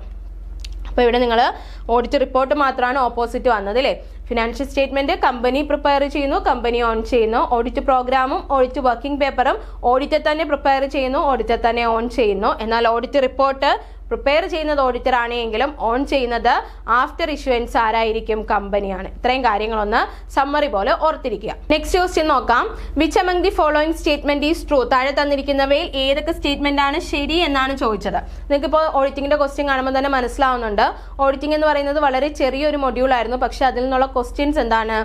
അപ്പോൾ ഇവിടെ നിങ്ങൾ ഓഡിറ്റ് റിപ്പോർട്ട് മാത്രമാണ് ഓപ്പോസിറ്റ് വന്നത് അല്ലേ? ഫിനാൻഷ്യൽ സ്റ്റേറ്റ്മെന്റ് കമ്പനി പ്രിപ്പയർ ചെയ്യുന്നു, കമ്പനി ഓൺ ചെയ്യുന്നു. ഓഡിറ്റ് പ്രോഗ്രാമും ഓഡിറ്റ് വർക്കിംഗ് പേപ്പറും ഓഡിറ്റർ തന്നെ പ്രിപ്പയർ ചെയ്യുന്നു, ഓഡിറ്റർ തന്നെ ഓൺ ചെയ്യുന്നു. എന്നാൽ ഓഡിറ്റ് റിപ്പോർട്ട് പ്രിപ്പയർ ചെയ്യുന്നത് ഓഡിറ്റർ ആണെങ്കിലും ഓൺ ചെയ്യുന്നത് ആഫ്റ്റർ ഇഷ്യൂവൻസ് ആരായിരിക്കും? കമ്പനിയാണ്. ഇത്രയും കാര്യങ്ങളൊന്ന് സമ്മറി പോലെ ഓർത്തിരിക്കുക. നെക്സ്റ്റ് ക്വസ്റ്റ്യൻ നോക്കാം. Which among the following statement is true? താഴെ തന്നിരിക്കുന്നവയിൽ ഏതൊക്കെ സ്റ്റേറ്റ്മെന്റ് ആണ് ശരി എന്നാണ് ചോദിച്ചത്. നിങ്ങൾക്കിപ്പോൾ ഓഡിറ്റിംഗിന്റെ ക്വസ്റ്റ്യൻ കാണുമ്പോൾ തന്നെ മനസ്സിലാവുന്നുണ്ട്. ഓഡിറ്റിംഗ് എന്ന് പറയുന്നത് വളരെ ചെറിയൊരു മൊഡ്യൂൾ ആയിരുന്നു, പക്ഷെ അതിൽ നിന്നുള്ള ക്വസ്റ്റ്യൻസ് എന്താണ്?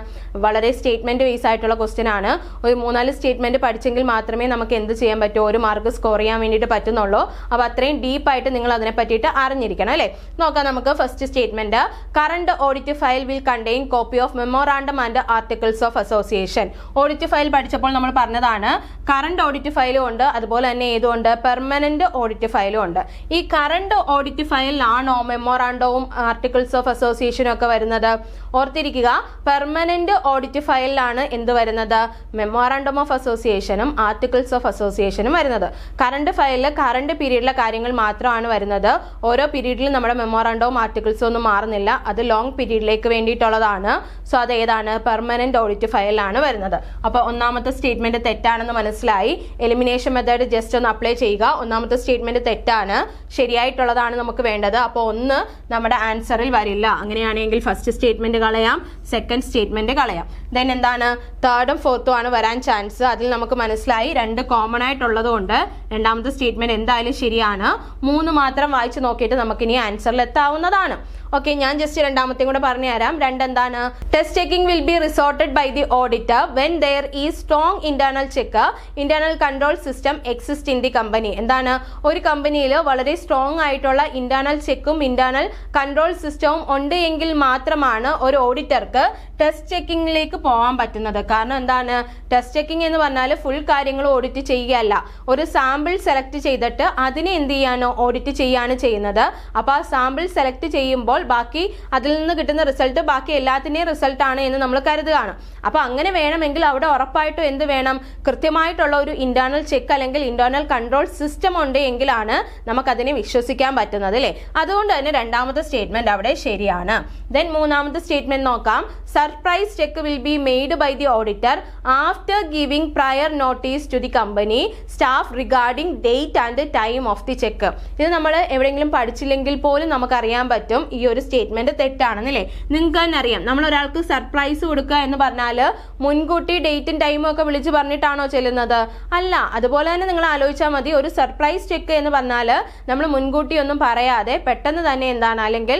വളരെ സ്റ്റേറ്റ്മെന്റ് ബേസ് ആയിട്ടുള്ള ക്വസ്റ്റ്യൻ ആണ്. ഒരു 3-4 സ്റ്റേറ്റ്മെന്റ് പഠിച്ചെങ്കിൽ മാത്രമേ നമുക്ക് എന്ത് ചെയ്യാൻ പറ്റൂ? ഒരു മാർക്ക് സ്കോർ ചെയ്യാൻ വേണ്ടിയിട്ട് പറ്റുന്നുള്ളൂ. അപ്പോൾ അത്രയും ഡീപ്പായിട്ട് നിങ്ങൾ അതിനെ പറ്റിയിട്ട് അറിഞ്ഞിരിക്കണം അല്ലേ? നോക്കാം നമുക്ക്. First statement, current audit file will contain copy of memorandum and articles of association. Audit file പഠിച്ചപ്പോൾ നമ്മൾ പറഞ്ഞതാണ് കറണ്ട് ഓഡിറ്റ് ഫയലും ഉണ്ട്, അതുപോലെ തന്നെ ഏതുകൊണ്ട്? പെർമനന്റ് ഓഡിറ്റ് ഫയലും ഉണ്ട്. ഈ കറണ്ട് ഓഡിറ്റ് ഫയലിലാണോ മെമ്മോറാണ്ടവും ആർട്ടിക്കിൾസ് ഓഫ് അസോസിയേഷനും ഒക്കെ വരുന്നത്? ഓർത്തിരിക്കുക, പെർമനന്റ് ഓഡിറ്റ് ഫയലിലാണ് എന്ത് വരുന്നത്? മെമ്മോറാണ്ടം ഓഫ് അസോസിയേഷനും ആർട്ടിക്കിൾസ് ഓഫ് അസോസിയേഷനും വരുന്നത്. കറണ്ട് ഫയലിൽ കറണ്ട് പീരീഡിലെ കാര്യങ്ങൾ മാത്രമാണ് വരുന്നത്. ഓരോ പീരീഡിലും നമ്മുടെ മെമ്മോറാണ്ടവും ആർട്ടിക്കിൾസും ഒന്നും മാറുന്നില്ല. അത് ലോങ് പീരീഡിലേക്ക് വേണ്ടിയിട്ടുള്ളതാണ്. സോ അത് ഏതാണ്? പെർമനന്റ് ഓഡിറ്റ് ഫയലിലാണ് വരുന്നത്. അപ്പോൾ ഒന്നാമത്തെ സ്റ്റേറ്റ്മെന്റ് തെറ്റാണെന്ന് മനസ്സിലായി. എലിമിനേഷൻ മെത്തേഡ് ജസ്റ്റ് ഒന്ന് അപ്ലൈ ചെയ്യുക. ഒന്നാമത്തെ സ്റ്റേറ്റ്മെന്റ് തെറ്റാണ്, ശരിയായിട്ടുള്ളതാണ് നമുക്ക് വേണ്ടത്. അപ്പോൾ 1 നമ്മുടെ ആൻസറിൽ വരില്ല. അങ്ങനെയാണെങ്കിൽ ഫസ്റ്റ് സ്റ്റേറ്റ്മെന്റ് കളയാം, സെക്കൻഡ് സ്റ്റേറ്റ്മെന്റ് കളയാം. ദെൻ എന്താണ്? 3rd ഉം 4th ഉം ആണ് വരാൻ ചാൻസ്. അതിൽ നമുക്ക് മനസ്സിലായി 2 കോമൺ ആയിട്ടുള്ളത് കൊണ്ട് രണ്ടാമത്തെ സ്റ്റേറ്റ്മെന്റ് എന്തായാലും ശരിയാണ്. 3 മാത്രം വായിച്ചു നോക്കിയിട്ട് നമുക്കിനി ആൻസറിൽ എത്താവുന്നതാണ്. ഓക്കെ, ഞാൻ ജസ്റ്റ് രണ്ടാമത്തെയും കൂടെ പറഞ്ഞു തരാം. 2 എന്താണ്? Test checking will be resorted by the auditor when there is strong internal check internal control system exist in the company. എന്താണ്? ഒരു കമ്പനിയിൽ വളരെ സ്ട്രോങ് ആയിട്ടുള്ള ഇന്റേണൽ ചെക്കും ഇന്റേണൽ കൺട്രോൾ സിസ്റ്റവും ഉണ്ട് എങ്കിൽ മാത്രമാണ് ഒരു ഓഡിറ്റർക്ക് ടെസ്റ്റ് ചെക്കിങ്ങിലേക്ക് പോകാൻ പറ്റുന്നത്. കാരണം എന്താണ്? ടെസ്റ്റ് ചെക്കിംഗ് എന്ന് പറഞ്ഞാൽ ഫുൾ കാര്യങ്ങൾ ഓഡിറ്റ് ചെയ്യുകയല്ല, ഒരു സാമ്പിൾ സെലക്ട് ചെയ്തിട്ട് അതിനെ എന്ത് ചെയ്യാനോ ഓഡിറ്റ് ചെയ്യാണ് ചെയ്യുന്നത്. അപ്പോൾ ആ സാമ്പിൾ സെലക്ട് ചെയ്യുമ്പോൾ ബാക്കി അതിൽ നിന്ന് കിട്ടുന്ന റിസൾട്ട് ബാക്കി എല്ലാത്തിൻ്റെയും റിസൾട്ട് ആണ് എന്ന് നമ്മൾ കരുതുകയാണ്. അപ്പോൾ അങ്ങനെ വേണമെങ്കിൽ അവിടെ ഉറപ്പായിട്ടും എന്ത് വേണം? കൃത്യമായിട്ടുള്ള ഒരു ഇന്റേണൽ ചെക്ക് അല്ലെങ്കിൽ ഇന്റേണൽ കൺട്രോൾ സിസ്റ്റം ഉണ്ട് എങ്കിലാണ് നമുക്കതിനെ വിശ്വസിക്കാൻ പറ്റുന്നത് അല്ലേ? അതുകൊണ്ട് തന്നെ രണ്ടാമത്തെ സ്റ്റേറ്റ്മെന്റ് അവിടെ ശരിയാണ്. ദെൻ മൂന്നാമത്തെ സ്റ്റേറ്റ്മെന്റ് നോക്കാം. Surprise check will be made by the auditor after giving prior notice to the company staff regarding date and time of the check. ഇത് നമ്മൾ എവിടെയെങ്കിലും പഠിച്ചില്ലെങ്കിൽ പോലും നമുക്കറിയാൻ പറ്റും ഈ ഒരു സ്റ്റേറ്റ്മെന്റ് തെറ്റാണെന്നല്ലേ? നിങ്ങൾക്ക് തന്നെ അറിയാം, നമ്മൾ ഒരാൾക്ക് സർപ്രൈസ് കൊടുക്കുക എന്ന് പറഞ്ഞാൽ മുൻകൂട്ടി ഡേറ്റും ടൈമും ഒക്കെ വിളിച്ച് പറഞ്ഞിട്ടാണോ ചെല്ലുന്നത്? അല്ല. അതുപോലെ തന്നെ നിങ്ങൾ ആലോചിച്ചാൽ മതി, ഒരു സർപ്രൈസ് ചെക്ക് എന്ന് പറഞ്ഞാൽ നമ്മൾ മുൻകൂട്ടി ഒന്നും പറയാതെ പെട്ടെന്ന് തന്നെ എന്താണ് അല്ലെങ്കിൽ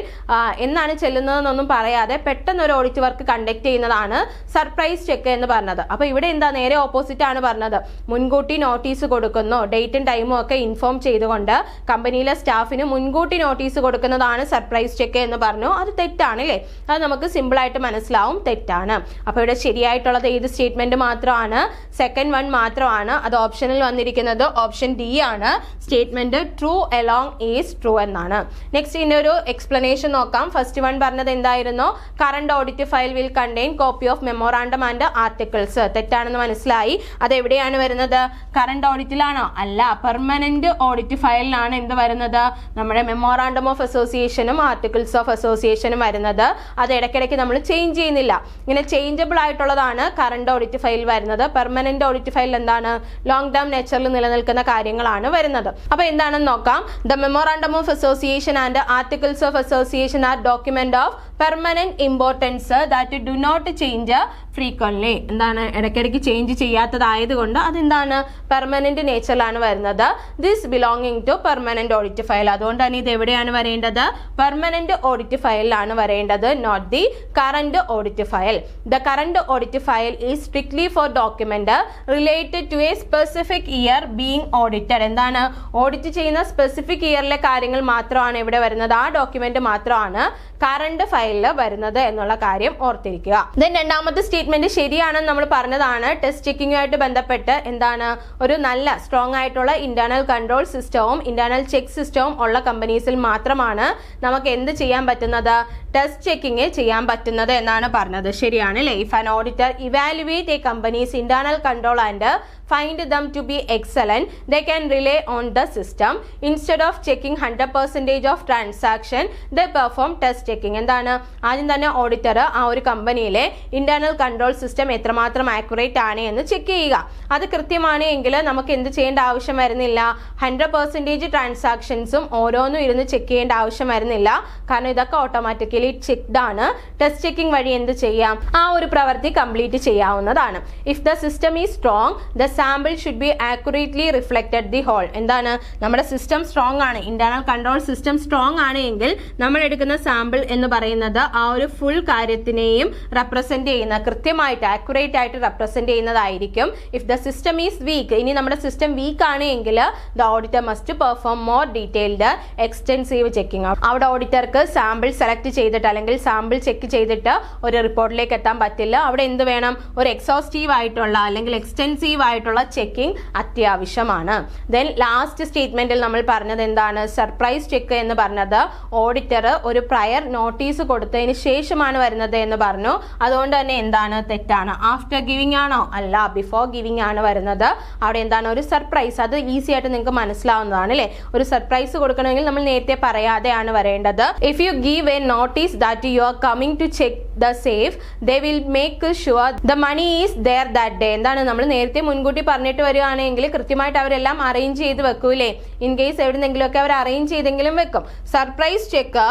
എന്നാണ് ചെല്ലുന്നതെന്നൊന്നും പറയാതെ പെട്ടെന്ന് ഒരു ഓഡിറ്റ് വർക്ക് കണ്ടക്ട് ചെയ്യുന്നതാണ് സർപ്രൈസ് ചെക്ക് എന്ന് പറഞ്ഞത്. അപ്പോൾ ഇവിടെ എന്താ? നേരെ ഓപ്പോസിറ്റ് ആണ് പറഞ്ഞത്. മുൻകൂട്ടി നോട്ടീസ് കൊടുക്കുന്നു, ഡേറ്റും ടൈമും ഒക്കെ ഇൻഫോം ചെയ്തുകൊണ്ട് കമ്പനിയിലെ സ്റ്റാഫിന് മുൻകൂട്ടി നോട്ടീസ് കൊടുക്കുന്നതാണ് സർപ്രൈസ് ചെക്ക് എന്ന് പറഞ്ഞു. അത് തെറ്റാണ് അല്ലേ? അത് നമുക്ക് സിമ്പിൾ ആയിട്ട് മനസ്സിലാവും, തെറ്റാണ്. അപ്പോൾ ഇവിടെ ശരിയായിട്ടുള്ളത് ഏത് സ്റ്റേറ്റ്മെന്റ് മാത്രമാണ്? സെക്കൻഡ് വൺ മാത്രമാണ്. അത് ഓപ്ഷനിൽ വന്നിരിക്കുന്നത് ഓപ്ഷൻ ഡി ആണ്. Statement true along is true എന്നാണ്. നെക്സ്റ്റ് ഇതിന്റെ ഒരു എക്സ്പ്ലനേഷൻ നോക്കാം. ഫസ്റ്റ് വൺ പറഞ്ഞത് എന്തായിരുന്നു? Current audit file will contain copy of memorandum and articles. തെറ്റാണെന്ന് മനസ്സിലായി. അത് എവിടെയാണ് വരുന്നത്? കറണ്ട് ഓഡിറ്റിലാണോ? അല്ല, പെർമനന്റ് ഓഡിറ്റ് ഫയലിലാണ് എന്ത് വരുന്നത്? നമ്മുടെ മെമ്മോറാണ്ടം ഓഫ് അസോസിയേഷനും ആർട്ടിക്കിൾസ് ഓഫ് അസോസിയേഷനും വരുന്നത്. അത് ഇടയ്ക്കിടയ്ക്ക് നമ്മൾ ചേഞ്ച് ചെയ്യുന്നില്ല. ഇങ്ങനെ ചേഞ്ചബിൾ ആയിട്ടുള്ളതാണ് കറണ്ട് ഓഡിറ്റ് ഫയൽ വരുന്നത്. പെർമനന്റ് ഓഡിറ്റ് ഫയൽ എന്താണ്? ലോങ് ടേം നേച്ചറിൽ നിലനിൽക്കുന്ന കാര്യങ്ങളാണ് വരുന്നത്. അപ്പൊ എന്താണെന്ന് നോക്കാം. The memorandum of association and articles of association are document of permanent importance that do not change frequently. എന്താണ്? ഇടയ്ക്കിടയ്ക്ക് ചേഞ്ച് ചെയ്യാത്തതായതുകൊണ്ട് അതെന്താണ്? പെർമനന്റ് നേച്ചറിലാണ് വരുന്നത്. This belonging to permanent audit file. അതുകൊണ്ട് തന്നെ ഇത് എവിടെയാണ് വരേണ്ടത്? പെർമനന്റ് ഓഡിറ്റ് ഫയലിലാണ് വരേണ്ടത്, not the current audit file. The current audit file is strictly for document related to a specific year being audited. എന്താണ്? ഓഡിറ്റ് ചെയ്യുന്ന സ്പെസിഫിക് ഇയറിലെ കാര്യങ്ങൾ മാത്രമാണ് ഇവിടെ വരുന്നത്. ആ ഡോക്യുമെന്റ് മാത്രമാണ് കറണ്ട് ഫയലിൽ വരുന്നത് എന്നുള്ള കാര്യം ഓർത്തിരിക്കുക. ദെൻ രണ്ടാമത്തെ സ്റ്റേറ്റ്മെന്റ് ശരിയാണെന്ന് നമ്മൾ പറഞ്ഞതാണ്. ടെസ്റ്റ് ചെക്കിങ്ങുമായിട്ട് ബന്ധപ്പെട്ട് എന്താണ്? ഒരു നല്ല സ്ട്രോങ് ആയിട്ടുള്ള ഇന്റേണൽ കൺട്രോൾ സിസ്റ്റവും ഇന്റേണൽ ചെക്ക് സിസ്റ്റവും ഉള്ള കമ്പനീസിൽ മാത്രമാണ് നമുക്ക് എന്ത് ചെയ്യാൻ പറ്റുന്നത്? ടെസ്റ്റ് ചെക്കിങ് ചെയ്യാൻ പറ്റുന്നത് എന്നാണ് പറഞ്ഞത്. ശരിയാണ് അല്ലേ? If an auditor evaluate a company's internal control and find them to be excellent, they can rely on the system. Instead of checking 100% of transaction, they perform test checking. എന്താണ് ആദ്യം തന്നെ ഓഡിറ്റർ ആ ഒരു കമ്പനിയിലെ ഇന്റേണൽ കൺട്രോൾ സിസ്റ്റം എത്രമാത്രം ആക്യുറേറ്റ് ആണ് എന്ന് ചെക്ക് ചെയ്യുക. അത് കൃത്യമാണ് എങ്കിൽ നമുക്ക് എന്ത് ചെയ്യേണ്ട ആവശ്യം വരുന്നില്ല, 100% ട്രാൻസാക്ഷൻസും ഓരോന്നും ഇരുന്ന് ചെക്ക് ചെയ്യേണ്ട ആവശ്യം വരുന്നില്ല. കാരണം ഇതൊക്കെ ഓട്ടോമാറ്റിക്കലി ചെക്ക്ഡ് ആണ്. ടെസ്റ്റ് ചെക്കിംഗ് വഴി എന്ത് ചെയ്യാം, ആ ഒരു പ്രവൃത്തി കംപ്ലീറ്റ് ചെയ്യാവുന്നതാണ്. If the system is strong, the sample should be accurately reflected the whole. എന്താണ് നമ്മുടെ സിസ്റ്റം സ്ട്രോങ് ആണ്, ഇന്റേണൽ കൺട്രോൾ സിസ്റ്റം സ്ട്രോങ് ആണ് എങ്കിൽ നമ്മൾ എടുക്കുന്ന സാമ്പിൾ എന്ന് പറയുന്നത് ആ ഒരു ഫുൾ കാര്യത്തിനെയും റെപ്രസെന്റ് ചെയ്യുന്ന, കൃത്യമായിട്ട് ആക്യുറേറ്റ് ആയിട്ട് റെപ്രസെന്റ് ചെയ്യുന്നതായിരിക്കും. If the system is week, ഇനി നമ്മുടെ സിസ്റ്റം വീക്ക് ആണ് എങ്കിൽ the auditor must perform more detailed extensive checking. അവിടെ ഓഡിറ്റർക്ക് സാമ്പിൾ സെലക്ട് ചെയ്തിട്ട് അല്ലെങ്കിൽ സാമ്പിൾ ചെക്ക് ചെയ്തിട്ട് ഒരു റിപ്പോർട്ടിലേക്ക് എത്താൻ പറ്റില്ല. അവിടെ എന്ത് വേണം, ഒരു എക്സോസ്റ്റീവ് ആയിട്ടുള്ള അല്ലെങ്കിൽ എക്സ്റ്റെൻസീവ് ആയിട്ടുള്ള ചെക്കിംഗ് അത്യാവശ്യമാണ്. ദെൻ ലാസ്റ്റ് സ്റ്റേറ്റ്മെന്റിൽ നമ്മൾ പറഞ്ഞത് എന്താണ്, സർപ്രൈസ് ചെക്ക് എന്ന് പറഞ്ഞത് ഓഡിറ്റർ ഒരു പ്രയർ നോട്ടീസ് കൊടുത്തതിന് ശേഷമാണ് വരുന്നത് എന്ന് പറഞ്ഞു. അതുകൊണ്ട് തന്നെ എന്താണ്, തെറ്റാണ്. ആഫ്റ്റർ ഗിവിംഗ് ആണോ, അല്ല, ബിഫോർ ഗിവിംഗ് ആണ് വരുന്നത്. അവിടെ എന്താണ് ഒരു സർപ്രൈസ്, അത് ഈസി ആയിട്ട് നിങ്ങൾക്ക് മനസ്സിലാവുന്നതാണ് അല്ലേ. ഒരു സർപ്രൈസ് കൊടുക്കണമെങ്കിൽ നമ്മൾ നേരത്തെ പറയാതെയാണ് വരേണ്ടത്. If you give a notice that you are coming to check the safe, they will make sure the money is there that day. എന്താണ് നമ്മൾ നേരത്തെ മുൻകൂട്ടി പറഞ്ഞിട്ട് വരികയാണെങ്കിൽ കൃത്യമായിട്ട് അവരെല്ലാം അറേഞ്ച് ചെയ്ത് വെക്കൂലേ. ഇൻ കേസ് എവിടെന്നെങ്കിലുമൊക്കെ അവർ അറേഞ്ച് ചെയ്തെങ്കിലും വെക്കും. Surprise check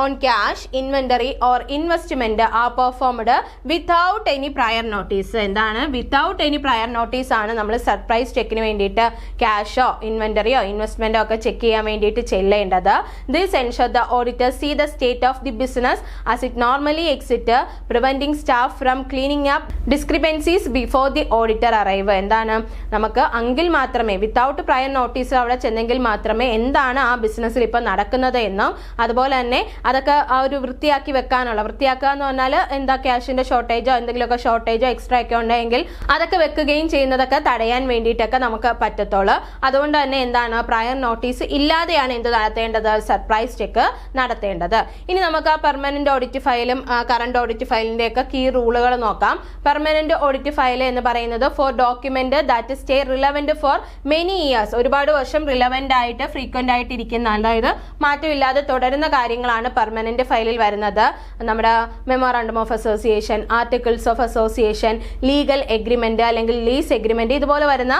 on cash, inventory or investment are performed without any prior notice. എന്താണ് വിത്തൗട്ട് എനി പ്രയർ നോട്ടീസ് ആണ് നമ്മൾ സർപ്രൈസ് ചെക്കിന് വേണ്ടിയിട്ട് ക്യാഷോ ഇൻവെന്ററിയോ ഇൻവെസ്റ്റ്മെന്റോ ഒക്കെ ചെക്ക് ചെയ്യാൻ വേണ്ടിയിട്ട് ചെല്ലേണ്ടത്. This ensure the auditor see the state of the business as it normally exit, preventing staff from cleaning up discrepancies before the auditor arrive. എന്താണ് നമുക്ക് അങ്കിൽ മാത്രമേ വിത്തൗട്ട് പ്രയർ നോട്ടീസ് അവിടെ ചെന്നെങ്കിൽ മാത്രമേ എന്താണ് ആ ബിസിനസ്സിൽ ഇപ്പൊ നടക്കുന്നത് എന്നും അതുപോലെ തന്നെ അതൊക്കെ ആ ഒരു വൃത്തിയാക്കി വെക്കാനുള്ള, വൃത്തിയാക്കുക എന്ന് പറഞ്ഞാൽ എന്താ ക്യാഷിന്റെ ഷോർട്ടേജോ എന്തെങ്കിലുമൊക്കെ ഷോർട്ടേജോ എക്സ്ട്രാ ഒക്കെ ഉണ്ടെങ്കിൽ അതൊക്കെ വെക്കുകയും ചെയ്യുന്നതൊക്കെ തടയാൻ വേണ്ടിയിട്ടൊക്കെ നമുക്ക് പറ്റത്തുള്ളൂ. അതുകൊണ്ട് തന്നെ എന്താണ് പ്രയർ നോട്ടീസ് ഇല്ലാതെയാണ് എന്ത് നടത്തേണ്ടത്, സർപ്രൈസ് ചെക്ക് നടത്തേണ്ടത്. ഇനി നമുക്ക് ആ പെർമനന്റ് ഓഡിറ്റ് ഫയലും കറണ്ട് ഓഡിറ്റ് ഫയലിന്റെ ഒക്കെ കീ റൂളുകൾ നോക്കാം. പെർമനന്റ് ഓഡിറ്റ് ഫയൽ എന്ന് പറയുന്നത് for document that stay relevant for many years, ഒരുപാട് വർഷം റിലവന്റ് ആയിട്ട് ഫ്രീക്വന്റ് ആയിട്ട് ഇരിക്കുന്ന, അതായത് മാറ്റമില്ലാതെ തുടരുന്ന കാര്യങ്ങളാണ് പെർമനന്റ് ഫയലിൽ വരുന്നത്. നമ്മുടെ memorandum of association, articles of association, legal agreement അല്ലെങ്കിൽ ലീസ് എഗ്രിമെന്റ്, ഇതുപോലെ വരുന്ന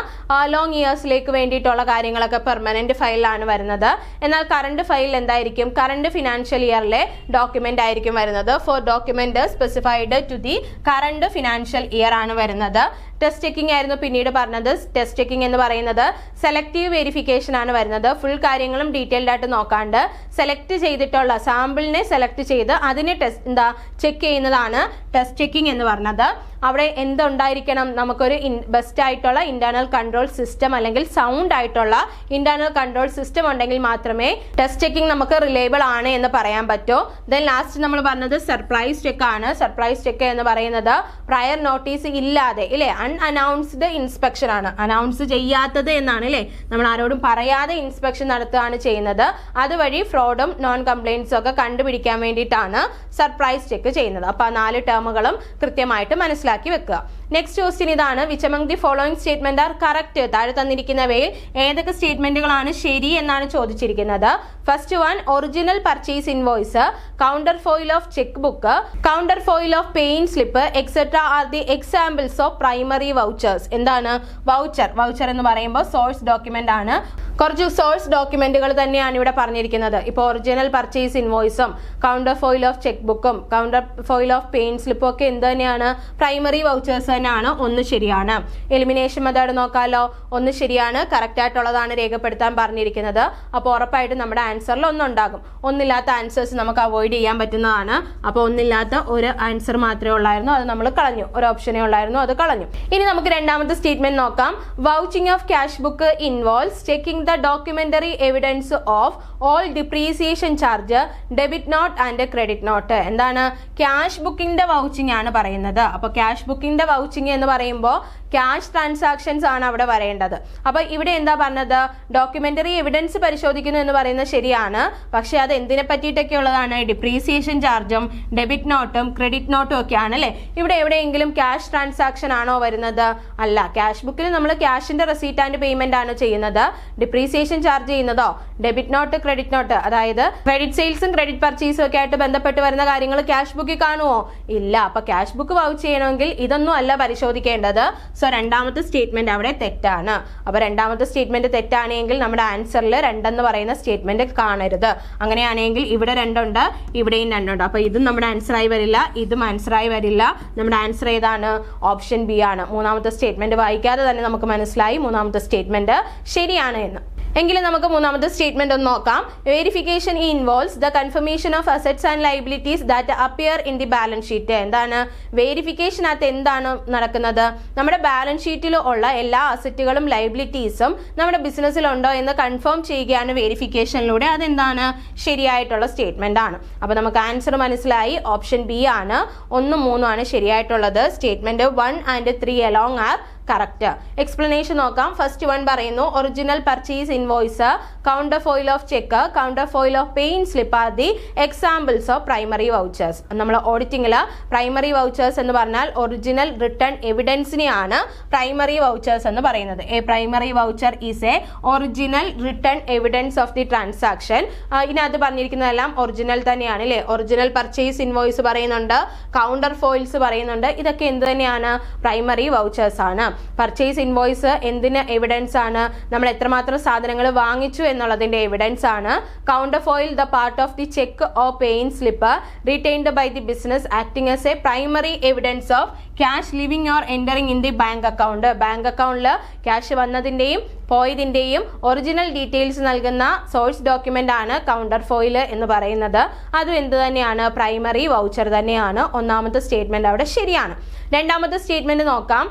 ലോങ് ഇയേഴ്സിലേക്ക് വേണ്ടിയിട്ടുള്ള കാര്യങ്ങളൊക്കെ പെർമനന്റ് ഫയലിലാണ് വരുന്നത്. എന്നാൽ കറണ്ട് ഫയൽ എന്തായിരിക്കും, കറണ്ട് ഫിനാൻഷ്യൽ ഇയറിലെ ഡോക്യുമെന്റ് ആയിരിക്കും വരുന്നത്. For document specified to the current financial year ആണ് വരുന്നത്. ടെസ്റ്റ് ചെക്കിംഗ് ആയിരുന്നു പിന്നീട് പറഞ്ഞത്. ടെസ്റ്റ് ചെക്കിംഗ് എന്ന് പറയുന്നത് സെലക്റ്റീവ് വെരിഫിക്കേഷൻ ആണ് വരുന്നത്. ഫുൾ കാര്യങ്ങളും ഡീറ്റെയിൽഡ് ആയിട്ട് നോക്കാണ്ട് സെലക്ട് ചെയ്തിട്ടുള്ള സാമ്പിളിനെ സെലക്ട് ചെയ്ത് അതിനെ ചെക്ക് ചെയ്യുന്നതാണ് ടെസ്റ്റ് ചെക്കിംഗ് എന്ന് പറഞ്ഞത്. അവിടെ എന്തുണ്ടായിരിക്കണം, നമുക്കൊരു ബെസ്റ്റ് ആയിട്ടുള്ള ഇന്റേണൽ കൺട്രോൾ സിസ്റ്റം അല്ലെങ്കിൽ സൗണ്ട് ആയിട്ടുള്ള ഇന്റേണൽ കൺട്രോൾ സിസ്റ്റം ഉണ്ടെങ്കിൽ മാത്രമേ ടെസ്റ്റ് ചെക്കിംഗ് നമുക്ക് റിലയബിൾ ആണ് എന്ന് പറയാൻ പറ്റൂ. ദെൻ ലാസ്റ്റ് നമ്മൾ പറഞ്ഞത് സർപ്രൈസ് ചെക്ക് ആണ്. സർപ്രൈസ് ചെക്ക് എന്ന് പറയുന്നത് പ്രയർ നോട്ടീസ് ഇല്ലാതെ ഇല്ലേ, അൺഅനൗൺസ്ഡ് ഇൻസ്പെക്ഷൻ ആണ്. അനൗൺസ് ചെയ്യാത്തത് എന്നാണ് അല്ലേ, നമ്മൾ ആരോടും പറയാതെ ഇൻസ്പെക്ഷൻ നടത്തുകയാണ് ചെയ്യുന്നത്. അതുവഴി ഫ്രോഡും നോൺ കംപ്ലൈൻസും ഒക്കെ കണ്ടുപിടിക്കാൻ വേണ്ടിയിട്ടാണ് സർപ്രൈസ് ചെക്ക് ചെയ്യുന്നത്. അപ്പൊ 4 ടേമുകളും കൃത്യമായിട്ട് മനസ്സിലാക്കി വെക്കുക. നെക്സ്റ്റ് ക്വസ്റ്റ്യൻ ഇതാണ്, which among the following statement are correct. താഴെ തന്നിരിക്കുന്നവയിൽ ഏതൊക്കെ സ്റ്റേറ്റ്മെന്റുകളാണ് ശരി എന്നാണ് ചോദിച്ചിരിക്കുന്നത്. First one, original purchase invoice, counter foil of check book, counter foil of paying slip etcetera are the examples of primary vouchers. എന്താണ് വൗച്ചർ? വൗച്ചർ എന്ന് പറയുമ്പോൾ സോഴ്സ് ഡോക്യുമെന്റ് ആണ്. കുറച്ച് സോഴ്സ് ഡോക്യുമെന്റുകൾ തന്നെയാണ് ഇവിടെ പറഞ്ഞിരിക്കുന്നത്. ഇപ്പോൾ ഒറിജിനൽ പർച്ചേസ് ഇൻവോയ്സും കൗണ്ടർ ഫോയിൽ ഓഫ് ചെക്ക് ബുക്കും കൗണ്ടർ ഫോയിൽ ഓഫ് പേയിങ് സ്ലിപ്പും ഒക്കെ എന്ത് തന്നെയാണ്, പ്രൈമറി വൗച്ചേഴ്സ് തന്നെയാണ്. ഒന്ന് ശരിയാണ്. എലിമിനേഷൻ മെത്തേഡ് നോക്കാമല്ലോ. ഒന്ന് ശരിയാണ്, കറക്റ്റ് ആയിട്ടുള്ളതാണ് രേഖപ്പെടുത്താൻ പറഞ്ഞിരിക്കുന്നത്. അപ്പോൾ ഉറപ്പായിട്ടും നമ്മുടെ ആൻസറിൽ ഒന്നുണ്ടാകും. ഒന്നില്ലാത്ത ആൻസേഴ്സ് നമുക്ക് അവോയ്ഡ് ചെയ്യാൻ പറ്റുന്നതാണ്. അപ്പോൾ ഒന്നില്ലാത്ത ഒരു ആൻസർ മാത്രമേ ഉള്ളായിരുന്നു, അത് നമ്മൾ കളഞ്ഞു. ഒരു ഓപ്ഷനേ ഉള്ളായിരുന്നു, അത് കളഞ്ഞു. ഇനി നമുക്ക് രണ്ടാമത്തെ സ്റ്റേറ്റ്മെന്റ് നോക്കാം. Vouching of cash book involves checking the documentary evidence of all depreciation charge, debit not and credit note. എന്താണ്? ക്യാഷ് ബുക്കിന്റെ വൗച്ചിങ് ആണ് പറയുന്നത്. അപ്പോൾ ക്യാഷ് ബുക്കിന്റെ വൗച്ചിങ് എന്ന് പറയുമ്പോൾ ക്യാഷ് ട്രാൻസാക്ഷൻസ് ആണ് അവിടെ വരേണ്ടത്. അപ്പോൾ ഇവിടെ എന്താ പറഞ്ഞത്? ഡോക്യുമെന്ററി എവിഡൻസ് പരിശോധിക്കുന്നു എന്ന് പറയുന്നത് ശരിയാണ്. പക്ഷെ അത് എന്തിനെ പറ്റിയിട്ടൊക്കെ ഉള്ളതാണ്? ഡിപ്രീസിയേഷൻ ചാർജും ഡെബിറ്റ് നോട്ടും ക്രെഡിറ്റ് നോട്ടും ഒക്കെ ആണ് അല്ലേ. ഇവിടെ എവിടെയെങ്കിലും ക്യാഷ് ട്രാൻസാക്ഷൻ ആണോ വരുന്നത്? അല്ല. ക്യാഷ് ബുക്കിൽ നമ്മൾ ക്യാഷിന്റെ റെസീറ്റ് ആൻഡ് പേയ്മെന്റ് ആണ് ചെയ്യുന്നത്. ഡിപ്രീസിയേഷൻ ചാർജ് ചെയ്യുന്നതോ ഡെബിറ്റ് നോട്ട് ക്രെഡിറ്റ് നോട്ട്, അതായത് ക്രെഡിറ്റ് സെയിൽസും ക്രെഡിറ്റ് പർച്ചേസും ഒക്കെ ആയിട്ട് ബന്ധപ്പെട്ട് വരുന്ന കാര്യങ്ങൾ ക്യാഷ് ബുക്കിൽ കാണുമോ? ഇല്ല. അപ്പൊ ക്യാഷ് ബുക്ക് വൗച്ച് ചെയ്യണമെങ്കിൽ ഇതൊന്നും അല്ല പരിശോധിക്കേണ്ടത്. സോ രണ്ടാമത്തെ സ്റ്റേറ്റ്മെന്റ് അവിടെ തെറ്റാണ്. അപ്പൊ രണ്ടാമത്തെ സ്റ്റേറ്റ്മെന്റ് തെറ്റാണെങ്കിൽ നമ്മുടെ ആൻസറിൽ 2 എന്ന് പറയുന്ന സ്റ്റേറ്റ്മെന്റ് കാണരുത്. അങ്ങനെയാണെങ്കിൽ ഇവിടെ 2 ഉണ്ട്, ഇവിടെയും 2 ഉണ്ട്. അപ്പൊ ഇതും നമ്മുടെ ആൻസറായി വരില്ല, ഇതും ആൻസറായി വരില്ല. നമ്മുടെ ആൻസർ ഏതാണ്? ഓപ്ഷൻ ബി ആണ്. മൂന്നാമത്തെ സ്റ്റേറ്റ്മെന്റ് വായിക്കാതെ തന്നെ നമുക്ക് മനസ്സിലായി മൂന്നാമത്തെ സ്റ്റേറ്റ്മെന്റ് ശരിയാണ് എന്ന്. എങ്കിലും നമുക്ക് മൂന്നാമത്തെ സ്റ്റേറ്റ്മെന്റ് ഒന്ന് നോക്കാം. Verification involves the confirmation of assets and liabilities that appear in the balance sheet. എന്താണ് വെരിഫിക്കേഷനകത്ത് എന്താണ് നടക്കുന്നത്? നമ്മുടെ ബാലൻസ് ഷീറ്റിൽ ഉള്ള എല്ലാ അസറ്റുകളും ലയബിലിറ്റീസും നമ്മുടെ ബിസിനസ്സിലുണ്ടോ എന്ന് കൺഫേം ചെയ്യുകയാണ് വെരിഫിക്കേഷനിലൂടെ. അതെന്താണ്? ശരിയായിട്ടുള്ള സ്റ്റേറ്റ്മെന്റ് ആണ്. അപ്പൊ നമുക്ക് ആൻസർ മനസ്സിലായി. ഓപ്ഷൻ ബി ആണ്. 1, 3 ആണ് ശരിയായിട്ടുള്ളത്. Statement 1 and 3 along are correct. Explanation നോക്കാം. ഫസ്റ്റ് 1 പറയുന്നു original purchase invoice, counter foil of cheque, counter foil of payment slip are the examples of primary vouchers. നമ്മൾ ഓഡിറ്റിംഗിൽ പ്രൈമറി വൗച്ചേഴ്സ് എന്ന് പറഞ്ഞാൽ ഒറിജിനൽ റിട്ടേൺ എവിഡൻസിനെയാണ് പ്രൈമറി വൗച്ചേഴ്സ് എന്ന് പറയുന്നത്. A primary voucher is a original written evidence of the transaction. ഇതിനകത്ത് പറഞ്ഞിരിക്കുന്നതെല്ലാം ഒറിജിനൽ തന്നെയാണ് അല്ലേ. ഒറിജിനൽ പർച്ചേസ് ഇൻവോയ്സ് പറയുന്നുണ്ട്, കൗണ്ടർ ഫോയിൽസ് പറയുന്നുണ്ട്. ഇതൊക്കെ എന്ത് തന്നെയാണ്? പ്രൈമറി വൗച്ചേഴ്സ് ആണ്. പർച്ചേസ് ഇൻവോയ്സ് എന്തിന് എവിഡൻസ് ആണ്? നമ്മൾ എത്രമാത്രം സാധനങ്ങൾ വാങ്ങിച്ചു എന്നുള്ളതിന്റെ എവിഡൻസ് ആണ്. Counter foil the part of the cheque or payment slip retained by the business acting as a primary evidence of cash leaving or entering in the bank account. Bank അക്കൗണ്ടിൽ ക്യാഷ് വന്നതിന്റെയും പോയതിന്റെയും ഒറിജിനൽ ഡീറ്റെയിൽസ് നൽകുന്ന സോഴ്സ് ഡോക്യുമെന്റ് ആണ് കൗണ്ടർ ഫോയിൽ എന്ന് പറയുന്നത്. അതും എന്ത് തന്നെയാണ്? പ്രൈമറി വൗച്ചർ തന്നെയാണ്. ഒന്നാമത്തെ സ്റ്റേറ്റ്മെന്റ് അവിടെ ശരിയാണ്. രണ്ടാമത്തെ സ്റ്റേറ്റ്മെന്റ് നോക്കാം.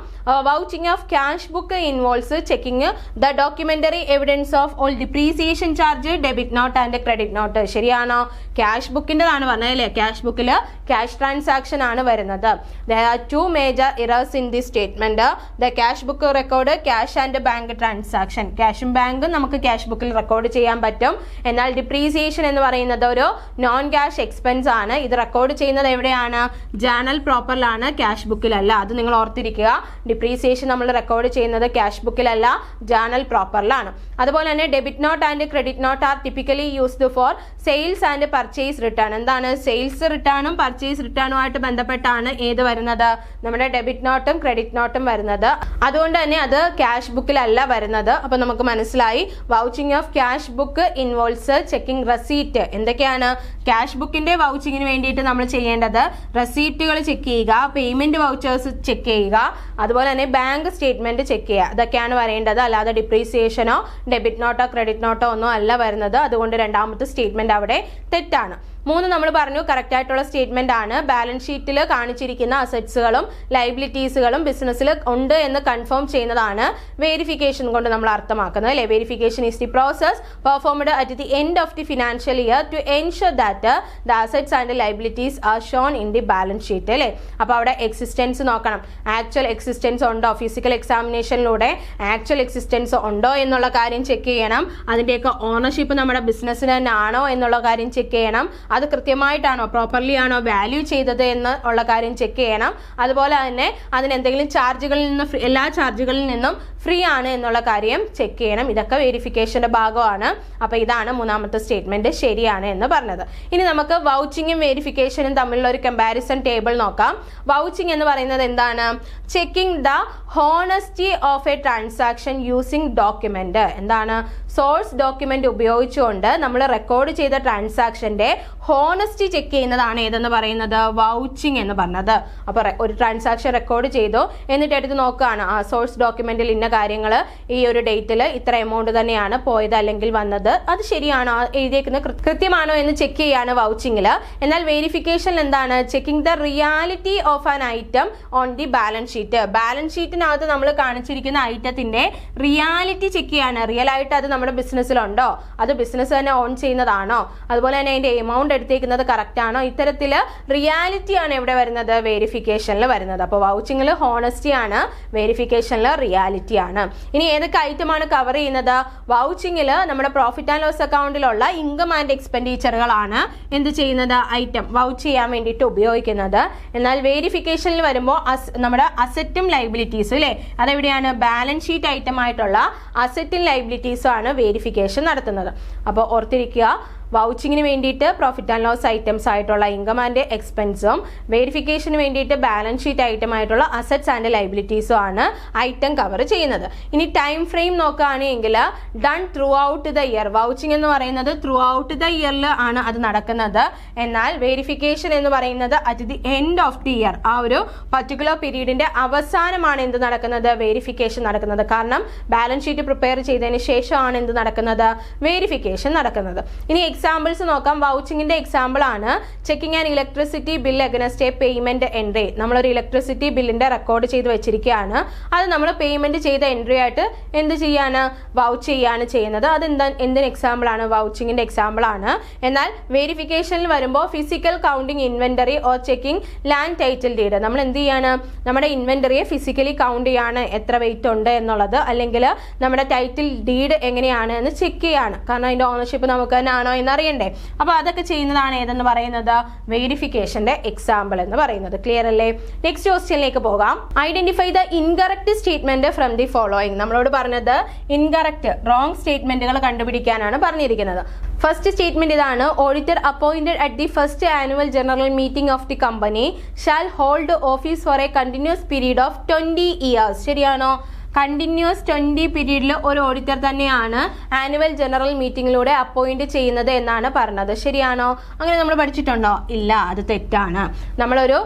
Vouching of cash book involves checking the documentary evidence of all depreciation charge, debit not and credit note. ശരിയാണോ? ക്യാഷ് ബുക്കിൻ്റെതാണ് പറഞ്ഞത് അല്ലേ. ക്യാഷ് ബുക്കിൽ ക്യാഷ് ട്രാൻസാക്ഷൻ ആണ് വരുന്നത്. There are 2 major errors in this statement. The cash book record cash and bank transaction. ക്യാഷും ബാങ്കും നമുക്ക് ക്യാഷ് ബുക്കിൽ റെക്കോർഡ് ചെയ്യാൻ പറ്റും. എന്നാൽ ഡിപ്രീസിയേഷൻ എന്ന് പറയുന്നത് ഒരു നോൺ ക്യാഷ് എക്സ്പെൻസ് ആണ്. ഇത് റെക്കോർഡ് ചെയ്യുന്നത് എവിടെയാണ്? ജേണൽ പ്രോപ്പറിലാണ്, ക്യാഷ് ബുക്കിലല്ല. അത് നിങ്ങൾ ഓർത്തിരിക്കുക. ഡിപ്രീസിയേഷൻ നമ്മൾ റെക്കോർഡ് ചെയ്യുന്നത് ക്യാഷ് ബുക്കിലല്ല, ജേണൽ പ്രോപ്പറിലാണ്. അതുപോലെ തന്നെ debit not and credit note R typically used for sales and purchase return. എന്താണ്? സെയിൽസ് റിട്ടേണും പർച്ചേസ് റിട്ടേണുമായിട്ട് ബന്ധപ്പെട്ടാണ് ഏത് വരുന്നത്? നമ്മുടെ ഡെബിറ്റ് നോട്ടും ക്രെഡിറ്റ് നോട്ടും വരുന്നത്. അതുകൊണ്ട് തന്നെ അത് ക്യാഷ് ബുക്കിലല്ല വരുന്നത്. അപ്പൊ നമുക്ക് മനസ്സിലായി. Vouching of cash book involves checking receipt. എന്തൊക്കെയാണ്? ക്യാഷ് ബുക്കിന്റെ വൗച്ചിങ്ങിന് വേണ്ടിയിട്ട് നമ്മൾ ചെയ്യേണ്ടത് റെസീറ്റുകൾ ചെക്ക് ചെയ്യുക, പേയ്മെന്റ് വൗച്ചേഴ്സ് ചെക്ക് ചെയ്യുക, അതുപോലെ തന്നെ ബാങ്ക് സ്റ്റേറ്റ്മെന്റ് ചെക്ക് ചെയ്യുക. ഇതൊക്കെയാണ് വരേണ്ടത്. അല്ലാതെ ഡിപ്രീസിയേഷനോ ഡെബിറ്റ് നോട്ടോ ക്രെഡിറ്റ് നോട്ടോ ഒന്നും അല്ല വരുന്നത്. അതുകൊണ്ട് രണ്ടാമത്തെ സ്റ്റേറ്റ്മെന്റ് അവിടെ തെറ്റാണ്. 3 നമ്മൾ പറഞ്ഞു കറക്റ്റ് ആയിട്ടുള്ള സ്റ്റേറ്റ്മെന്റ് ആണ്. ബാലൻസ് ഷീറ്റിൽ കാണിച്ചിരിക്കുന്ന അസറ്റ്സുകളും ലയബിലിറ്റീസുകളും ബിസിനസ്സിൽ ഉണ്ട് എന്ന് കൺഫേം ചെയ്യുന്നതാണ് വെരിഫിക്കേഷൻ കൊണ്ട് നമ്മൾ അർത്ഥമാക്കുന്നത് അല്ലേ. Verification is the process performed at the end of the financial year to ensure that the assets and liabilities are shown in the balance sheet അല്ലേ. അപ്പോൾ അവിടെ എക്സിസ്റ്റൻസ് നോക്കണം. ആക്ച്വൽ എക്സിസ്റ്റൻസ് ഉണ്ടോ? ഫിസിക്കൽ എക്സാമിനേഷനിലൂടെ ആക്ച്വൽ എക്സിസ്റ്റൻസ് ഉണ്ടോ എന്നുള്ള കാര്യം ചെക്ക് ചെയ്യണം. അതിൻ്റെയൊക്കെ ഓണർഷിപ്പ് നമ്മുടെ ബിസിനസ്സിന് തന്നെ ആണോ എന്നുള്ള കാര്യം ചെക്ക് ചെയ്യണം. അത് കൃത്യമായിട്ടാണോ പ്രോപ്പർലി ആണോ വാല്യൂ ചെയ്തത് എന്നുള്ള കാര്യം ചെക്ക് ചെയ്യണം. അതുപോലെ തന്നെ അതിന് എന്തെങ്കിലും ചാർജുകളിൽ നിന്ന് എല്ലാ ചാർജുകളിൽ നിന്നും ഫ്രീ ആണ് എന്നുള്ള കാര്യം ചെക്ക് ചെയ്യണം. ഇതൊക്കെ വെരിഫിക്കേഷന്റെ ഭാഗമാണ്. അപ്പോൾ ഇതാണ് മൂന്നാമത്തെ സ്റ്റേറ്റ്മെന്റ് ശരിയാണ് എന്ന് പറഞ്ഞത്. ഇനി നമുക്ക് വൗച്ചിങ്ങും വെരിഫിക്കേഷനും തമ്മിലുള്ള ഒരു കമ്പാരിസൺ ടേബിൾ നോക്കാം. വൗച്ചിങ് എന്ന് പറയുന്നത് എന്താണ്? Checking the honesty of A transaction using document. എന്താണ്? സോഴ്സ് ഡോക്യുമെന്റ് ഉപയോഗിച്ചുകൊണ്ട് നമ്മൾ റെക്കോർഡ് ചെയ്ത ട്രാൻസാക്ഷന്റെ ഹോണസ്റ്റി ചെക്ക് ചെയ്യുന്നതാണ് ഏതെന്ന് പറയുന്നത് വൗച്ചിങ് എന്ന് പറഞ്ഞത്. അപ്പോൾ ഒരു ട്രാൻസാക്ഷൻ റെക്കോർഡ് ചെയ്തു, എന്നിട്ട് എടുത്ത് നോക്കുകയാണ് ആ സോഴ്സ് ഡോക്യുമെന്റിൽ ഇന്ന കാര്യങ്ങൾ ഈ ഒരു ഡേറ്റിൽ ഇത്ര എമൗണ്ട് തന്നെയാണ് പോയത് അല്ലെങ്കിൽ വന്നത്, അത് ശരിയാണോ, എഴുതിയേക്കുന്നത് കൃത്യമാണോ എന്ന് ചെക്ക് ചെയ്യാണ് വൗച്ചിങ്ങിൽ. എന്നാൽ വെരിഫിക്കേഷൻ എന്താണ്? Checking the reality of an item on the balance sheet. Balance ഷീറ്റിനകത്ത് നമ്മൾ കാണിച്ചിരിക്കുന്ന ഐറ്റത്തിന്റെ റിയാലിറ്റി ചെക്ക് ചെയ്യാണ്. റിയൽ ആയിട്ട് അത് നമ്മുടെ ബിസിനസ്സിലുണ്ടോ, അത് ബിസിനസ് തന്നെ ഓൺ ചെയ്യുന്നതാണോ, അതുപോലെ തന്നെ അതിന്റെ എമൗണ്ട് എടുത്തേക്കുന്നത് കറക്റ്റ് ആണോ, ഇത്തരത്തിൽ റിയാലിറ്റി ആണ് എവിടെ വരുന്നത്? വെരിഫിക്കേഷനിൽ വരുന്നത്. അപ്പോൾ വൗച്ചിങ്ങിൽ ഹോണസ്റ്റി ആണ്, വെരിഫിക്കേഷനിൽ റിയാലിറ്റി ആണ്. ഇനി ഏതൊക്കെ ഐറ്റം ആണ് കവർ ചെയ്യുന്നത്? വൗച്ചിങ്ങിൽ നമ്മുടെ പ്രോഫിറ്റ് ആൻഡ് ലോസ് അക്കൗണ്ടിലുള്ള ഇൻകം ആൻഡ് എക്സ്പെൻഡിച്ചറുകളാണ് എന്ത് ചെയ്യുന്നത്? ഐറ്റം വൗച്ച് ചെയ്യാൻ വേണ്ടിയിട്ട് ഉപയോഗിക്കുന്നത്. എന്നാൽ വെരിഫിക്കേഷനിൽ വരുമ്പോൾ നമ്മുടെ അസറ്റും ലൈബിലിറ്റീസും അല്ലേ, അതെവിടെയാണ്? ബാലൻസ് ഷീറ്റ് ഐറ്റം ആയിട്ടുള്ള അസറ്റും ലൈബിലിറ്റീസും ആണ് വെരിഫിക്കേഷൻ നടത്തുന്നത്. അപ്പോൾ ഓർത്തിരിക്കുക, വൗച്ചിങ്ങിന് വേണ്ടിയിട്ട് പ്രോഫിറ്റ് ആൻഡ് ലോസ് ഐറ്റംസ് ആയിട്ടുള്ള ഇൻകം ആൻഡ് എക്സ്പെൻസും, വെരിഫിക്കേഷന് വേണ്ടിയിട്ട് ബാലൻസ് ഷീറ്റ് ഐറ്റം ആയിട്ടുള്ള അസറ്റ്സ് ആൻഡ് ലൈബിലിറ്റീസും ആണ് ഐറ്റം കവർ ചെയ്യുന്നത്. ഇനി ടൈം ഫ്രെയിം നോക്കുകയാണെങ്കിൽ done through out the year. Vouching എന്ന് പറയുന്നത് ത്രൂ ഔട്ട് ദ ഇയറിൽ ആണ് അത് നടക്കുന്നത്. എന്നാൽ വെരിഫിക്കേഷൻ എന്ന് പറയുന്നത് at the end of the year, ആ ഒരു പർട്ടിക്കുലർ പീരീഡിന്റെ അവസാനമാണ് എന്ത് നടക്കുന്നത്? വെരിഫിക്കേഷൻ നടക്കുന്നത്. കാരണം ബാലൻസ് ഷീറ്റ് പ്രിപ്പയർ ചെയ്തതിന് ശേഷമാണ് എന്ത് നടക്കുന്നത്? വെരിഫിക്കേഷൻ നടക്കുന്നത്. ഇനി എക്സാമ്പിൾസ് നോക്കാം. വൗച്ചിങ്ങിന്റെ എക്സാമ്പിൾ ആണ് checking and electricity bill against A payment entry. നമ്മളൊരു ഇലക്ട്രിസിറ്റി ബില്ലിന്റെ റെക്കോർഡ് ചെയ്ത് വെച്ചിരിക്കുകയാണ്. അത് നമ്മൾ പേയ്മെന്റ് ചെയ്ത എൻട്രി ആയിട്ട് എന്ത് ചെയ്യാണ്? വൗച്ച് ചെയ്യാണ് ചെയ്യുന്നത്. അത് എന്തിന് എക്സാമ്പിൾ ആണ്? വൗച്ചിങ്ങിന്റെ എക്സാമ്പിൾ ആണ്. എന്നാൽ വെരിഫിക്കേഷനിൽ വരുമ്പോൾ physical counting inventory or checking land title deed. നമ്മൾ എന്ത് ചെയ്യാണ്? നമ്മുടെ ഇൻവെന്ററിയെ ഫിസിക്കലി കൗണ്ട് ചെയ്യാണ്, എത്ര വെയിറ്റ് ഉണ്ട് എന്നുള്ളത്, അല്ലെങ്കിൽ നമ്മുടെ ടൈറ്റിൽ ഡീഡ് എങ്ങനെയാണ് എന്ന് ചെക്ക് ചെയ്യാണ്. കാരണം അതിന്റെ ഓണർഷിപ്പ് നമുക്ക് തന്നെ ആണോ എന്നറിയണ്ടേ. അപ്പൊ അതൊക്കെ ചെയ്യുന്നതാണ് ഏതെന്ന് പറയുന്നത്? വെരിഫിക്കേഷന്റെ എക്സാമ്പിൾ എന്ന് പറയുന്നത്. ക്ലിയർ അല്ലേ? നെക്സ്റ്റ് ക്വസ്റ്റ്യനിലേക്ക് പോകാം. Identify the incorrect statement from the following. നമ്മളോട് പറഞ്ഞത് ഇൻകറക്റ്റ്, റോങ് സ്റ്റേറ്റ്മെന്റുകൾ കണ്ടുപിടിക്കാനാണ് പറഞ്ഞിരിക്കുന്നത്. ഫസ്റ്റ് സ്റ്റേറ്റ്മെന്റ് ഇതാണ്: auditor appointed at the first annual general meeting of the company shall hold office four A continuous period of 20 years. ശരിയാണോ? കണ്ടിന്യൂസ് 20 പീരീഡിൽ ഒരു ഓഡിറ്റർ തന്നെയാണ് ആനുവൽ ജനറൽ മീറ്റിംഗിലൂടെ അപ്പോയിന്റ് ചെയ്യുന്നത് എന്നാണ് പറഞ്ഞത്. ശരിയാണോ? അങ്ങനെ നമ്മൾ പഠിച്ചിട്ടുണ്ടോ? ഇല്ല, അത് തെറ്റാണ്. നമ്മളൊരു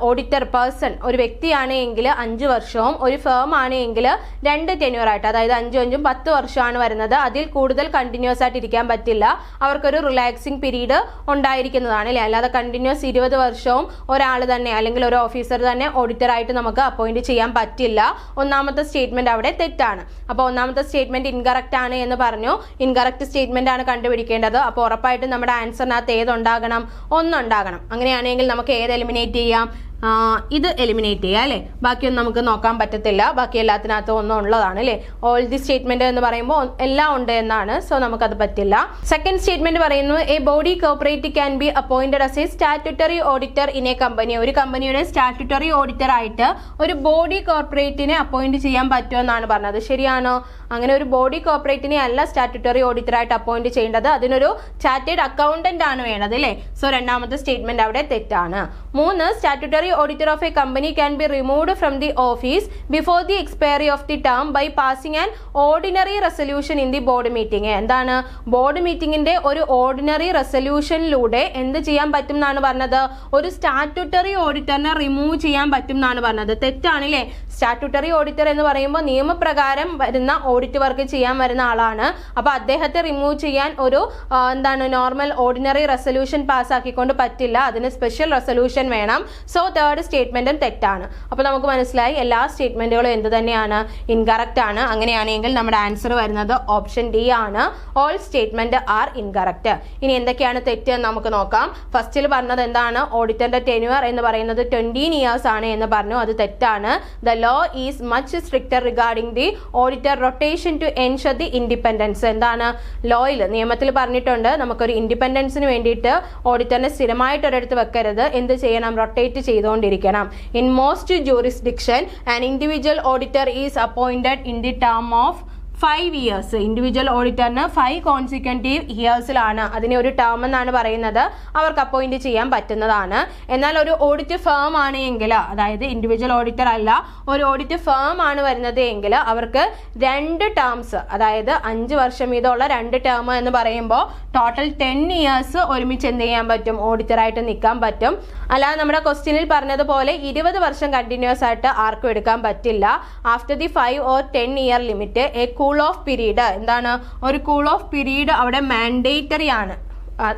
ഓഡിറ്റർ പേഴ്സൺ, ഒരു വ്യക്തിയാണ് എങ്കിൽ 5 വർഷവും, ഒരു ഫേം ആണ് എങ്കിൽ 2 ടെന്യൂർ ആയിട്ട്, അതായത് 5 10 വർഷമാണ് വരുന്നത്. അതിൽ കൂടുതൽ കണ്ടിന്യൂസ് ആയിട്ട് ഇരിക്കാൻ പറ്റില്ല. അവർക്കൊരു റിലാക്സിങ് പീരീഡ് ഉണ്ടായിരിക്കുന്നതാണ് അല്ലേ. അല്ലാതെ കണ്ടിന്യൂസ് 20 വർഷവും ഒരാൾ തന്നെ അല്ലെങ്കിൽ ഒരു ഓഫീസർ തന്നെ ഓഡിറ്റർ ആയിട്ട് നമുക്ക് അപ്പോയിന്റ് ചെയ്യാൻ പറ്റില്ല. ഒന്നാമത്തെ സ്റ്റേറ്റ്മെന്റ് അവിടെ തെറ്റാണ്. അപ്പോൾ ഒന്നാമത്തെ സ്റ്റേറ്റ്മെന്റ് ഇൻകറക്റ്റ് ആണ് എന്ന് പറഞ്ഞു. ഇൻകറക്റ്റ് സ്റ്റേറ്റ്മെന്റ് ആണ് കണ്ടുപിടിക്കേണ്ടത്. അപ്പോൾ ഉറപ്പായിട്ടും നമ്മുടെ ആൻസറിനകത്ത് ഏതുണ്ടാകണം? 1 ഉണ്ടാകണം. അങ്ങനെയാണെങ്കിൽ നമുക്ക് ഏത് എലിമിനേറ്റ് ചെയ്യാം? ഇത് എലിമിനേറ്റ് ചെയ്യുക അല്ലേ. ബാക്കിയൊന്നും നമുക്ക് നോക്കാൻ പറ്റത്തില്ല. ബാക്കി എല്ലാത്തിനകത്തും ഒന്നും ഉള്ളതാണ് അല്ലേ. ഓൾ ദി സ്റ്റേറ്റ്മെന്റ് എന്ന് പറയുമ്പോൾ എല്ലാം ഉണ്ട് എന്നാണ്. സോ നമുക്കത് പറ്റില്ല. സെക്കൻഡ് സ്റ്റേറ്റ്മെന്റ് പറയുന്നു: A body corporate can be appointed as A statutory auditor in A company. ഒരു കമ്പനിയുടെ സ്റ്റാറ്റ്യൂട്ടറി ഓഡിറ്റർ ആയിട്ട് ഒരു ബോഡി കോർപ്പറേറ്റിനെ അപ്പോയിന്റ് ചെയ്യാൻ പറ്റുമെന്നാണ് പറഞ്ഞത്. ശരിയാണോ? അങ്ങനെ ഒരു ബോഡി കോർപ്പറേറ്റിനെ അല്ല സ്റ്റാറ്റ്യൂട്ടറി ഓഡിറ്റർ ആയിട്ട് അപ്പോയിന്റ് ചെയ്യേണ്ടത്. അതിനൊരു ചാർട്ടേഡ് അക്കൗണ്ടന്റ് ആണ് വേണ്ടത് അല്ലേ. സോ രണ്ടാമത്തെ സ്റ്റേറ്റ്മെന്റ് അവിടെ തെറ്റാണ്. 3, statutory auditor of a company can be removed from the office before the expiry of the term by passing an ordinary resolution in the board meeting. എന്താണ്? ബോർഡ് മീറ്റിംഗിന്റെ ഒരു ഓർഡിനറി റെസൊല്യൂഷനിലൂടെ എന്ത് ചെയ്യാൻ പറ്റും എന്നാണ് പറഞ്ഞത്? ഒരു സ്റ്റാറ്റ്യൂട്ടറി ഓഡിറ്ററിനെ റിമൂവ് ചെയ്യാൻ പറ്റും എന്നാണ് പറഞ്ഞത്. തെറ്റാണല്ലേ. സ്റ്റാറ്റ്യൂട്ടറി ഓഡിറ്റർ എന്ന് പറയുമ്പോൾ നിയമപ്രകാരം വരുന്ന ഓഡിറ്റ് വർക്ക് ചെയ്യാൻ വരുന്ന ആളാണ്. അപ്പൊ അദ്ദേഹത്തെ റിമൂവ് ചെയ്യാൻ ഒരു നോർമൽ ഓർഡിനറി റെസൊല്യൂഷൻ പാസ്സാക്കിക്കൊണ്ട് പറ്റില്ല. അതിന് സ്പെഷ്യൽ റെസൊല്യൂഷൻ വേണം. സോ തേർഡ് സ്റ്റേറ്റ്മെന്റും തെറ്റാണ്. അപ്പൊ നമുക്ക് മനസ്സിലായി എല്ലാ സ്റ്റേറ്റ്മെന്റുകളും എന്ത് തന്നെയാണ്? ഇൻകറക്റ്റ് ആണ്. അങ്ങനെയാണെങ്കിൽ നമ്മുടെ ആൻസർ വരുന്നത് ഓപ്ഷൻ ഡി ആണ്. All statement are incorrect. ഇനി എന്തൊക്കെയാണ് തെറ്റ് എന്ന് നമുക്ക് നോക്കാം. ഫസ്റ്റിൽ പറഞ്ഞത് എന്താണ്? ഓഡിറ്ററിന്റെ ടെന്യൂർ എന്ന് പറയുന്നത് 20 years ആണ് എന്ന് പറഞ്ഞു. അത് തെറ്റാണ്. The law is much stricter regarding the auditor rotation to ensure the independence. എന്താണ്? ലോയിൽ, നിയമത്തിൽ പറഞ്ഞിട്ടുണ്ട് നമുക്കൊരു ഇൻഡിപെൻഡൻസിന് വേണ്ടിയിട്ട് ഓഡിറ്ററിനെ സ്ഥിരമായിട്ട് ഒരിടത്ത് വെക്കരുത്. എന്ത് ചെയ്യണം? റൊട്ടേറ്റ് ചെയ്തുകൊണ്ടിരിക്കണം. In most jurisdiction an individual auditor is appointed in the term of 5 years. Individual ഓഡിറ്ററിന് 5 കോൺസിക്യൂട്ടീവ് ഇയേഴ്സിലാണ് അതിനെ ഒരു ടേം എന്നാണ് പറയുന്നത് അവർക്ക് അപ്പോയിന്റ് ചെയ്യാൻ പറ്റുന്നതാണ്. എന്നാൽ ഒരു ഓഡിറ്റ് ഫേം ആണ് എങ്കിൽ, അതായത് ഇൻഡിവിജ്വൽ ഓഡിറ്റർ അല്ല, ഒരു ഓഡിറ്റ് ഫേം ആണ് വരുന്നത് എങ്കിൽ അവർക്ക് 2 ടേംസ്, അതായത് 5 വർഷം വീതമുള്ള 2 ടേം എന്ന് പറയുമ്പോൾ ടോട്ടൽ 10 ഇയേഴ്സ് ഒരുമിച്ച് എന്ത് ചെയ്യാൻ പറ്റും, ഓഡിറ്ററായിട്ട് നിൽക്കാൻ പറ്റും. അല്ലാതെ നമ്മുടെ ക്വസ്റ്റ്യനിൽ പറഞ്ഞതുപോലെ 20 വർഷം കണ്ടിന്യൂസ് ആയിട്ട് ആർക്കും എടുക്കാൻ പറ്റില്ല. After the 5 or 10 year limit A cool off period, എന്താണ് ഒരു കൂൾ ഓഫ് പീരീഡ് അവിടെ മാൻഡേറ്ററി ആണ്.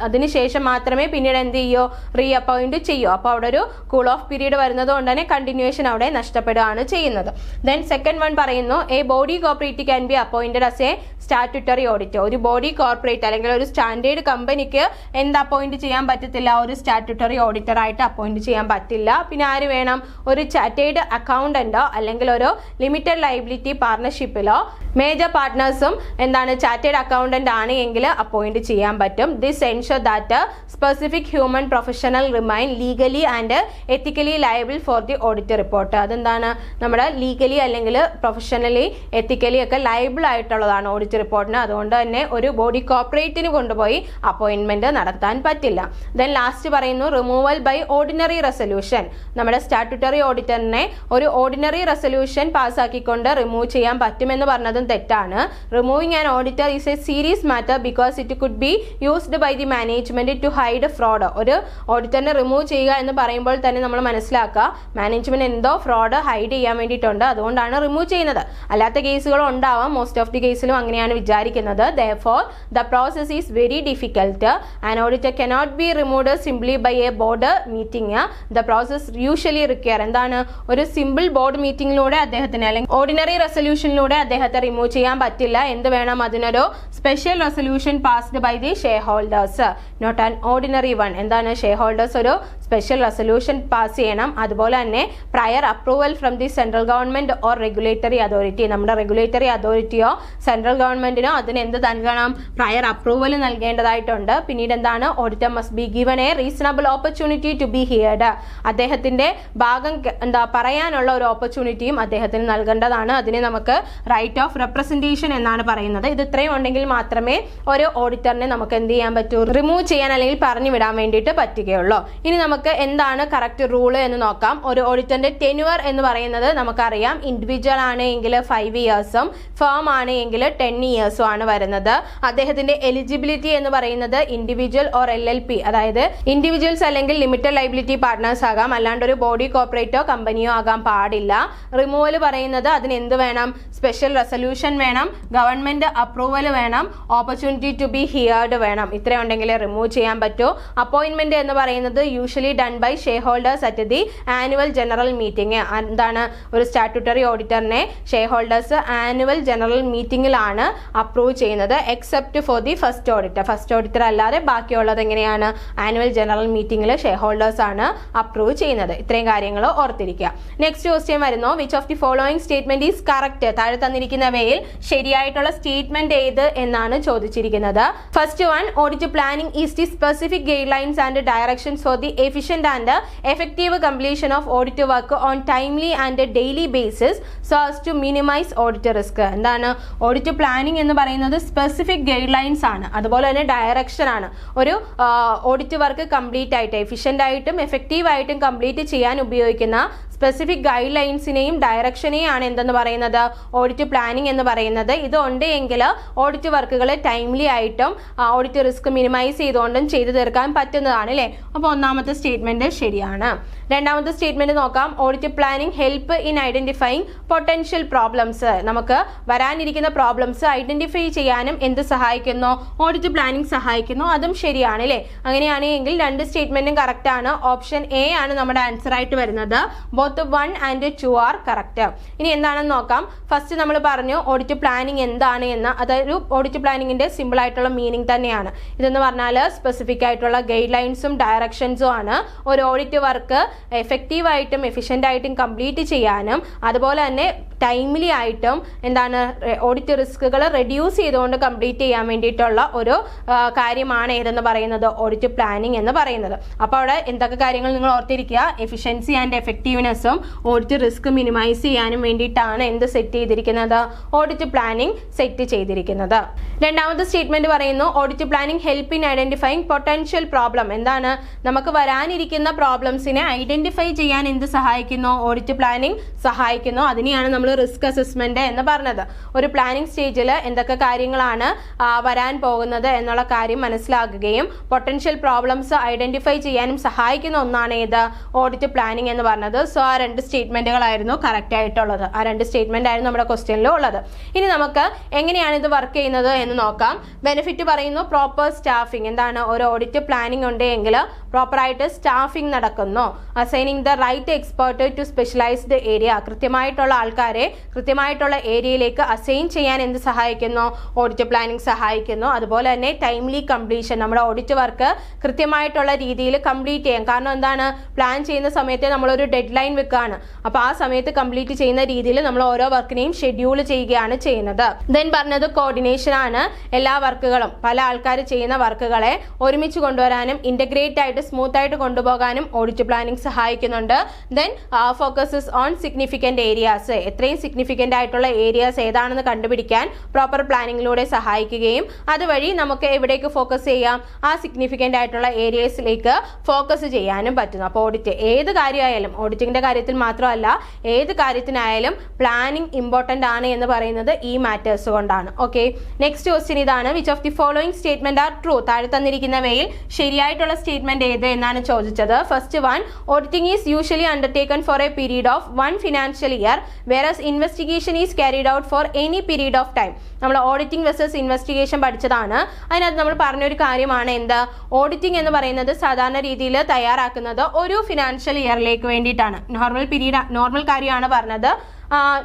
അതിനുശേഷം മാത്രമേ പിന്നീട് എന്ത് ചെയ്യോ, റീ അപ്പോയിന്റ് ചെയ്യൂ. അപ്പോൾ അവിടെ ഒരു കൂൾ ഓഫ് പീരീഡ് വരുന്നത് കൊണ്ട് തന്നെ കണ്ടിന്യൂഷൻ അവിടെ നഷ്ടപ്പെടുകയാണ് ചെയ്യുന്നത്. ദെൻ സെക്കൻഡ് വൺ പറയുന്നു, A body corporate can be appointed as A statutory auditor. ഒരു ബോഡി കോർപ്പറേറ്റ് അല്ലെങ്കിൽ ഒരു സ്റ്റാൻഡേർഡ് കമ്പനിക്ക് എന്ത് അപ്പോയിന്റ് ചെയ്യാൻ പറ്റത്തില്ല, ഒരു സ്റ്റാറ്റ്യൂട്ടറി ഓഡിറ്റർ ആയിട്ട് അപ്പോയിന്റ് ചെയ്യാൻ പറ്റില്ല. പിന്നെ ആര് വേണം, ഒരു ചാർട്ടേഡ് അക്കൗണ്ടന്റോ അല്ലെങ്കിൽ ഒരു ലിമിറ്റഡ് ലയബിലിറ്റി പാർട്ണർഷിപ്പിലോ മേജർ പാർട്ട്നേഴ്സും എന്താണ് ചാർട്ടേഡ് അക്കൗണ്ടന്റ് ആണ് എങ്കിൽ അപ്പോയിന്റ് ചെയ്യാൻ പറ്റും. This ensure that specific human professional remain legally and ethically liable for the audit report. അതെന്താണ്, നമ്മുടെ ലീഗലി അല്ലെങ്കിൽ പ്രൊഫഷണലി എത്തിക്കലി ഒക്കെ ലയബിൾ ആയിട്ടുള്ളതാണ് ഓഡിറ്റ് റിപ്പോർട്ടിന്. അതുകൊണ്ട് തന്നെ ഒരു ബോഡി കോർപ്പറേറ്റിന് കൊണ്ടുപോയി അപ്പോയിന്റ്മെന്റ് നടത്താൻ പറ്റില്ല. ദെൻ ലാസ്റ്റ് പറയുന്നു, റിമൂവൽ ബൈ ഓർഡിനറി റെസൊല്യൂഷൻ. നമ്മുടെ സ്റ്റാറ്റ്യൂട്ടറി ഓഡിറ്ററിനെ ഒരു ഓർഡിനറി റെസൊല്യൂഷൻ പാസ്സാക്കിക്കൊണ്ട് റിമൂവ് ചെയ്യാൻ പറ്റുമെന്ന് പറഞ്ഞതും തെറ്റാണ്. Removing an auditor is a serious matter because it could be used by the management to hide fraud. ഒരു ഓഡിറ്ററിനെ റിമൂവ് ചെയ്യുക എന്ന് പറയുമ്പോൾ തന്നെ നമ്മൾ മനസ്സിലാക്കുക മാനേജ്മെന്റ് എന്തോ ഫ്രോഡ് ഹൈഡ് ചെയ്യാൻ വേണ്ടിയിട്ടുണ്ട്, അതുകൊണ്ടാണ് റിമൂവ് ചെയ്യുന്നത്. അല്ലാത്ത കേസുകളും ഉണ്ടാവാം, മോസ്റ്റ് ഓഫ് ദി കേസിലും അങ്ങനെയാണ് വിചാരിക്കുന്നത്. Therefore, the process is very difficult. An auditor cannot be removed simply by a board meeting. The process usually require, എന്താണ്, ഒരു സിമ്പിൾ ബോർഡ് മീറ്റിംഗിലൂടെ അദ്ദേഹത്തിന് അല്ലെങ്കിൽ ഓർഡിനറി റെസൊല്യൂഷനിലൂടെ അദ്ദേഹത്തെ റിമൂവ് ചെയ്യാൻ പറ്റില്ല. എന്ത് വേണം, അതിനൊരു special resolution passed by the shareholders, not an ordinary one. എന്താണ്, ഷെയർ ഹോൾഡേഴ്സ് ഒരു സ്പെഷ്യൽ റെസൊല്യൂഷൻ പാസ് ചെയ്യണം. അതുപോലെ തന്നെ prior approval from the central government or regulatory authority. നമ്മുടെ റെഗുലേറ്ററി അതോറിറ്റിയോ സെൻട്രൽ ഗവൺമെന്റിനോ അതിന് എന്ത് നൽകണം, പ്രയർ അപ്രൂവൽ നൽകേണ്ടതായിട്ടുണ്ട്. പിന്നീട് എന്താണ്, auditor must be given a reasonable opportunity to be heard. അദ്ദേഹത്തിന്റെ ഭാഗം പറയാനുള്ള ഒരു ഓപ്പർച്യൂണിറ്റിയും അദ്ദേഹത്തിന് നൽകേണ്ടതാണ്. അതിനെ നമുക്ക് റൈറ്റ് ഓഫ് റെപ്രസെന്റേഷൻ എന്നാണ് പറയുന്നത്. ഇത് ഇത്രയും ഉണ്ടെങ്കിൽ മാത്രമേ ഒരു ഓഡിറ്ററിനെ നമുക്ക് എന്ത് ചെയ്യാൻ പറ്റൂ, റിമൂവ് ചെയ്യാൻ അല്ലെങ്കിൽ പറഞ്ഞു വിടാൻ വേണ്ടിയിട്ട് പറ്റുകയുള്ളൂ. ഇനി നമുക്ക് എന്താണ് കറക്റ്റ് റൂള് എന്ന് നോക്കാം. ഒരു ഓഡിറ്ററിന്റെ ടെന്യുവർ എന്ന് പറയുന്നത് നമുക്കറിയാം, ഇൻഡിവിജ്വൽ ആണ് എങ്കിൽ 5 ഇയേഴ്സും ഫേം ആണ് എങ്കിൽ 10 ഇയേഴ്സും ആണ് വരുന്നത്. അദ്ദേഹത്തിന്റെ എലിജിബിലിറ്റി എന്ന് പറയുന്നത് ഇൻഡിവിജ്വൽ ഓർ LLP, അതായത് ഇൻഡിവിജ്വൽസ് അല്ലെങ്കിൽ ലിമിറ്റഡ് ലയബിലിറ്റി പാർട്ട്നേഴ്സ് ആകാം, അല്ലാണ്ട് ഒരു ബോഡി കോർപ്പറേറ്റോ കമ്പനിയോ ആകാൻ പാടില്ല. റിമൂവൽ പറയുന്നത് അതിന് എന്ത് വേണം, സ്പെഷ്യൽ റെസൊല്യൂഷൻ വേണം, ഗവൺമെന്റ് അപ്രൂവൽ വേണം, ഓപ്പർച്യൂണിറ്റി ടു ബി ഹിയർഡ് വേണം. ഇത്രയുണ്ടെങ്കിൽ റിമൂവ് ചെയ്യാൻ പറ്റൂ. അപ്പോയിന്റ്മെന്റ് എന്ന് പറയുന്നത് usually done by share holders at the annual general meeting. എന്താണ്, ഒരു സ്റ്റാറ്റ്യൂട്ടറി ഓഡിറ്ററിനെ ഷെയർ ഹോൾഡേഴ്സ് ആനുവൽ ജനറൽ മീറ്റിംഗിലാണ് അപ്രൂവ് ചെയ്യുന്നത്, except for the first auditor. First auditor അല്ലാതെ ബാക്കിയുള്ളത് എങ്ങനെയാണ്, ആനുവൽ ജനറൽ മീറ്റിംഗിൽ ഷെയർ ഹോൾഡേഴ്സ് ആണ് അപ്രൂവ് ചെയ്യുന്നത്. ഇത്രയും കാര്യങ്ങൾ ഓർത്തിരിക്കുക. നെക്സ്റ്റ് ക്വസ്റ്റ്യൻ വരുന്നു, which of the following statement is correct. താഴെ തന്നിരിക്കുന്നവയിൽ ശരിയായിട്ടുള്ള സ്റ്റേറ്റ്മെന്റ് ഏത് എന്നാണ് ചോദിച്ചിരിക്കുന്നത്. First one, audit planning is the specific guide lines and directions for the efficient and effective completion of audit work on timely and daily basis so as to minimize audit risk. എന്താണ്, ഓഡിറ്റ് പ്ലാനിംഗ് എന്ന് പറയുന്നത് സ്പെസിഫിക് ഗൈഡ് ലൈൻസ് ആണ്, അതുപോലെ തന്നെ ഡയറക്ഷൻ ആണ്. ഒരു ഓഡിറ്റ് വർക്ക് കംപ്ലീറ്റ് ആയിട്ട് എഫിഷ്യന്റ് ആയിട്ടും എഫക്റ്റീവ് ആയിട്ടും കംപ്ലീറ്റ് ചെയ്യാൻ ഉപയോഗിക്കുന്ന സ്പെസിഫിക് ഗൈഡ് ലൈൻസിനെയും ഡയറക്ഷനെയും ആണ് എന്തെന്ന് പറയുന്നത്, ഓഡിറ്റ് പ്ലാനിംഗ് എന്ന് പറയുന്നത്. ഇത് ഉണ്ട് എങ്കിൽ ഓഡിറ്റ് വർക്കുകൾ ടൈംലി ആയിട്ടും ഓഡിറ്റ് റിസ്ക് മിനിമൈസ് ചെയ്തുകൊണ്ടും ചെയ്തു തീർക്കാൻ പറ്റുന്നതാണ് അല്ലേ. അപ്പോൾ ഒന്നാമത്തെ സ്റ്റേറ്റ്മെന്റ് ശരിയാണ്. രണ്ടാമത്തെ സ്റ്റേറ്റ്മെന്റ് നോക്കാം, audit planning help in identifying potential problems. നമുക്ക് വരാനിരിക്കുന്ന പ്രോബ്ലംസ് ഐഡന്റിഫൈ ചെയ്യാനും എന്ത് സഹായിക്കുന്നു, ഓഡിറ്റ് പ്ലാനിംഗ് സഹായിക്കുന്നു. അതും ശരിയാണ് അല്ലേ. അങ്ങനെയാണെങ്കിൽ രണ്ട് സ്റ്റേറ്റ്മെന്റും കറക്റ്റ് ആണ്. ഓപ്ഷൻ എ ആണ് നമ്മുടെ ആൻസർ ആയിട്ട് വരുന്നത്. Both 1 and 2 are correct. ഇനി എന്താണെന്ന് നോക്കാം. ഫസ്റ്റ് നമ്മൾ പറഞ്ഞു ഓഡിറ്റ് പ്ലാനിംഗ് എന്താണ് എന്ന്. അതൊരു ഓഡിറ്റ് പ്ലാനിങ്ങിന്റെ സിമ്പിൾ ആയിട്ടുള്ള മീനിങ് തന്നെയാണ്. ഇതെന്ന് പറഞ്ഞാൽ സ്പെസിഫിക് ആയിട്ടുള്ള ഗൈഡ് ലൈൻസും ഡയറക്ഷൻസും ആണ് ഒരു ഓഡിറ്റ് വർക്ക് എഫക്റ്റീവ് ആയിട്ടും എഫിഷ്യന്റ് ആയിട്ടും കംപ്ലീറ്റ് ചെയ്യാനും അതുപോലെ തന്നെ ടൈംലി ആയിട്ടും എന്താണ് ഓഡിറ്റ് റിസ്കുകൾ റെഡ്യൂസ് ചെയ്തുകൊണ്ട് കംപ്ലീറ്റ് ചെയ്യാൻ വേണ്ടിയിട്ടുള്ള ഒരു കാര്യമാണ് ഏതെന്ന് പറയുന്നത് ഓഡിറ്റ് പ്ലാനിങ് എന്ന് പറയുന്നത്. അപ്പോൾ അവിടെ എന്തൊക്കെ കാര്യങ്ങൾ നിങ്ങൾ ഓർത്തിരിക്കുക, എഫിഷ്യൻസി ആൻഡ് എഫക്റ്റീവ്നെസ്സും ഓഡിറ്റ് റിസ്ക് മിനിമൈസ് ചെയ്യാനും വേണ്ടിയിട്ടാണ് എന്ത് സെറ്റ് ചെയ്തിരിക്കുന്നത്, ഓഡിറ്റ് പ്ലാനിങ് സെറ്റ് ചെയ്തിരിക്കുന്നത്. രണ്ടാമത്തെ സ്റ്റേറ്റ്മെന്റ് പറയുന്നു audit planning help in identifying potential problem. എന്താണ്, നമുക്ക് വരാനിരിക്കുന്ന പ്രോബ്ലംസിനെ ഐഡന്റിഫൈ ചെയ്യാൻ എന്ത് സഹായിക്കുന്നു, ഓഡിറ്റ് പ്ലാനിങ് സഹായിക്കുന്നു. അതിനെയാണ് നമ്മൾ റിസ്ക് അസസ്മെന്റ് എന്ന് പറഞ്ഞത്. ഒരു പ്ലാനിങ് സ്റ്റേജിൽ എന്തൊക്കെ കാര്യങ്ങളാണ് വരാൻ പോകുന്നത് എന്നുള്ള കാര്യം മനസ്സിലാക്കുകയും പൊട്ടൻഷ്യൽ പ്രോബ്ലംസ് ഐഡന്റിഫൈ ചെയ്യാനും സഹായിക്കുന്ന ഒന്നാണ് ഏത്, ഓഡിറ്റ് പ്ലാനിങ് എന്ന് പറഞ്ഞത്. സോ ആ രണ്ട് സ്റ്റേറ്റ്മെന്റുകളായിരുന്നു കറക്റ്റ് ആയിട്ടുള്ളത്. ആ രണ്ട് സ്റ്റേറ്റ്മെന്റ് ആയിരുന്നു നമ്മുടെ ക്വസ്റ്റ്യനിൽ ഉള്ളത്. ഇനി നമുക്ക് എങ്ങനെയാണ് ഇത് വർക്ക് ചെയ്യുന്നത് എന്ന് നോക്കാം. ബെനിഫിറ്റ് പറയുന്നു പ്രോപ്പർ സ്റ്റാഫിംഗ്. എന്താണ്, ഒരു ഓഡിറ്റ് പ്ലാനിങ് ഉണ്ടെങ്കിൽ പ്രോപ്പറായിട്ട് സ്റ്റാഫിംഗ് നടക്കുന്നു. Assigning the right expert to specialised area. കൃത്യമായിട്ടുള്ള ആൾക്കാരെ കൃത്യമായിട്ടുള്ള ഏരിയയിലേക്ക് അസൈൻ ചെയ്യാൻ എന്ത് സഹായിക്കുന്നു, ഓഡിറ്റ് പ്ലാനിങ് സഹായിക്കുന്നു. അതുപോലെ തന്നെ ടൈംലി കംപ്ലീഷൻ, നമ്മുടെ ഓഡിറ്റ് വർക്ക് കൃത്യമായിട്ടുള്ള രീതിയിൽ കംപ്ലീറ്റ് ചെയ്യാം. കാരണം എന്താണ്, പ്ലാൻ ചെയ്യുന്ന സമയത്ത് നമ്മളൊരു ഡെഡ് ലൈൻ വെക്കുകയാണ്. അപ്പോൾ ആ സമയത്ത് കംപ്ലീറ്റ് ചെയ്യുന്ന രീതിയിൽ നമ്മൾ ഓരോ വർക്കിനെയും ഷെഡ്യൂൾ ചെയ്യുകയാണ് ചെയ്യുന്നത്. ദെൻ പറഞ്ഞത് കോർഡിനേഷൻ ആണ്. എല്ലാ വർക്കുകളും പല ആൾക്കാർ ചെയ്യുന്ന വർക്കുകളെ ഒരുമിച്ച് കൊണ്ടുവരാനും ഇന്റഗ്രേറ്റ് ആയിട്ട് സ്മൂത്ത് ആയിട്ട് കൊണ്ടുപോകാനും ഓഡിറ്റ് പ്ലാനിങ് സഹായിക്കുന്നുണ്ട്. Then focuses on significant areas. എത്രയും സിഗ്നിഫിക്കന്റ് ആയിട്ടുള്ള ഏരിയാസ് ഏതാണെന്ന് കണ്ടുപിടിക്കാൻ പ്രോപ്പർ പ്ലാനിങ്ങിലൂടെ സഹായിക്കുകയും അതുവഴി നമുക്ക് എവിടേക്ക് ഫോക്കസ് ചെയ്യാം, ആ സിഗ്നിഫിക്കന്റ് ആയിട്ടുള്ള ഏരിയസിലേക്ക് ഫോക്കസ് ചെയ്യാനും പറ്റുന്നു. അപ്പോൾ ഓഡിറ്റ് ഏത് കാര്യമായാലും, ഓഡിറ്റിംഗിന്റെ കാര്യത്തിൽ മാത്രമല്ല ഏത് കാര്യത്തിനായാലും പ്ലാനിങ് ഇമ്പോർട്ടന്റ് ആണ് എന്ന് പറയുന്നത് ഈ മാറ്റേഴ്സ് കൊണ്ടാണ്. ഓക്കെ, നെക്സ്റ്റ് ക്വസ്റ്റ്യൻ ഇതാണ്. Which of the following statement are true? താഴെ തന്നിരിക്കുന്നവയിൽ ശരിയായിട്ടുള്ള സ്റ്റേറ്റ്മെന്റ് ഏത് എന്നാണ് ചോദിച്ചത്. First one, auditing is usually undertaken for a period of 1 financial year whereas investigation is carried out for any period of time. നമ്മൾ ഓഡിറ്റിംഗ് വെസസ് ഇൻവെസ്റ്റിഗേഷൻ പഠിച്ചതാണ്. അതിനകത്ത് നമ്മൾ പറഞ്ഞൊരു കാര്യമാണ് എന്ത്, ഓഡിറ്റിംഗ് എന്ന് പറയുന്നത് സാധാരണ രീതിയിൽ തയ്യാറാക്കുന്നത് ഒരു ഫിനാൻഷ്യൽ ഇയറിലേക്ക് വേണ്ടിയിട്ടാണ്. നോർമൽ കാര്യമാണ് പറഞ്ഞത്.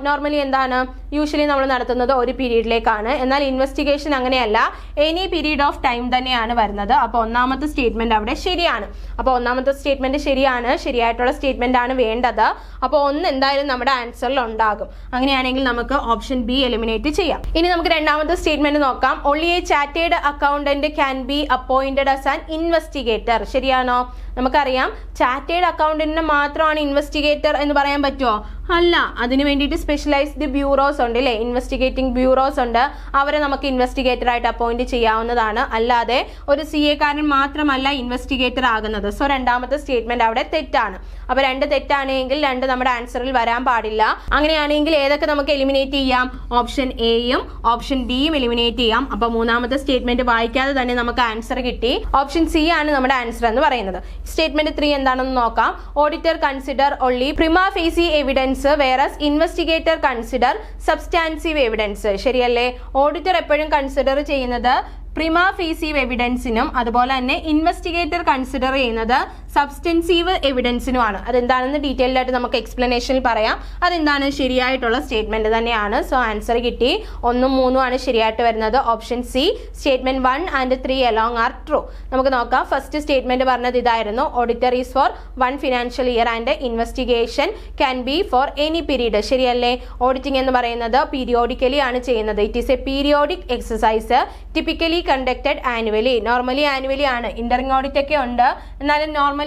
നോർമലി എന്താണ്, യൂഷ്വലി നമ്മൾ നടത്തുന്നത് ഒരു പീരീഡിലേക്കാണ്. എന്നാൽ ഇൻവെസ്റ്റിഗേഷൻ അങ്ങനെയല്ല, എനി പീരീഡ് ഓഫ് ടൈം തന്നെയാണ് വരുന്നത്. അപ്പോൾ ഒന്നാമത്തെ സ്റ്റേറ്റ്മെന്റ് അവിടെ ശരിയാണ്. അപ്പോൾ ഒന്നാമത്തെ സ്റ്റേറ്റ്മെന്റ് ശരിയാണ്, ശരിയായിട്ടുള്ള സ്റ്റേറ്റ്മെന്റ് ആണ് വേണ്ടത്. അപ്പോൾ ഒന്ന് എന്തായാലും നമ്മുടെ ആൻസറിൽ ഉണ്ടാകും. അങ്ങനെയാണെങ്കിൽ നമുക്ക് ഓപ്ഷൻ ബി എലിമിനേറ്റ് ചെയ്യാം. ഇനി നമുക്ക് രണ്ടാമത്തെ സ്റ്റേറ്റ്മെന്റ് നോക്കാം. Only A chartered accountant can be appointed as an investigator. ശരിയാണോ? നമുക്കറിയാം ചാർട്ടേഡ് അക്കൗണ്ടന്റിന് മാത്രമാണ് ഇൻവെസ്റ്റിഗേറ്റർ എന്ന് പറയാൻ പറ്റുമോ? അല്ല, അതിന് വേണ്ടിയിട്ട് സ്പെഷ്യലൈസ്ഡ് ബ്യൂറോസ് ഉണ്ട് അല്ലേ, ഇൻവെസ്റ്റിഗേറ്റിംഗ് ബ്യൂറോസ് ഉണ്ട്. അവരെ നമുക്ക് ഇൻവെസ്റ്റിഗേറ്റർ ആയിട്ട് അപ്പോയിന്റ് ചെയ്യാവുന്നതാണ്. അല്ലാതെ ഒരു CA കാരൻ മാത്രമല്ല ഇൻവെസ്റ്റിഗേറ്റർ ആകുന്നത്. സോ രണ്ടാമത്തെ സ്റ്റേറ്റ്മെന്റ് അവിടെ തെറ്റാണ്. അപ്പോൾ രണ്ട് തെറ്റാണെങ്കിൽ രണ്ട് നമ്മുടെ ആൻസറിൽ വരാൻ പാടില്ല. അങ്ങനെയാണെങ്കിൽ ഏതൊക്കെ നമുക്ക് എലിമിനേറ്റ് ചെയ്യാം? ഓപ്ഷൻ എയും ഓപ്ഷൻ ബിയും എലിമിനേറ്റ് ചെയ്യാം. അപ്പോൾ മൂന്നാമത്തെ സ്റ്റേറ്റ്മെന്റ് വായിക്കാതെ തന്നെ നമുക്ക് ആൻസർ കിട്ടി. ഓപ്ഷൻ സി ആണ് നമ്മുടെ ആൻസർ എന്ന് പറയുന്നത്. സ്റ്റേറ്റ്മെന്റ് 3 എന്താണെന്ന് നോക്കാം. Auditor consider only prima facie evidence whereas investigator consider substantive evidence. ശരിയല്ലേ? ഓഡിറ്റർ എപ്പോഴും കൺസിഡർ ചെയ്യുന്നത് പ്രിമാ ഫേസീവ് എവിഡൻസിനും അതുപോലെ തന്നെ ഇൻവെസ്റ്റിഗേറ്റർ കൺസിഡർ ചെയ്യുന്നത് സബ്സ്റ്റൻസീവ് എവിഡൻസിനുമാണ്. അതെന്താണെന്ന് ഡീറ്റെയിൽഡ് ആയിട്ട് നമുക്ക് എക്സ്പ്ലനേഷനിൽ പറയാം. അതെന്താണ് ശരിയായിട്ടുള്ള സ്റ്റേറ്റ്മെന്റ് തന്നെയാണ്. സോ ആൻസർ കിട്ടി. 1ഉം 3ഉം ആണ് ശരിയായിട്ട് വരുന്നത്. Option C, statement 1 and 3 along are true. നമുക്ക് നോക്കാം. ഫസ്റ്റ് സ്റ്റേറ്റ്മെന്റ് പറഞ്ഞത് ഇതായിരുന്നു, auditor is for 1 financial year and investigation can be for any period. ശരിയല്ലേ? ഓഡിറ്റിംഗ് എന്ന് പറയുന്നത് പീരിയോഡിക്കലി ആണ് ചെയ്യുന്നത്. It is a periodic exercise typically conducted annually. Normally annually ആണ്. ഇന്ററിംഗ് ഓഡിറ്റ് ഒക്കെ ഉണ്ട്, എന്നാലും നോർമലി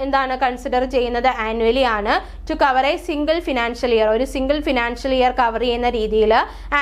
എന്താണ് കൺസിഡർ ചെയ്യുന്നത് ആനുവലി ആണ്. To cover a single financial year, ഒരു സിംഗിൾ ഫിനാൻഷ്യൽ ഇയർ കവർ ചെയ്യുന്ന രീതിയിൽ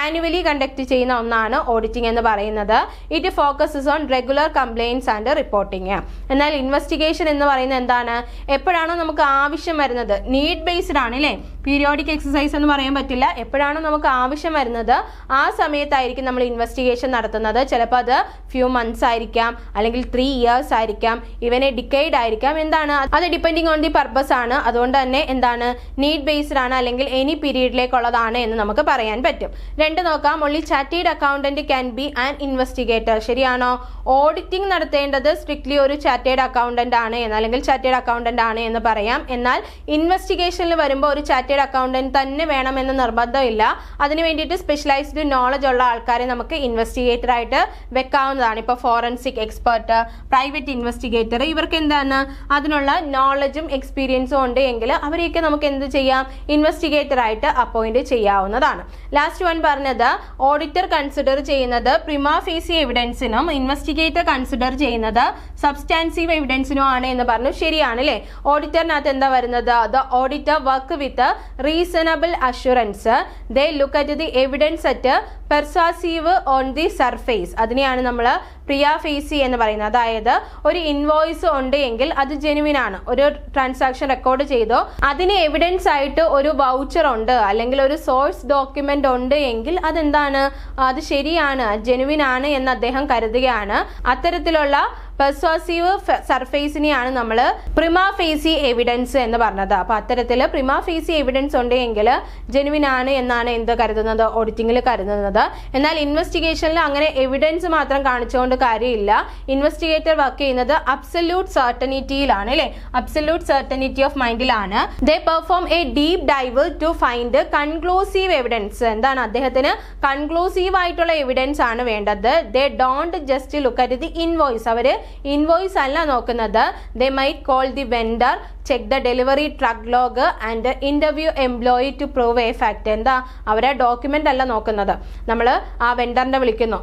ആനുവലി കണ്ടക്ട് ചെയ്യുന്ന ഒന്നാണ് ഓഡിറ്റിംഗ് എന്ന് പറയുന്നത്. It focuses on regular compliance and reporting. എന്നാൽ ഇൻവെസ്റ്റിഗേഷൻ എന്ന് പറയുന്നത് എന്താണ്, എപ്പോഴാണോ നമുക്ക് ആവശ്യം വരുന്നത്, നീഡ് ബേസ്ഡ് ആണ് അല്ലേ. പീരിയോഡിക് എക്സസൈസ് എന്ന് പറയാൻ പറ്റില്ല. എപ്പോഴാണോ നമുക്ക് ആവശ്യം വരുന്നത് ആ സമയത്തായിരിക്കും നമ്മൾ ഇൻവെസ്റ്റിഗേഷൻ നടത്തുന്നത്. ചിലപ്പോൾ അത് ഫ്യൂ മന്ത്സ് ആയിരിക്കാം, അല്ലെങ്കിൽ 3 years ആയിരിക്കാം, ഇവൻ എ ഡിക്കേഡ് ആയിരിക്കാം. എന്താണ് അത് ഡിപ്പെൻഡിങ് ഓൺ ദി പർപ്പസ് ആണ്. അതുകൊണ്ട് തന്നെ എന്താണ് നീഡ് ബേസ്ഡ് ആണ്, അല്ലെങ്കിൽ എനി പീരീഡിലേക്കുള്ളതാണ് എന്ന് നമുക്ക് പറയാൻ പറ്റും. 2 നോക്കാം. Only chartered accountant can be an investigator. ശരിയാണോ? ഓഡിറ്റിംഗ് നടത്തേണ്ടത് സ്ട്രിക്ട്ലി ഒരു ചാർട്ടേഡ് അക്കൗണ്ടന്റ് ആണ് എന്ന്, അല്ലെങ്കിൽ ചാർട്ടേഡ് അക്കൗണ്ടന്റ് ആണ് എന്ന് പറയാം. എന്നാൽ ഇൻവെസ്റ്റിഗേഷനിൽ വരുമ്പോൾ ഒരു ചാർട്ടേഡ് അക്കൗണ്ടന്റ് തന്നെ വേണമെന്ന് നിർബന്ധമില്ല. അതിന് വേണ്ടിയിട്ട് സ്പെഷ്യലൈസ്ഡ് നോളജ് ഉള്ള ആൾക്കാരെ നമുക്ക് ഇൻവെസ്റ്റിഗേറ്റർ ആയിട്ട് വെക്കാം. വെക്കാവുന്നതാണ്. ഇപ്പോൾ ഫോറൻസിക് എക്സ്പെർട്ട്, പ്രൈവറ്റ് ഇൻവെസ്റ്റിഗേറ്റർ, ഇവർക്ക് എന്താണ് അതിനുള്ള നോളജും എക്സ്പീരിയൻസും ഉണ്ട് എങ്കിൽ അവരെയൊക്കെ നമുക്ക് എന്ത് ചെയ്യാം, ഇൻവെസ്റ്റിഗേറ്റർ ആയിട്ട് അപ്പോയിന്റ് ചെയ്യാവുന്നതാണ്. ലാസ്റ്റ് വൺ പറഞ്ഞത് ഓഡിറ്റർ കൺസിഡർ ചെയ്യുന്നത് പ്രിമാ ഫേസി എവിഡൻസിനും ഇൻവെസ്റ്റിഗേറ്റർ കൺസിഡർ ചെയ്യുന്നത് സബ്സ്റ്റാൻസീവ് എവിഡൻസിനും ആണ് എന്ന് പറഞ്ഞു. ശരിയാണ് അല്ലേ? ഓഡിറ്ററിനകത്ത് എന്താ വരുന്നത്, the auditor work with reasonable assurance, they look at the evidence at persuasive on the surface. അതിനെയാണ് നമ്മൾ പ്രിയാ ഫേസി എന്ന് പറയുന്നത്. അതായത് ഒരു ഇൻവോയ്സ് ഉണ്ട് എങ്കിൽ അത് ജെനുവിൻ ആണ്. ഒരു ട്രാൻസാക്ഷൻ റെക്കോർഡ് ചെയ്തോ അതിന് എവിഡൻസ് ആയിട്ട് ഒരു വൗച്ചർ ഉണ്ട് അല്ലെങ്കിൽ ഒരു സോഴ്സ് ഡോക്യുമെന്റ് ഉണ്ട് എങ്കിൽ അതെന്താണ്, അത് ശരിയാണ്, ജെനുവിൻ ആണ് എന്ന് അദ്ദേഹം കരുതുകയാണ്. അത്തരത്തിലുള്ള പെർസ്വാസീവ് സർഫേസിനെയാണ് നമ്മൾ പ്രിമാ ഫേസി എവിഡൻസ് എന്ന് പറഞ്ഞത്. അപ്പൊ അത്തരത്തിൽ പ്രിമാ ഫേസി എവിഡൻസ് ഉണ്ടെങ്കിൽ ജെനുവിൻ ആണ് എന്നാണ് എന്ത് കരുതുന്നത്, ഓഡിറ്റിംഗിൽ കരുതുന്നത്. എന്നാൽ ഇൻവെസ്റ്റിഗേഷനിൽ അങ്ങനെ എവിഡൻസ് മാത്രം കാണിച്ചുകൊണ്ട് കാര്യമില്ല. ഇൻവെസ്റ്റിഗേറ്റർ വർക്ക് ചെയ്യുന്നത് അബ്സല്യൂട്ട് സർട്ടനിറ്റിയിലാണ് അല്ലെ, അബ്സല്യൂട്ട് സർട്ടനിറ്റി ഓഫ് മൈൻഡിലാണ്. They perform a deep dive to find conclusive evidence. എന്താണ്, അദ്ദേഹത്തിന് കൺക്ലൂസീവ് ആയിട്ടുള്ള എവിഡൻസ് ആണ് വേണ്ടത്. They don't just look at the invoice. അവര് ഇൻവോയ്സ് അല്ല നോക്കുന്നത്. They might call the vendor, check the delivery truck log and interview employee to prove a fact. എന്താ, അവരെ ഡോക്യുമെന്റ് അല്ല നോക്കുന്നത്. നമ്മൾ ആ വെൻഡറിനെ വിളിക്കുന്നു,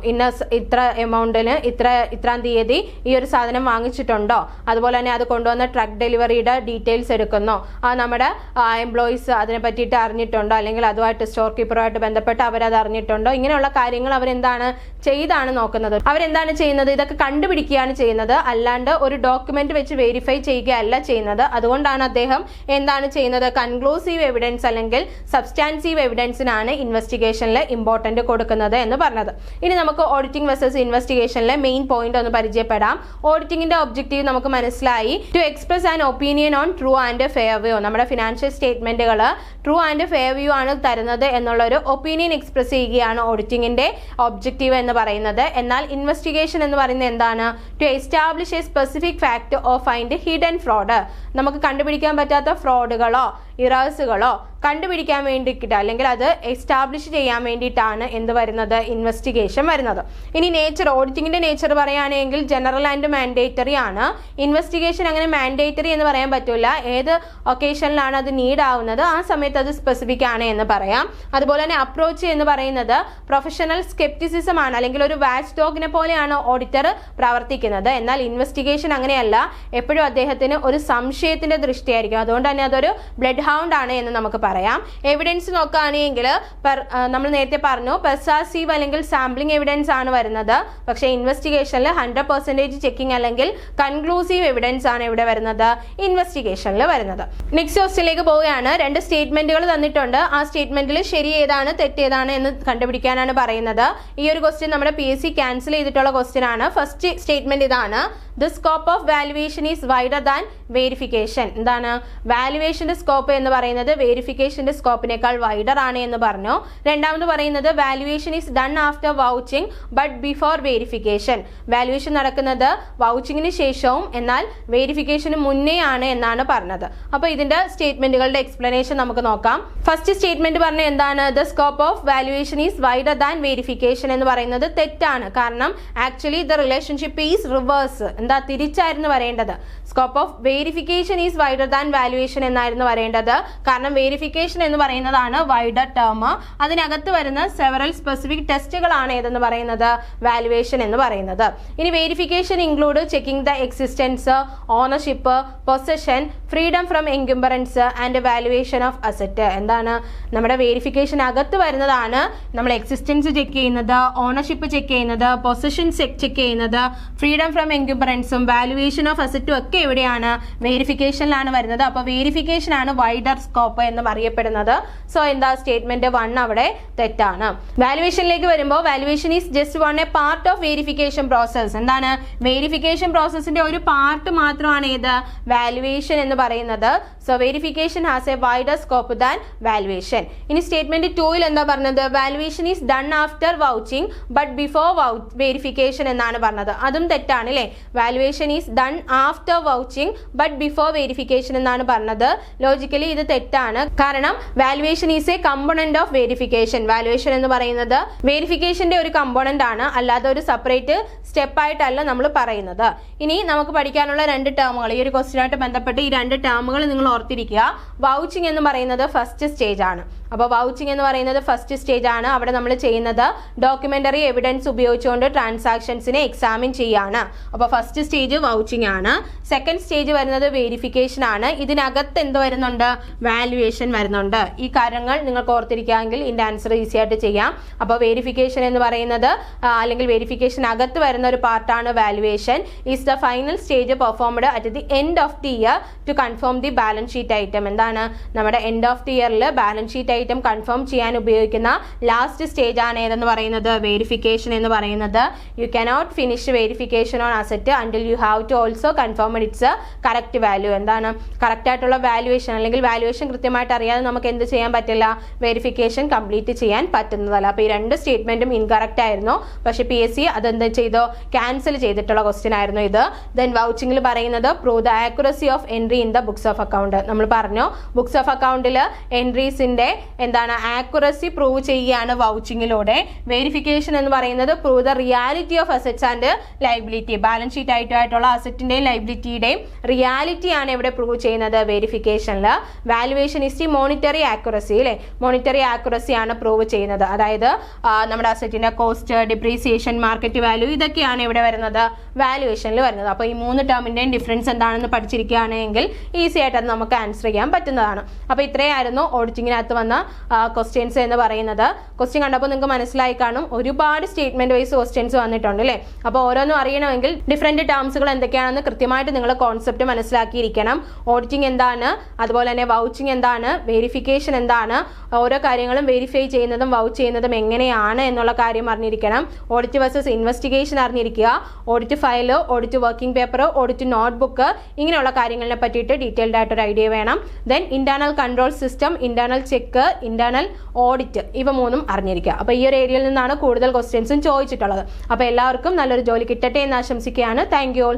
ഇത്ര എമൗണ്ടിന് ഇത്രാം തീയതി ഈ ഒരു സാധനം വാങ്ങിച്ചിട്ടുണ്ടോ, അതുപോലെ തന്നെ അത് കൊണ്ടുവന്ന ട്രക്ക് ഡെലിവറിയുടെ ഡീറ്റെയിൽസ് എടുക്കുന്നു, നമ്മുടെ എംപ്ലോയീസ് അതിനെ പറ്റിയിട്ട് അറിഞ്ഞിട്ടുണ്ടോ, അല്ലെങ്കിൽ അതുമായിട്ട് സ്റ്റോർ കീപ്പറുമായിട്ട് ബന്ധപ്പെട്ട് അവരത് അറിഞ്ഞിട്ടുണ്ടോ, ഇങ്ങനെയുള്ള കാര്യങ്ങൾ അവരെന്താണ് ചെയ്താണ് നോക്കുന്നത്. അവരെന്താണ് ചെയ്യുന്നത്, ഇതൊക്കെ കണ്ടുപിടിക്കുകയാണ് ചെയ്യുന്നത്, അല്ലാണ്ട് ഒരു ഡോക്യുമെന്റ് വെച്ച് വെരിഫൈ ചെയ്യുകയല്ല ചെയ്യുന്നത്. അതുകൊണ്ടാണ് അദ്ദേഹം എന്താണ് ചെയ്യുന്നത്, കൺക്ലൂസീവ് എവിഡൻസ് അല്ലെങ്കിൽ സബ്സ്റ്റാൻസീവ് എവിഡൻസിനാണ് ഇൻവെസ്റ്റിഗേഷനിൽ ഇമ്പോർട്ടന്റ് കൊടുക്കുന്നത് എന്ന് പറഞ്ഞത്. ഇനി നമുക്ക് ഓഡിറ്റിംഗ് വേഴ്സസ് ഇൻവെസ്റ്റിഗേഷനിലെ മെയിൻ പോയിന്റ് ഒന്ന് പരിചയപ്പെടാം. ഓഡിറ്റിംഗിന്റെ ഒബ്ജക്റ്റീവ് നമുക്ക് മനസ്സിലായി, to express an opinion on true and fair view. നമ്മുടെ ഫിനാൻഷ്യൽ സ്റ്റേറ്റ്മെന്റുകൾ ട്രൂ ആൻഡ് ഫെയർ വ്യൂ ആണ് തരുന്നത് എന്നുള്ളൊരു ഒപ്പീനിയൻ എക്സ്പ്രസ് ചെയ്യുകയാണ് ഓഡിറ്റിംഗിന്റെ ഒബ്ജക്റ്റീവ് എന്ന് പറയുന്നത്. എന്നാൽ ഇൻവെസ്റ്റിഗേഷൻ എന്ന് പറയുന്നത് എന്താണ്, to establish a specific fact or find hidden fraud. നമുക്ക് കണ്ടുപിടിക്കാൻ പറ്റാത്ത ഫ്രോഡുകളോ ഇറേഴ്സുകളോ കണ്ടുപിടിക്കാൻ വേണ്ടിയിട്ട് അല്ലെങ്കിൽ അത് എസ്റ്റാബ്ലിഷ് ചെയ്യാൻ വേണ്ടിയിട്ടാണ് എന്ത് വരുന്നത്, ഇൻവെസ്റ്റിഗേഷൻ വരുന്നത്. ഇനി നേച്ചർ, ഓഡിറ്റിംഗിന്റെ നേച്ചർ പറയുകയാണെങ്കിൽ ജനറൽ ആൻഡ് മാൻഡേറ്ററി ആണ്. ഇൻവെസ്റ്റിഗേഷൻ അങ്ങനെ മാൻഡേറ്ററി എന്ന് പറയാൻ പറ്റില്ല. ഏത് ഒക്കേഷനിലാണ് അത് നീഡ് ആവുന്നത് ആ സമയത്ത് അത് സ്പെസിഫിക് ആണ് എന്ന് പറയാം. അതുപോലെ തന്നെ അപ്രോച്ച് എന്ന് പറയുന്നത് പ്രൊഫഷണൽ സ്കെപ്റ്റിസിസം ആണ്, അല്ലെങ്കിൽ ഒരു വാച്ച് ഡോഗിനെ പോലെയാണ് ഓഡിറ്റർ പ്രവർത്തിക്കുന്നത്. എന്നാൽ ഇൻവെസ്റ്റിഗേഷൻ അങ്ങനെയല്ല, എപ്പോഴും അദ്ദേഹത്തിന് ഒരു സംശയത്തിന്റെ ദൃഷ്ടിയായിരിക്കും. അതുകൊണ്ട് തന്നെ അതൊരു ബ്ലഡ് ഹൗണ്ട് ആണ് എന്ന് നമുക്ക് പറയാം. എവിഡൻസ് നോക്കുകയാണെങ്കിൽ നമ്മൾ നേരത്തെ പറഞ്ഞു പെർസാസീവ് അല്ലെങ്കിൽ സാമ്പിളിംഗ് എവിഡൻസ് ആണ് വരുന്നത്. പക്ഷേ ഇൻവെസ്റ്റിഗേഷനിൽ 100% ചെക്കിംഗ് അല്ലെങ്കിൽ കൺക്ലൂസീവ് എവിഡൻസ് ആണ് ഇവിടെ വരുന്നത്, ഇൻവെസ്റ്റിഗേഷനിൽ വരുന്നത്. നെക്സ്റ്റ് ക്വസ്റ്റ്യനിലേക്ക് പോവുകയാണ്. 2 സ്റ്റേറ്റ്മെന്റുകൾ തന്നിട്ടുണ്ട്. ആ സ്റ്റേറ്റ്മെന്റിൽ ശരി ഏതാണ് തെറ്റ് ഏതാണ് എന്ന് കണ്ടുപിടിക്കാനാണ് പറയുന്നത്. ഈ ഒരു ക്വസ്റ്റ്യൻ നമ്മുടെ PSC ക്യാൻസൽ ചെയ്തിട്ടുള്ള ക്വസ്റ്റ്യൻ ആണ്. ഫസ്റ്റ് സ്റ്റേറ്റ്മെന്റ് ഇതാണ്, the scope of valuation is wider than verification. എന്താണ്, വാല്യുവേഷന്റെ സ്കോപ്പ് എന്ന് പറയുന്നത് വേരിഫിക്കേഷന്റെ സ്കോപ്പിനേക്കാൾ വൈഡർ ആണ് എന്ന് പറഞ്ഞു. രണ്ടാമത് പറയുന്നത് valuation is done after vouching but before verification. Valuation നടക്കുന്നത് വൗച്ചിങ്ങിന് ശേഷവും എന്നാൽ വേരിഫിക്കേഷന് മുന്നേ ആണ് എന്നാണ് പറഞ്ഞത്. അപ്പോൾ ഇതിന്റെ സ്റ്റേറ്റ്മെന്റുകളുടെ എക്സ്പ്ലനേഷൻ നമുക്ക് നോക്കാം. ഫസ്റ്റ് സ്റ്റേറ്റ്മെന്റ് പറഞ്ഞ എന്താണ്, the scope of valuation is wider than verification എന്ന് പറയുന്നത് തെറ്റാണ്. കാരണം actually the relationship is reverse. എന്താ, തിരിച്ചായിരുന്നു വരേണ്ടത്. Scope of verification is wider than valuation എന്നായിരുന്നു വരേണ്ടത്. കാരണം വേരിഫിക്കേഷൻ എന്ന് പറയുന്നതാണ് വൈഡർ ടേം. അതിനകത്ത് വരുന്ന സെവറൽ സ്പെസിഫിക് ടെസ്റ്റുകളാണ് ഏതെന്ന് പറയുന്നത്, വാല്യുവേഷൻ എന്ന് പറയുന്നത്. ഇനി verification include checking the existence, ownership, possession, freedom from encumbrance and valuation of asset. എന്താണ്, നമ്മുടെ വേരിഫിക്കേഷൻ അകത്ത് വരുന്നതാണ് നമ്മൾ എക്സിസ്റ്റൻസ് ചെക്ക് ചെയ്യുന്നത്, ഓണർഷിപ്പ് ചെക്ക് ചെയ്യുന്നത്, പൊസഷൻ ചെക്ക് ചെയ്യുന്നത്, ഫ്രീഡം ഫ്രം എൻകംബറൻസും വാല്യുവേഷൻ ഓഫ് അസറ്റും ഒക്കെ എവിടെയാണ്, വേരിഫിക്കേഷനിലാണ് വരുന്നത്. അപ്പോൾ വേരിഫിക്കേഷൻ ആണ് വൈഡർ സ്കോപ്പ് എന്ന് അറിയപ്പെടുന്നത്. സോ എന്താ, സ്റ്റേറ്റ്മെന്റ് 1 അവിടെ തെറ്റാണ്. വാല്യുവേഷനിലേക്ക് വരുമ്പോൾ valuation is just one A part of verification process. എന്താണ്, വേരിഫിക്കേഷൻ പ്രോസസ്സിന്റെ ഒരു പാർട്ട് മാത്രമാണ് ഏത്, വാല്യുവേഷൻ എന്ന് പറയുന്നത്. So verification has a wider scope than valuation. ഇനി സ്റ്റേറ്റ്മെന്റ് 2 എന്താ പറഞ്ഞത്, valuation is done after vouching but before verification എന്നാണ് പറഞ്ഞത്. അതും തെറ്റാണ് അല്ലേ. Valuation is done after vouching but before verification എന്നാണ് പറഞ്ഞത്. ലോജിക്കലി ഗ്രാമറ്റിക്കലി ഇത് തെറ്റാണ്. കാരണം valuation is A component of verification. Valuation എന്ന് പറയുന്നത് വെരിഫിക്കേഷന്റെ ഒരു കമ്പോണന്റ് ആണ്, അല്ലാതെ ഒരു സെപ്പറേറ്റ് സ്റ്റെപ്പ് ആയിട്ടല്ല നമ്മൾ പറയുന്നത്. ഇനി നമുക്ക് പഠിക്കാനുള്ള 2 ടേമുകൾ, ഈ ഒരു ക്വസ്റ്റ്യനായിട്ട് ബന്ധപ്പെട്ട് ഈ 2 ടേമുകൾ നിങ്ങൾ ഓർത്തിരിക്കുക. വൗച്ചിങ് എന്ന് പറയുന്നത് ഫസ്റ്റ് സ്റ്റേജ് ആണ്. അപ്പോൾ വൗച്ചിങ് എന്ന് പറയുന്നത് ഫസ്റ്റ് സ്റ്റേജ് ആണ്. അവിടെ നമ്മൾ ചെയ്യുന്നത് ഡോക്യുമെന്ററി എവിഡൻസ് ഉപയോഗിച്ചുകൊണ്ട് ട്രാൻസാക്ഷൻസിനെ എക്സാമിൻ ചെയ്യാണ്. അപ്പോൾ ഫസ്റ്റ് സ്റ്റേജ് വൗച്ചിങ് ആണ്. സെക്കൻഡ് സ്റ്റേജ് വരുന്നത് വെരിഫിക്കേഷൻ ആണ്. ഇതിനകത്ത് എന്ത് വരുന്നുണ്ട്? വാലുവേഷൻ വരുന്നുണ്ട്. ഈ കാര്യങ്ങൾ നിങ്ങൾക്ക് ഓർത്തിരിക്കാമെങ്കിൽ ഇതിന്റെ ആൻസർ ഈസി ആയിട്ട് ചെയ്യാം. അപ്പോൾ വെരിഫിക്കേഷൻ എന്ന് പറയുന്നത് അല്ലെങ്കിൽ വെരിഫിക്കേഷൻ അകത്ത് വരുന്ന ഒരു പാർട്ടാണ് valuation. Is the final stage performed at the end of the year to confirm the balance sheet item. എന്താണ്? നമ്മുടെ എൻഡ് ഓഫ് ദി ഇയറിൽ ബാലൻസ് ഷീറ്റ് ഐറ്റം കൺഫേം ചെയ്യാൻ ഉപയോഗിക്കുന്ന ലാസ്റ്റ് സ്റ്റേജ് ആണ് ഏതെന്ന് പറയുന്നത്? വെരിഫിക്കേഷൻ എന്ന് പറയുന്നത്. You cannot finish verification on asset until you have to also confirm its correct value. എന്താണ്? കറക്റ്റ് ആയിട്ടുള്ള വാല്യുവേഷൻ അല്ലെങ്കിൽ വാല്യുവേഷൻ കൃത്യമായിട്ട് അറിയാതെ നമുക്ക് എന്ത് ചെയ്യാൻ പറ്റില്ല? വെരിഫിക്കേഷൻ കംപ്ലീറ്റ് ചെയ്യാൻ പറ്റുന്നതല്ല. അപ്പോൾ ഈ 2 സ്റ്റേറ്റ്മെന്റും ഇൻകറക്റ്റ് ആയിരുന്നു. പക്ഷെ PSC അതെന്താ ചെയ്തോ? ക്യാൻസൽ ചെയ്തിട്ടുള്ള ക്വസ്റ്റ്യൻ ആയിരുന്നു ഇത്. ദെൻ വൗച്ചിങ്ങിൽ പറയുന്നത് prove the accuracy of entry in the books of account. നമ്മൾ പറഞ്ഞു ബുക്സ് ഓഫ് അക്കൗണ്ടിൽ എൻട്രീസിന്റെ എന്താണ് ആക്യുറസി പ്രൂവ് ചെയ്യുകയാണ് വൗച്ചിങ്ങിലൂടെ. വെരിഫിക്കേഷൻ എന്ന് പറയുന്നത് prove the reality of assets and liability. Balance sheet ആയിട്ടുള്ള അസറ്റിന്റെയും ലൈബിലിറ്റിയുടെയും റിയാലിറ്റി ആണ് ഇവിടെ പ്രൂവ് ചെയ്യുന്നത് വെരിഫിക്കേഷനിൽ. Valuation is the monetary accuracy അല്ലെ? മോണിറ്ററി ആക്യുറസി ആണ് പ്രൂവ് ചെയ്യുന്നത്. അതായത് നമ്മുടെ അസറ്റിന്റെ കോസ്റ്റ്, ഡിപ്രീസിയേഷൻ, മാർക്കറ്റ് വാല്യൂ ഇതൊക്കെയാണ് ഇവിടെ വരുന്നത് വാലുവേഷനിൽ വരുന്നത്. അപ്പോൾ ഈ 3 ടേമിന്റെയും ഡിഫറൻസ് എന്താണെന്ന് പഠിച്ചിരിക്കുകയാണെങ്കിൽ ഈസി ആയിട്ട് അത് നമുക്ക് ആൻസർ ചെയ്യാൻ പറ്റുന്നതാണ്. അപ്പോൾ ഇത്രയായിരുന്നു ഓഡിറ്റിങ്ങിനകത്ത് വന്ന ക്വസ്റ്റ്യൻസ് എന്ന് പറയുന്നത്. ക്വസ്റ്റ്യൻ കണ്ടപ്പോൾ നിങ്ങൾക്ക് മനസ്സിലായി കാണും, ഒരുപാട് സ്റ്റേറ്റ്മെന്റ് വൈസ് ക്വസ്റ്റ്യൻസ് വന്നിട്ടുണ്ട് അല്ലേ? അപ്പോൾ ഓരോന്നും അറിയണമെങ്കിൽ ഡിഫറെന്റ് ടേംസുകൾ എന്തൊക്കെയാണെന്ന് കൃത്യമായിട്ട് നിങ്ങൾ കോൺസെപ്റ്റ് മനസ്സിലാക്കിയിരിക്കണം. ഓഡിറ്റിംഗ് എന്താണ്, അതുപോലെ തന്നെ വൗച്ചിങ് എന്താണ്, വെരിഫിക്കേഷൻ എന്താണ്, ഓരോ കാര്യങ്ങളും വെരിഫൈ ചെയ്യുന്നതും വൗച്ച് ചെയ്യുന്നതും എങ്ങനെയാണ് എന്നുള്ള കാര്യം അറിഞ്ഞിരിക്കണം. ഓഡിറ്റ് വേഴ്സസ് ഇൻവെസ്റ്റിഗേഷൻ അറിഞ്ഞിരിക്കുക. Audit file, audit working paper, audit notebook, ഇങ്ങനെയുള്ള കാര്യങ്ങളെ പറ്റിയിട്ട് ഡീറ്റെയിൽഡ് ആയിട്ടൊരു ഐഡിയ വേണം. Then internal control system, internal check, internal audit, ഇവ 3ഉം അറിഞ്ഞിരിക്കുക. അപ്പോൾ ഈ ഒരു ഏരിയയിൽ നിന്നാണ് കൂടുതൽ ക്വസ്റ്റ്യൻസും ചോദിച്ചിട്ടുള്ളത്. അപ്പോൾ എല്ലാവർക്കും നല്ലൊരു ജോലി കിട്ടട്ടെ എന്ന് ആശംസിക്കുകയാണ്. Thank you all.